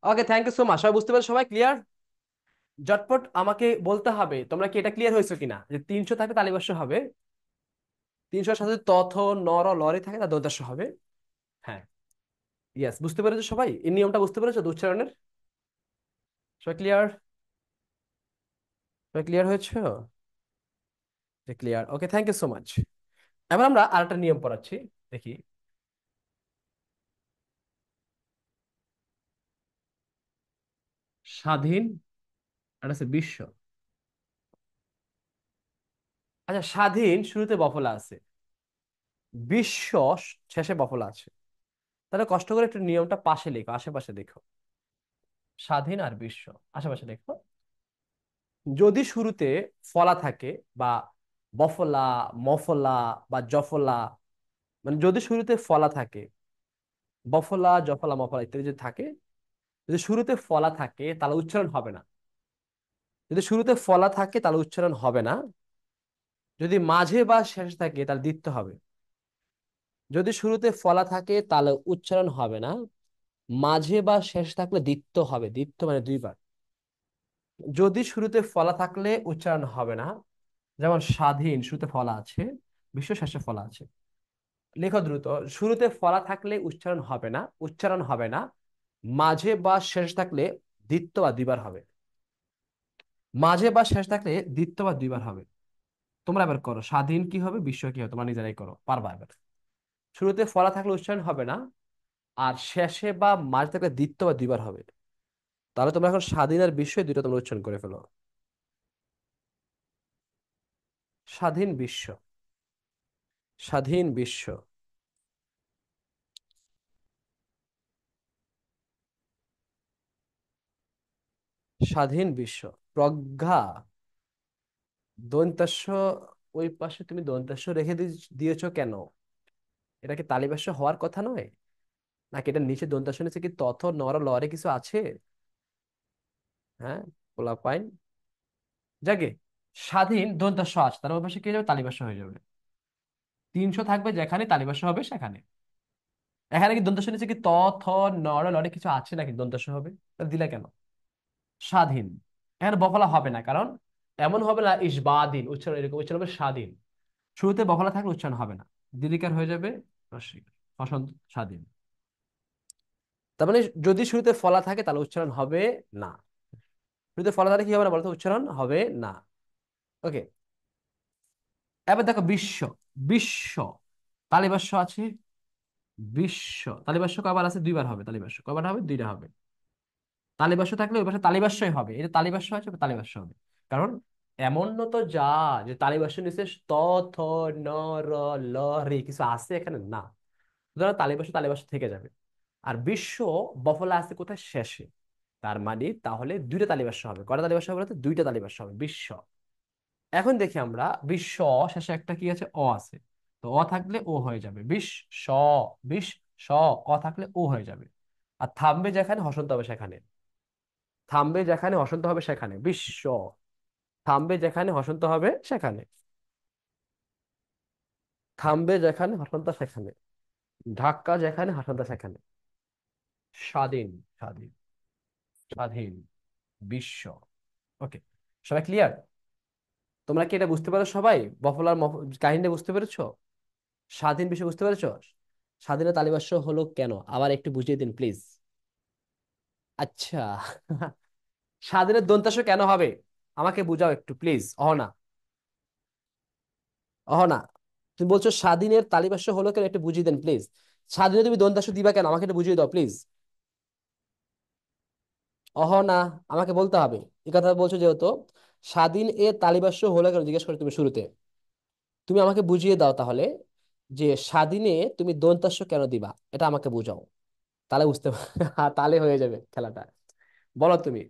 ওকে, থ্যাংক ইউ সো মাচ। সবাই বুঝতে পারছো? সবাই ক্লিয়ার? ঝটপট আমাকে বলতে হবে তোমরা কি এটা ক্লিয়ার হয়েছে কিনা, যে 300 থাকলে তালিবাস্য হবে, 300 সাথে তথ নর লরি থাকে তা দৈর্ঘ্য হবে। হ্যাঁ, ইয়েস, বুঝতে পেরেছো সবাই? এই নিয়মটা বুঝতে পেরেছো তো উচ্চারণের? সবাই ক্লিয়ার? সবাই ক্লিয়ার হয়েছে? Clear, okay, thank you so much. এবার আমরা আরেকটা নিয়ম পড়াচ্ছি, দেখি। স্বাধীন আর আছে বিশ্ব। আচ্ছা, স্বাধীন শুরুতে বফলা আছে, বিশ্ব শেষে বফলা আছে। তাহলে কষ্ট করে একটু নিয়মটা পাশে লেখো, আশেপাশে দেখো। স্বাধীন আর বিশ্ব আশেপাশে দেখো। যদি শুরুতে ফলা থাকে, বা বফলা, মফলা বা জফলা, মানে যদি শুরুতে ফলা থাকে, বফলা জফলা মফলা ইত্যাদি যদি থাকে, যদি শুরুতে ফলা থাকে তাহলে উচ্চারণ হবে না। যদি শুরুতে ফলা থাকে তাহলে উচ্চারণ হবে না। যদি মাঝে বা শেষে থাকে তাহলে দ্বিত্ব হবে। যদি শুরুতে ফলা থাকে তাহলে উচ্চারণ হবে না। মাঝে বা শেষে থাকলে দ্বিত্ব হবে, দ্বিত্ব মানে দুইবার। যদি শুরুতে ফলা থাকলে উচ্চারণ হবে না, যেমন স্বাধীন শুরুতে ফলা আছে, বিশ্ব শেষে ফলা আছে। লেখো দ্রুত। শুরুতে ফলা থাকলে উচ্চারণ হবে না, উচ্চারণ হবে না। মাঝে বা শেষ থাকলে দ্বিত্ব বা দুইবার হবে। মাঝে বা শেষ থাকলে দ্বিত্ব বা দুইবার হবে। তোমরা এবার করো, স্বাধীন কি হবে, বিশ্ব কি হবে, তোমরা নিজেরাই করো, পারবা এবার। শুরুতে ফলা থাকলে উচ্চারণ হবে না, আর শেষে বা মাঝে থাকলে দ্বিত্ব বা দুইবার হবে। তাহলে তোমরা এখন স্বাধীন আর বিশ্ব এই দুটো তোমরা উচ্চারণ করে ফেলো। স্বাধীন বিশ্ব, স্বাধীন বিশ্ব, স্বাধীন বিশ্ব। প্রজ্ঞা, দন্তাস্য, ওই পাশে তুমি দন্তাস্য রেখে দিয়েছো কেন? এটা কি তালিবাস্য হওয়ার কথা নয়? নাকি এটা নিচে দন্তাস্য নিচে কি তথ নর লরে কিছু আছে? হ্যাঁ, পোলাপাইন, যাকে স্বাধীন দন্তাস্য আছে, তার ওই পাশে কি হয়ে যাবে, তালিবাস্য হয়ে যাবে। 300 থাকবে যেখানে, তালিবাস্য হবে সেখানে। এখানে কি দন্তাস্য নিচে কি ত থ নর লরে কিছু আছে নাকি দন্তাস্য হবে? তাহলে দিলা কেন? স্বাধীন, এখানে বফলা হবে না, কারণ এমন হবে না ইসবাদিন উচ্চারণ, এরকম উচ্চারণ হবে স্বাধীন। শুরুতে বফলা থাকলে উচ্চারণ হবে না, দিলিকার হয়ে যাবে রস্বইকার, বসন্ত, স্বাধীন। তার মানে যদি শুরুতে ফলা থাকে তাহলে উচ্চারণ হবে না। শুরুতে ফলা থাকলে কি হবে না বলতো, উচ্চারণ হবে না। ওকে, এবার দেখো বিশ্ব। বিশ্ব তালিবাস্য আছে, বিশ্ব তালিবাস্য কয়বার আছে, দুইবার হবে। তালিবাস্য কয়বার হবে, দুইটা হবে। তালিবাস্য থাকলে ওই পাশে তালিবাস্যই হবে, এটা তালিবাস্য আছে, তালিবাস্য হবে। কারণ এমন তো যা, যে তালিবাস্য নিচে ত থ ন র ল রে কিছু আছে এখানে না, সুতরাং তালিবাস্য তালিবাস্য থেকে যাবে। আর বিশ্ব বফলা আছে কোথায়, শেষে। তার মানে তাহলে দুইটা তালিবাস্য হবে। কয়টা তালিবাস্য হবে বলতো? দুইটা তালিবাস্য হবে বিশ্ব। এখন দেখি আমরা, বিশ্ব শেষে একটা কি আছে, অ আছে। তো অ থাকলে ও হয়ে যাবে স, বিশ স। অ থাকলে ও হয়ে যাবে। আর থামবে যেখানে, হসন্ত হবে সেখানে। থামবে যেখানে, হসন্ত হবে সেখানে, বিশ্ব। থামবে যেখানে, হসন্ত হবে সেখানে। থামবে যেখানে, হসন্ত সেখানে। ধাক্কা যেখানে, হসন্ত সেখানে। স্বাধীন, স্বাধীন, স্বাধীন বিশ্ব। ওকে, সবাই ক্লিয়ার? তোমরা কি এটা বুঝতে পারো সবাই? বফলার কাহিনীটা বুঝতে পেরেছো? স্বাধীন বিশ্ব বুঝতে পেরেছো? স্বাধীনতা তালিবাস্য হলো কেন, আবার একটু বুঝিয়ে দিন প্লিজ। আচ্ছা, স্বাধীনের দন্তাস্য কেন হবে, আমাকে বুঝাও একটু প্লিজ। অহনা, অহনা, তুমি বলছো স্বাধীনের তালিবাস্য হলো কেন, একটু বুঝিয়ে দেন প্লিজ। স্বাধীনে তুমি দন্তাস্য দিবা কেন, আমাকে একটু বুঝিয়ে দাও প্লিজ। অহনা, আমাকে বলতে হবে। এই কথা বলছো যেহেতু, স্বাধীন এ তালিবাস্য হলো কেন জিজ্ঞেস করে তুমি শুরুতে। তুমি আমাকে বুঝিয়ে দাও তাহলে, যে স্বাধীনে তুমি দন্তাস্য কেন দিবা, এটা আমাকে বুঝাও। তাহলে বুঝতে তাহলে হয়ে যাবে খেলাটা। বলো তুমি,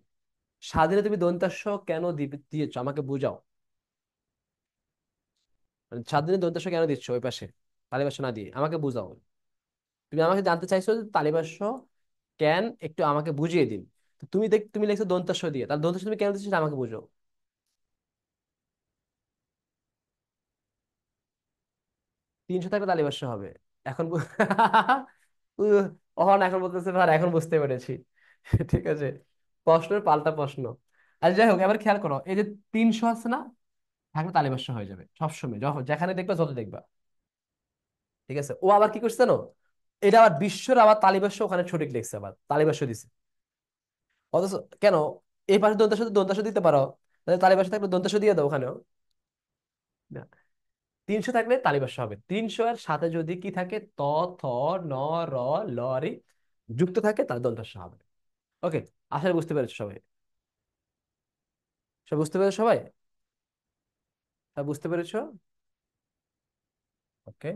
স্বাধীনে তুমি দন্তাস্য কেন দিয়েছো, আমাকে বুঝাও। মানে স্বাধীনে দন্তাস্য কেন দিচ্ছ ওই পাশে, তালিবাস্য না দিয়ে আমাকে বুঝাও। তুমি আমাকে জানতে চাইছো যে তালিবাস্য কেন, একটু আমাকে বুঝিয়ে দিন। তো তুমি তুমি লিখছো দন্তাস্য দিয়ে, তাহলে দন্তাস্য তুমি কেন দিচ্ছ সেটা আমাকে বুঝো। 300 থাকলে তালিবাস্য হবে। এখন উহ, অহন এখন বলতেছে ভাই, এখন বুঝতে পেরেছি। ঠিক আছে, প্রশ্নের পাল্টা প্রশ্ন। আর যাই হোক, এবার খেয়াল করো, এই যে 300 আছে না, থাকলে তালিবাস্য হয়ে যাবে সবসময়, যখন যেখানে দেখবা যত দেখবা। ঠিক আছে, ও আবার কি করছে জানো, এটা আবার বিশ্বর আবার তালিবাস্য ওখানে সঠিক লিখছে, আবার তালিবাস্য দিছে। অথচ কেন, এই পাশে দন্তাস দিতে পারো, তাহলে তালিবাস্য থাকলে দন্তাস দিয়ে দাও ওখানেও। না, 300 থাকলে তালিবাস্য হবে, 300 এর সাথে যদি কি থাকে, ত, থ, ন, র, ল, রি যুক্ত থাকে, তাহলে দন্তাস্য হবে। ওকে, আশা করি বুঝতে পেরেছো সবাই। সব বুঝতে পেরেছো সবাই? সব বুঝতে পেরেছো? ওকে,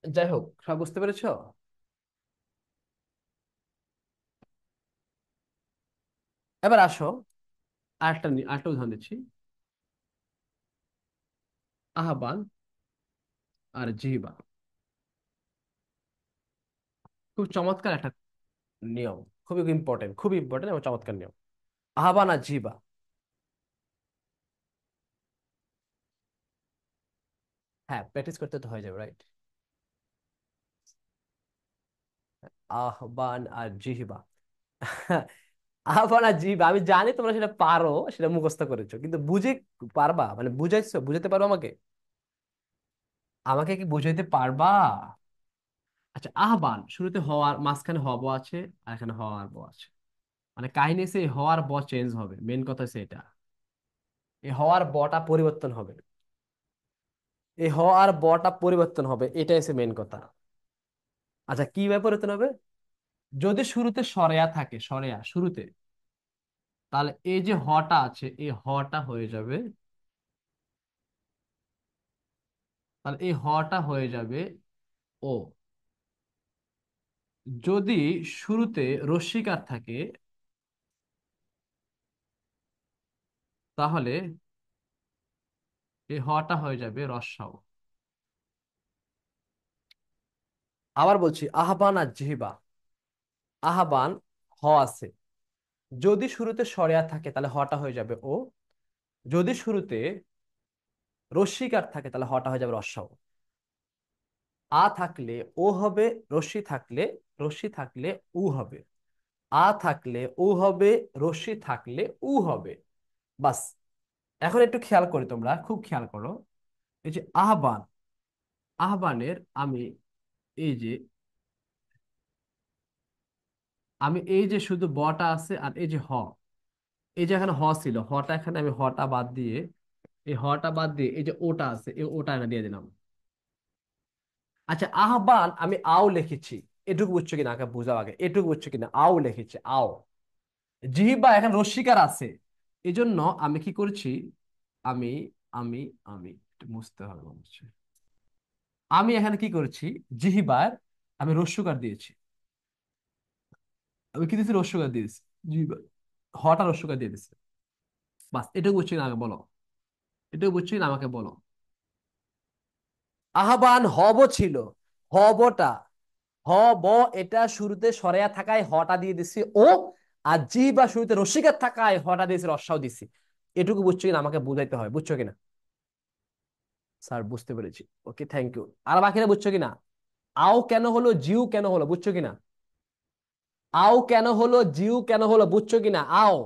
যাই হোক, সব বুঝতে পেরেছো। এবার আসো, আরেকটা উদাহরণ দিচ্ছি। আহ্বান আর জিহ্বা, খুব চমৎকার একটা নিয়ম, খুবই ইম্পর্টেন্ট, খুবই ইম্পর্টেন্ট এবং চমৎকার নিয়ম। আহ্বান আর জিহ্বা, হ্যাঁ প্র্যাকটিস করতে তো হয়ে যাবে, রাইট। আহ্বান আর জিহ্বা। আহ্বান আর জিহ্বা, আমি জানি তোমরা সেটা পারো, সেটা মুখস্থ করেছো, কিন্তু বুঝে পারবা, মানে বুঝাইছো, বুঝাতে পারো আমাকে? আমাকে কি বুঝাইতে পারবা? আচ্ছা, আহ্বান শুরুতে হওয়ার, মাঝখানে হব আছে, আর এখানে হওয়ার ব আছে। মানে কাহিনী সে হওয়ার ব চেঞ্জ হবে, মেন কথা হচ্ছে এটা। এই হওয়ার বটা পরিবর্তন হবে, এই হওয়ার বটা পরিবর্তন হবে, এটাই হচ্ছে মেন কথা। আচ্ছা, কিভাবে পরিবর্তন হবে? যদি শুরুতে সরেয়া থাকে, সরেয়া শুরুতে, তাহলে এই যে হটা আছে, এই হটা হয়ে যাবে, তাহলে এই হটা হয়ে যাবে ও। যদি শুরুতে রস্যিকার থাকে, তাহলে এই হটা হয়ে যাবে রস্যাও। আবার বলছি, আহ্বান আর জিহ্বা। আহ্বান, হ আছে, যদি শুরুতে সরেয়া থাকে তাহলে হটা হয়ে যাবে ও, যদি শুরুতে রস্যিকার থাকে তাহলে হটা হয়ে যাবে রস্যাও। আ থাকলে ও হবে, রস্যি থাকলে, রস্যি থাকলে উ হবে, আ থাকলে ও হবে, রস্যি থাকলে উ হবে। বাস। এখন একটু খেয়াল করি, তোমরা খুব খেয়াল করো। এই যে আহ্বান, আহ্বানের আমি এই যে, আমি এই যে শুধু বটা আছে আর এই যে হ, এই যে এখানে হ ছিল, হটা এখানে আমি হটা বাদ দিয়ে, এই হটা বাদ দিয়ে এই যে ওটা আছে, এই ওটা এখানে দিয়ে দিলাম। আচ্ছা, আহ্বান আমি আও লিখেছি, এটুকু বুঝছো কিনা আগে বুঝাও, আগে এটুকু বুঝছো কিনা, আও লিখেছি, আও। জিহ্বা এখন রস্যিকার আছে, এই জন্য আমি কি করছি, আমি আমি আমি একটু মুছতে হবে মনে হচ্ছে। আমি এখানে কি করেছি, জিহ্বার আমি রস্যকার দিয়েছি, আমি কি দিয়েছি, রস্যকার দিয়েছি, জিহ্বার হটা রস্যকার দিয়ে দিচ্ছে। বাস, এটুকু বুঝছি না, আগে বলো, এটুকু বুঝছি না, আমাকে বলো। আহ্বান হব ছিল, হবটা, হব, এটা শুরুতে সরেয়া থাকায় হটা দিয়ে দিছি ও, আর জি বা শুরুতে রসিকার থাকায় হটা দিয়েছি রস্যাও দিছি। এটুকু বুঝছো কিনা আমাকে বুঝাইতে হয়, বুঝছো কিনা? স্যার বুঝতে পেরেছি, ওকে থ্যাংক ইউ। আর বাকিরা বুঝছো কিনা? আও কেন হলো, জিউ কেন হলো, বুঝছো কিনা? আও কেন হলো, জিউ কেন হলো, বুঝছো কিনা? আও,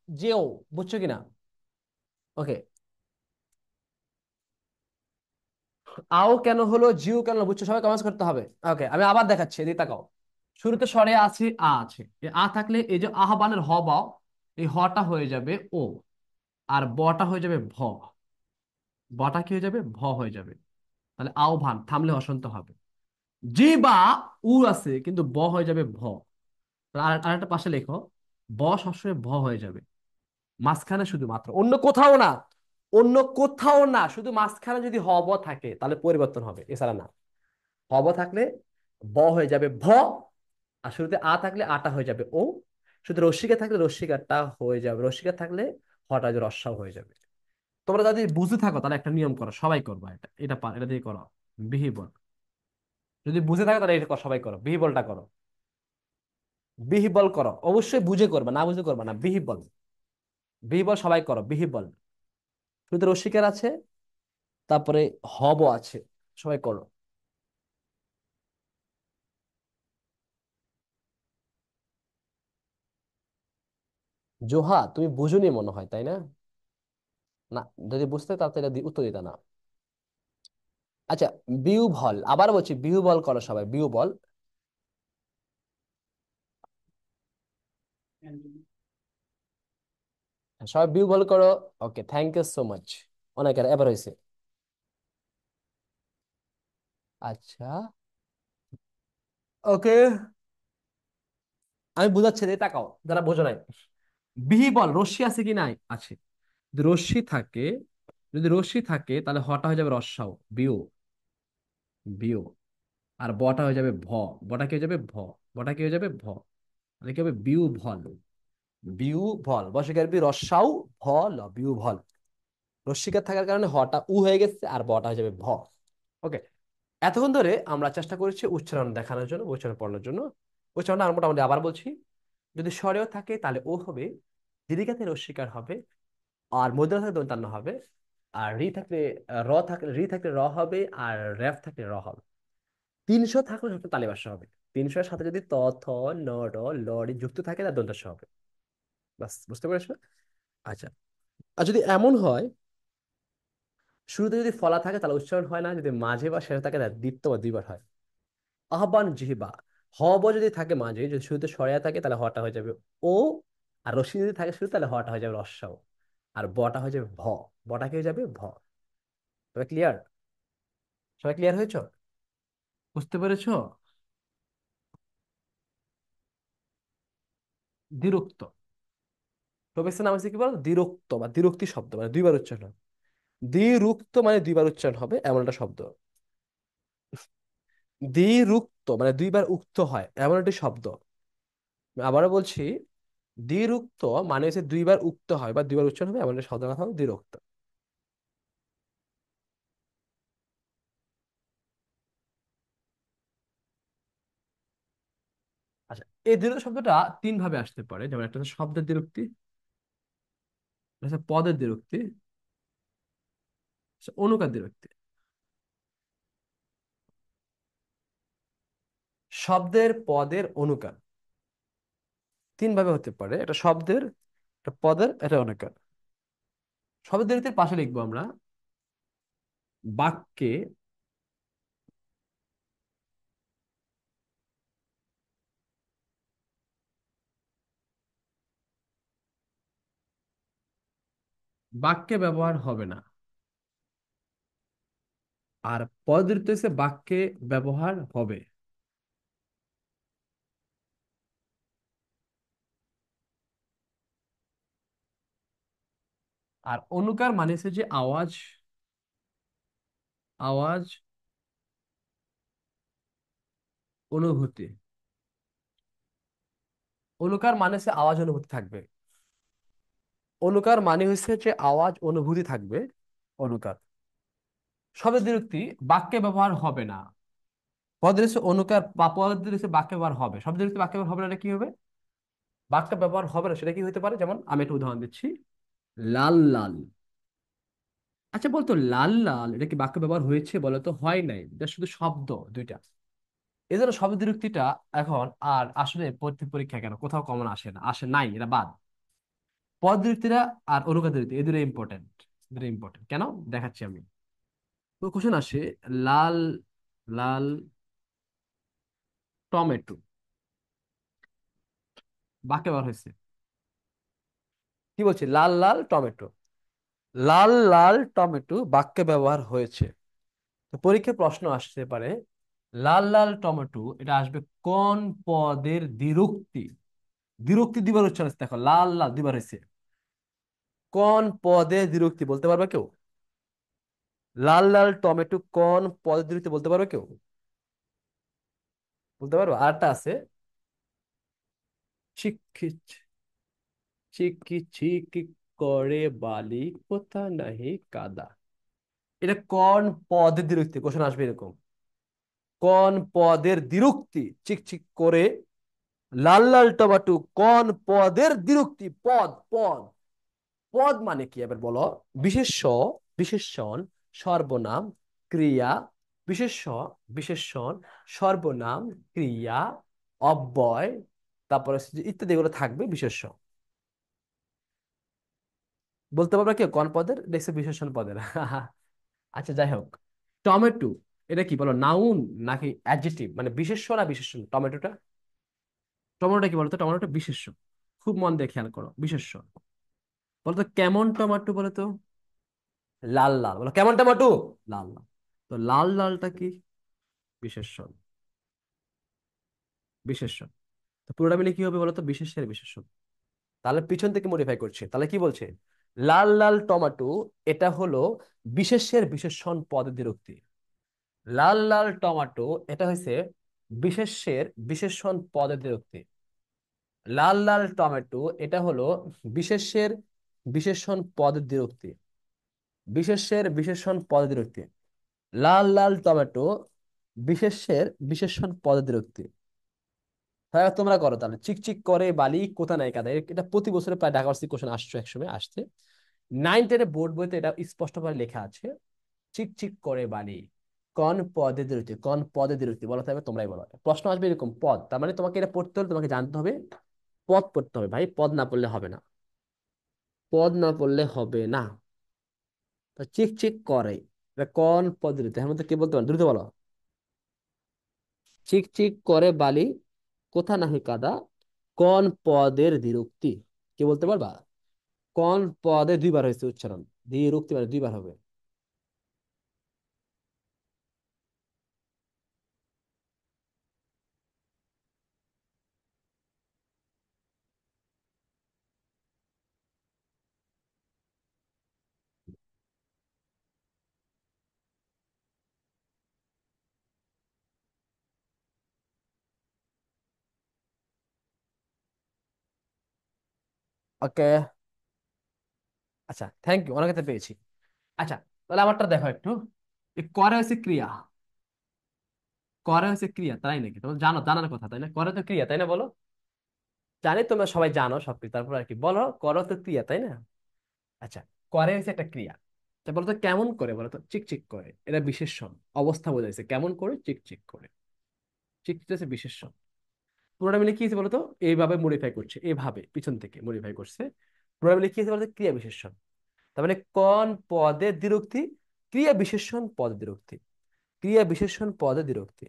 জিও, বুঝছো কিনা? ওকে, আও কেন হলো, জিউ কেন হলো, বুঝছো? সবাই কমেন্টস করতে হবে। ওকে, আমি আবার দেখাচ্ছি, এদিকে তাকাও। শুরুতে স্বরে আছে, আ আছে, এই আ থাকলে এই যে আহ্বানের হ বাও, এই হটা হয়ে যাবে ও, আর বটা হয়ে যাবে ভ, বটা কি হয়ে যাবে, ভ হয়ে যাবে। তাহলে আহ্বান থামলে হসন্ত হবে। জি বা উ আছে, কিন্তু ব হয়ে যাবে ভ। আর আরেকটা পাশে লেখো, ব সবসময় ভ হয়ে যাবে, মাঝখানে শুধুমাত্র, অন্য কোথাও না, অন্য কোথাও না, শুধু মাঝখানে যদি হ ব থাকে তাহলে পরিবর্তন হবে, এছাড়া না। হ ব থাকলে ব হয়ে যাবে ভ, আর শুরুতে আ থাকলে আটা হয়ে যাবে ও, শুধু রস্যিকা থাকলে রস্যিকারটা হয়ে যাবে, রস্যিকা থাকলে হটা যে রস্যাও হয়ে যাবে। তোমরা যদি বুঝে থাকো তাহলে একটা নিয়ম করো, সবাই করবা, এটা এটা এটা দিয়ে করো, বিহিবল। যদি বুঝে থাকো তাহলে এটা সবাই করো, বিহিবলটা করো, বিহিবল করো, অবশ্যই বুঝে করবা, না বুঝে করবা না, বিহিবল, বিহিবল সবাই করো, বিহিবল। শুধু রসিকের আছে, তারপরে হব আছে, সবাই করো। জোহা, তুমি বুঝুনি মনে হয়, তাই না? না, যদি বুঝতে তাড়াতাড়ি উত্তর দিতা না। আচ্ছা, বিউ বল, আবার বলছি বিউ বল করো সবাই, বিউ বল। সবাই বিউ বল করো। ওকে, থ্যাংক ইউ সো মাচ। অনেকের এবার হয়েছে। আচ্ছা, ওকে, আমি বুঝাচ্ছি, দিয়ে তাকাও যারা বোঝো নাই। বিহি বল, রশ্মি আছে কি নাই? আছে। যদি রশ্মি থাকে, যদি রশ্মি থাকে তাহলে হটা হয়ে যাবে রস্যাও, বিউ, বিউ। আর বটা হয়ে যাবে ভ, বটা কি হয়ে যাবে ভ, বটা কি হয়ে যাবে ভ। তাহলে কি হবে? বিউ ভল, বিউ ভল, বসে বি রস্যাও ভল, বিউ ভল। রস্মিকার থাকার কারণে হটা উ হয়ে গেছে, আর বটা হয়ে যাবে ভ। ওকে, এতক্ষণ ধরে আমরা চেষ্টা করেছি উচ্চারণ দেখানোর জন্য, উচ্চারণ পড়ানোর জন্য। উচ্চারণটা আমরা মোটামুটি আবার বলছি। যদি স্বরেও থাকে তাহলে ও হবে, দীর্ঘাতে রস্বীকার হবে, আর মধ্যে থাকলে দন্তান্ন হবে। আর রি থাকলে র থাকলে রি থাকলে র হবে, আর র্যাফ থাকলে র হবে। 300 থাকলে সবটা তালিবাস্য হবে। 300 এর সাথে যদি ত, থ, ন, র, ল, রি যুক্ত থাকে তার দন্তাস্য হবে। বাস, বুঝতে পেরেছো? আচ্ছা, আর যদি এমন হয় শুরুতে যদি ফলা থাকে তাহলে উচ্চারণ হয় না, যদি মাঝে বা শেষে থাকে তাহলে দ্বিত্ব বা দ্বিবার হয়। আহ্বান জিহিবা, হ ব যদি থাকে মাঝে, যদি শুরুতে সরেয়া থাকে তাহলে হটা হয়ে যাবে ও। আর রশ্মি যদি থাকে শুরু, তাহলে হটা হয়ে যাবে রস্যাও। আর বটা হয়ে যাবে ভ, বটা কি হয়ে যাবে ভ। তবে ক্লিয়ার? সবাই ক্লিয়ার হয়েছ? বুঝতে পেরেছো? দ্বিরুক্ত, প্রফেসর নাম হচ্ছে কি বল, দ্বিরুক্ত বা দ্বিরুক্তি শব্দ, মানে দুইবার উচ্চারণ হবে। দ্বিরুক্ত মানে দুইবার উচ্চারণ হবে এমন একটা শব্দ। দ্বিরুক্ত মানে দুইবার উক্ত হয় এমন একটি শব্দ। আমি আবারও বলছি, দ্বিরুক্ত মানে হচ্ছে দুইবার উক্ত হয় বা দুইবার উচ্চারণ হবে এমন একটা শব্দ, কথা হলো দ্বিরুক্ত। আচ্ছা, এই দ্বিরুক্ত শব্দটা তিন ভাবে আসতে পারে, যেমন একটা হচ্ছে শব্দের দ্বিরুক্তি, একটা হচ্ছে পদের দ্বিরুক্তি, একটা হচ্ছে অনুকার দ্বিরুক্তি। শব্দের, পদের, অনুকার, তিন ভাবে হতে পারে, একটা শব্দের, একটা পদের, একটা অনুকার। শব্দের দ্বিরুক্তির পাশে লিখবো আমরা বাক্যে, বাক্যে ব্যবহার হবে না। আর পদৃত হচ্ছে বাক্যে ব্যবহার হবে। আর অনুকার মানে হচ্ছে যে আওয়াজ, আওয়াজ, অনুভূতি। অনুকার মানে হচ্ছে আওয়াজ অনুভূতি থাকবে। অনুকার মানে হচ্ছে যে আওয়াজ অনুভূতি থাকবে, অনুকার। শব্দের দ্বিরুক্তি বাক্যে ব্যবহার হবে না। পদের হচ্ছে অনুকার বা পদের হচ্ছে বাক্যে ব্যবহার হবে, শব্দের দ্বিরুক্তি বাক্যে ব্যবহার হবে না, এটা কি হবে? বাক্যে ব্যবহার হবে না, সেটা কি হতে পারে? যেমন আমি একটা উদাহরণ দিচ্ছি, লাল লাল। আচ্ছা, বলতো লাল লাল এটা কি বাক্যে ব্যবহার হয়েছে? বলো তো হয় নাই, এটা শুধু শব্দ দুইটা। এই জন্য শব্দ বিরক্তিটা এখন আর আসলে পরীক্ষা কেন কোথাও কমন আসে না, আসে নাই, এটা বাদ। পদ বিরক্তিরা আর অনুগাদ বিরক্তি এই দুটো ইম্পর্টেন্ট, দুটো ইম্পর্টেন্ট কেন দেখাচ্ছি আমি। তো কোশ্চেন আসে, লাল লাল টমেটো বাক্যে ব্যবহার হয়েছে। কি বলছি? লাল লাল টমেটো, লাল লাল টমেটো বাক্যে ব্যবহার হয়েছে। তো পরীক্ষায় প্রশ্ন আসতে পারে, লাল লাল টমেটো এটা আসবে কোন পদের দ্বিরুক্তি? দ্বিরুক্তি দিবার উচ্চারণ আছে, দেখো লাল লাল দিবার হয়েছে, কোন পদে দ্বিরুক্তি বলতে পারবে কেউ? লাল লাল টমেটো কোন পদ্ধতিতে বলতে পারবে কেউ? বলতে পারবো? আরেকটা আছে, চিকি চিকি চিকি করে বালি কোথা নাহি কাদা। এটা কোন পদের দ্বিরুক্তি? কোশ্চেন আসবে এরকম, কোন পদের দ্বিরুক্তি? চিক চিক করে লাল লাল টমেটো কোন পদের দ্বিরুক্তি? পদ, পদ। পদ মানে কি এবার বলো? বিশেষ্য, বিশেষণ, সর্বনাম, ক্রিয়া, বিশেষ্য, বিশেষণ, সর্বনাম, ক্রিয়া, অব্যয়, তারপরে হচ্ছে যে ইত্যাদি, এগুলো থাকবে বিশেষ্য। বলতে পারবে কি কোন পদের, দেখছে বিশেষণ পদের। আচ্ছা যাই হোক, টমেটো এটা কি বলো, নাউন নাকি অ্যাডজেক্টিভ, মানে বিশেষ্য না বিশেষণ টমেটোটা? টমেটোটা কি বলতো, টমেটোটা বিশেষ্য। খুব মন দিয়ে খেয়াল করো, বিশেষ্য। বলতো কেমন টমেটো বলো তো? লাল লাল, বলো কেমন টমেটো। লাল লাল। তো লাল লালটা কি? বিশেষ্য। বিশেষ্য। তো পুরোটা মিলে কি হবে বলো তো, বিশেষ্যের বিশেষ্য। তাহলে পিছন থেকে মডিফাই করছে, তাহলে কি বলছে? লাল লাল টমেটো, এটা হলো বিশেষ্যের বিশেষণ পদে দ্বিরুক্তি। লাল লাল টমেটো, এটা হচ্ছে বিশেষ্যের বিশেষণ পদে দ্বিরুক্তি। লাল লাল টমেটো, এটা হলো বিশেষ্যের বিশেষণ পদে দ্বিরুক্তি। বিশেষ্যের বিশেষণ পদে দ্বিরুক্তি। লাল লাল টমেটো, বিশেষ্যের বিশেষণ পদে দ্বিরুক্তি। হ্যাঁ তোমরা করো তাহলে, চিকচিক করে বালি কোথা নাই কাদা, এটা প্রতি বছরে প্রায় ঢাকা ভার্সিটি কোশ্চেন আসছে, একসময় আসছে। 9 10 বোর্ড বইতে এটা স্পষ্টভাবে লেখা আছে। চিকচিক করে বালি কোন পদে দ্বিরুক্তি, কোন পদে দ্বিরুক্তি বলো, তবে তোমরাই বলো। প্রশ্ন আসবে এরকম পদ, তার মানে তোমাকে এটা পড়তে হলে তোমাকে জানতে হবে পদ পড়তে হবে ভাই, পদ না পড়লে হবে না। পদ না পড়লে হবে না। তো চিকচিক করে, এটা কোন পদে দ্বিরুক্তি, এর মধ্যে কি বলতে পারো, দ্রুত বলো। চিকচিক করে বালি কোথা নাহি কাদা, কোন পদের দ্বিরুক্তি? কি বলতে পারবা? কোন পদে দুইবার হয়েছে উচ্চারণ, দ্বিরুক্তি মানে দুইবার হবে। ওকে। আচ্ছা থ্যাংক ইউ, অনেক ক্ষেত্রে পেয়েছি। আচ্ছা, তাহলে আমারটা দেখো একটু। করে হয়েছে ক্রিয়া, করে হয়েছে ক্রিয়া, তাই নাকি? তোমরা জানো, জানার কথা তাই না, করে তো ক্রিয়া তাই না, বলো। জানি তোমরা সবাই জানো সবকিছু, তারপর আর কি বলো, করো তো ক্রিয়া তাই না। আচ্ছা, করে হয়েছে একটা ক্রিয়া। তা বলো তো কেমন করে, বলো তো চিকচিক করে, এটা বিশেষণ, অবস্থা বোঝাইছে, কেমন করে চিকচিক করে। চিকচিক হচ্ছে বিশেষণ। পুরোটা মিলে কি হয়েছে বলতো, এইভাবে মডিফাই করছে, এইভাবে পিছন থেকে মডিফাই করছে। পুরোটা মিলে কি হয়েছে বলতো, ক্রিয়া বিশেষণ। তার মানে কোন পদের দ্বিরুক্তি? ক্রিয়া বিশেষণ পদ দ্বিরুক্তি। ক্রিয়া বিশেষণ পদে দ্বিরুক্তি।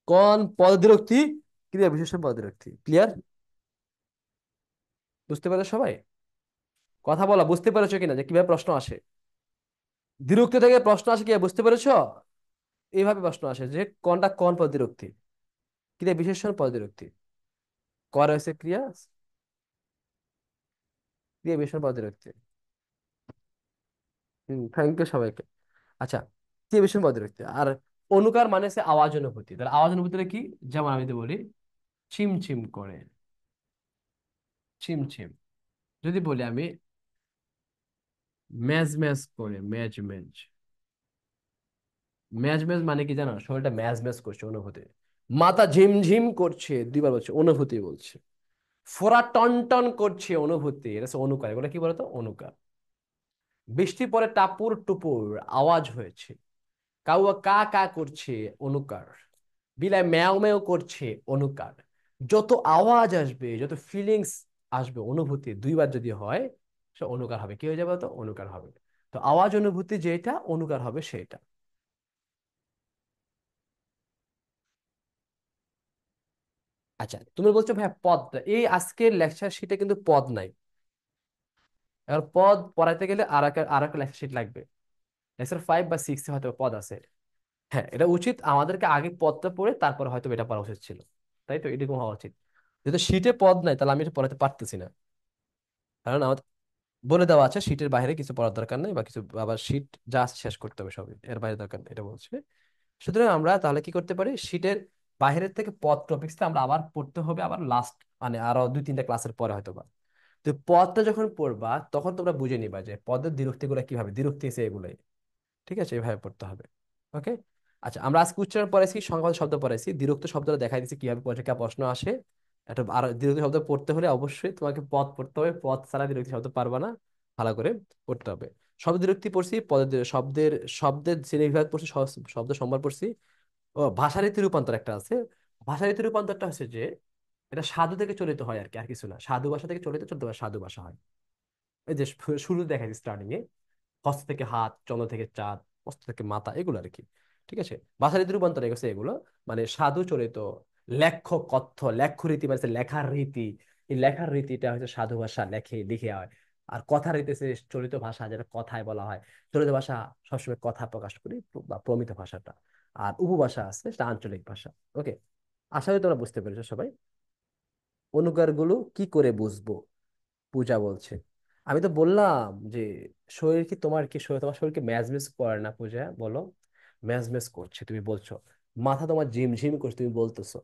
কোন পদ দ্বিরুক্তি? ক্রিয়া বিশেষণ পদ দ্বিরুক্তি। ক্লিয়ার? বুঝতে পারছো সবাই? কথা বলা, বুঝতে পেরেছো কিনা যে কিভাবে প্রশ্ন আসে? দ্বিরুক্তি থেকে প্রশ্ন আসে কি বুঝতে পেরেছো? এইভাবে প্রশ্ন আসে যে কোনটা কোন পদ দ্বিরুক্তি। ক্রিয়া বিশেষণ পদ দ্বিরুক্তি। কর হয়েছে ক্রিয়া, ক্রিয়া বিশেষণ পদ দ্বিরুক্তি। থ্যাংক ইউ সবাইকে। আচ্ছা, ক্রিয়া বিশেষণ পদ দ্বিরুক্তি। আর অনুকার মানে হচ্ছে আওয়াজ অনুভূতি, তাহলে আওয়াজ অনুভূতিটা কি? যেমন আমি যদি বলি চিম চিম করে, চিম চিম। যদি বলি আমি ম্যাজ ম্যাজ করে, ম্যাজ ম্যাজ। ম্যাজ ম্যাজ মানে কি জানো, শরীরটা ম্যাজ ম্যাজ করছে, অনুভূতি। মাথা ঝিমঝিম করছে, দুইবার বলছে, অনুভূতি বলছে। ফোড়া টন টন করছে, অনুভূতি, এটা হচ্ছে অনুকার, এগুলো কি বলতো, অনুকার। বৃষ্টি পরে টাপুর টুপুর আওয়াজ হয়েছে, কাউয়া কা কা করছে, অনুকার। বিলাই ম্যাও ম্যাও করছে, অনুকার। যত আওয়াজ আসবে, যত ফিলিংস আসবে, অনুভূতি দুইবার যদি হয়, সে অনুকার হবে। কি হয়ে যাবে তো, অনুকার হবে। তো আওয়াজ অনুভূতি যেটা, অনুকার হবে সেটা। আচ্ছা তুমি বলছো ভাই পদ এই আজকের লেকচার শিটে কিন্তু পদ নাই। এবার পদ পড়াইতে গেলে আর একটা লেকচার শিট লাগবে। লেকচার 5 বা 6 হয়তো পদ আছে। হ্যাঁ, এটা উচিত আমাদেরকে আগে পদটা পড়ে তারপর হয়তো এটা পড়া উচিত ছিল। তাই তো, এরকম হওয়া উচিত। যেহেতু শিটে পদ নাই, তাহলে আমি এটা পড়াতে পারতেছি না। কারণ আমার বলে দেওয়া আছে শীটের বাইরে কিছু পড়ার দরকার নেই, বা কিছু আবার শীট জাস্ট শেষ করতে হবে সবই, এর বাইরে দরকার নেই, এটা বলছে। সুতরাং আমরা তাহলে কি করতে পারি, শীটের বাইরের থেকে পদ টপিক্সটা আমরা আবার পড়তে হবে, আবার লাস্ট মানে আরো 2 3টা ক্লাসের পরে হয়তো বা। তো পদটা যখন পড়বা তখন তোমরা বুঝে নিবা যে পদের দ্বিরুক্তি গুলা কিভাবে, দ্বিরুক্তি এসে এগুলাই। ঠিক আছে, এভাবে পড়তে হবে। ওকে। আচ্ছা, আমরা আজকে উচ্চারণ পড়াইছি, সংখ্যাবাচক শব্দ পড়াইছি, দ্বিরুক্ত শব্দটা দেখাই দিচ্ছি কিভাবে পরীক্ষা প্রশ্ন আসে। একটা আর দ্বিরুক্ত শব্দ পড়তে হলে অবশ্যই তোমাকে পদ পড়তে হবে, পদ ছাড়া দ্বিরুক্তি শব্দ পারবা না। ভালো করে পড়তে হবে। শব্দ দ্বিরুক্তি পড়ছি, শব্দের শব্দের শ্রেণীবিভাগ পড়ছি, শব্দ সম্ভার পড়ছি। ও ভাষারীতি রূপান্তর একটা আছে। ভাষারীতি রূপান্তরটা হচ্ছে যে এটা সাধু থেকে চলিত হয় আর কি, আর কিছু না, সাধু ভাষা থেকে চলিত চলিত ভাষা সাধু ভাষা হয়। এই যে শুরু দেখা যায় স্টার্টিং এ, হস্ত থেকে হাত, চন্দ্র থেকে চাঁদ, মস্ত থেকে মাথা, এগুলো আর কি। ঠিক আছে, ভাষা রীতি রূপান্তর হয়ে গেছে এগুলো। মানে সাধু চরিত, লেখ্য কথ্য, লেখ্য রীতি মানে হচ্ছে লেখার রীতি। এই লেখার রীতিটা হচ্ছে সাধু ভাষা, লেখে লিখে হয়। আর কথা রীতি হচ্ছে চলিত ভাষা, যেটা কথায় বলা হয়। চলিত ভাষা সবসময় কথা প্রকাশ করি, বা প্রমিত ভাষাটা। আর উপভাষা আছে, সেটা আঞ্চলিক ভাষা। ওকে, আশা করি তোমরা বুঝতে পেরেছো সবাই। অনুকারগুলো কি করে বুঝবো? পূজা বলছে, আমি তো বললাম যে শরীর কি তোমার, কি শরীর, তোমার শরীরকে ম্যাজমেজ করে না পূজা, বলো? ম্যাজমেজ করছে তুমি বলছো। মাথা তোমার ঝিম ঝিম করছে তুমি বলতেছো।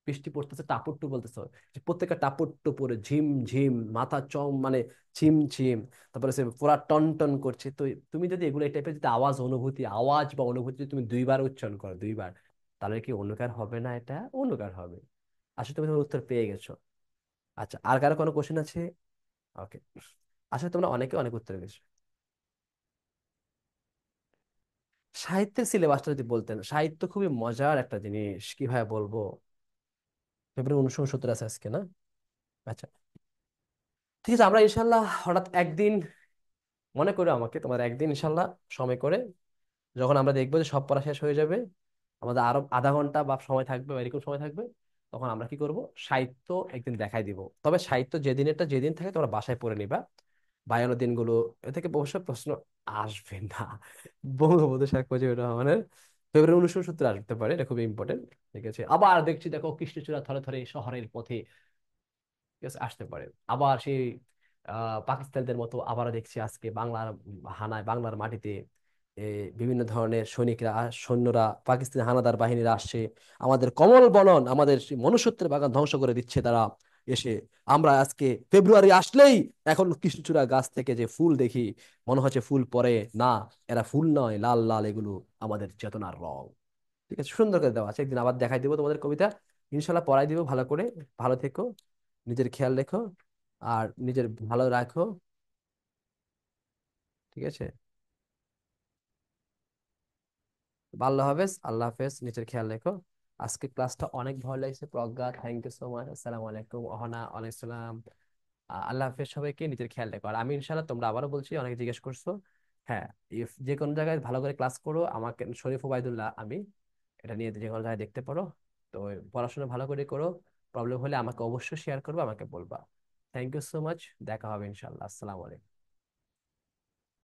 বৃষ্টি পড়তেছে টাপুট্টু বলতেছো। যে প্রত্যেকটা টাপুট্টু পরে ঝিম ঝিম, মাথা চম মানে ঝিম ঝিম, তারপরে সে পুরা টন টন করছে। তো তুমি যদি এগুলো এই টাইপের যদি আওয়াজ অনুভূতি, আওয়াজ বা অনুভূতি যদি তুমি দুইবার উচ্চারণ করো, দুইবার, তাহলে কি অনুকার হবে না? এটা অনুকার হবে। আসলে তুমি তোমার উত্তর পেয়ে গেছো। আচ্ছা, আর কারো কোনো কোশ্চেন আছে? ওকে, আসলে তোমরা অনেকে অনেক উত্তর গেছো। সাহিত্যের সিলেবাসটা যদি বলতেন, সাহিত্য খুবই মজার একটা জিনিস, কিভাবে বলবো। ফেব্রুয়ারি 1969 আছে আজকে, না? আচ্ছা, ঠিক আছে, আমরা ইনশাল্লাহ হঠাৎ একদিন, মনে করো আমাকে, তোমার একদিন ইনশাল্লাহ সময় করে, যখন আমরা দেখবো যে সব পড়া শেষ হয়ে যাবে, আমাদের আরো আধা ঘন্টা বা সময় থাকবে, বা এরকম সময় থাকবে, তখন আমরা কি করব, সাহিত্য একদিন দেখাই দিব। তবে সাহিত্য যেদিনেরটা যেদিন থাকে তোমরা বাসায় পড়ে নিবা। বায়ানো দিনগুলো, এ থেকে অবশ্যই প্রশ্ন আসবে না। বঙ্গবন্ধু শেখ মুজিবুর রহমানের ফেব্রুয়ারি 1970 আসতে পারে, এটা খুবই ইম্পর্টেন্ট। ঠিক আছে, আবার দেখছি দেখো কৃষ্ণচূড়া থরে থরে শহরের পথে, ঠিক আছে, আসতে পারে। আবার সেই পাকিস্তানিদের মতো আবারও দেখছি আজকে বাংলার হানায়, বাংলার মাটিতে বিভিন্ন ধরনের সৈনিকরা, সৈন্যরা, পাকিস্তানি হানাদার বাহিনীরা আসছে, আমাদের কমল বনন, আমাদের সেই মনুষ্যত্বের বাগান ধ্বংস করে দিচ্ছে তারা এসে। আমরা আজকে ফেব্রুয়ারি আসলেই এখন কৃষ্ণচূড়া গাছ থেকে যে ফুল দেখি, মনে হচ্ছে ফুল পরে না, এরা ফুল নয়, লাল লাল এগুলো আমাদের চেতনার রং। ঠিক আছে, সুন্দর করে দেওয়া আছে, একদিন আবার দেখাই দিব তোমাদের কবিতা। ইনশাল্লাহ পড়াই দিব ভালো করে। ভালো থেকো, নিজের খেয়াল রেখো, আর নিজের ভালো রাখো। ঠিক আছে, ভালো হাফেজ, আল্লাহ হাফেজ, নিজের খেয়াল রেখো। আজকে ক্লাসটা অনেক ভালো লাগছে। প্রজ্ঞা, থ্যাংক ইউ সো মাচ। আসসালামু আলাইকুম। অহনা, ওয়ালাইকুম সালাম। আল্লাহ হাফেজ, সবাইকে নিজের খেয়াল রেখো। আর আমি ইনশাল্লাহ, তোমরা আবারও বলছি, অনেকে জিজ্ঞেস করছো, হ্যাঁ, ইফ যে কোনো জায়গায় ভালো করে ক্লাস করো, আমাকে শরীফ ওবায়দুল্লাহ আমি, এটা নিয়ে যে কোনো জায়গায় দেখতে পারো। তো পড়াশোনা ভালো করে করো। প্রবলেম হলে আমাকে অবশ্যই শেয়ার করবে, আমাকে বলবা। Thank you so much. দেখা হবে ইনশাল্লাহ। আসসালামু আলাইকুম।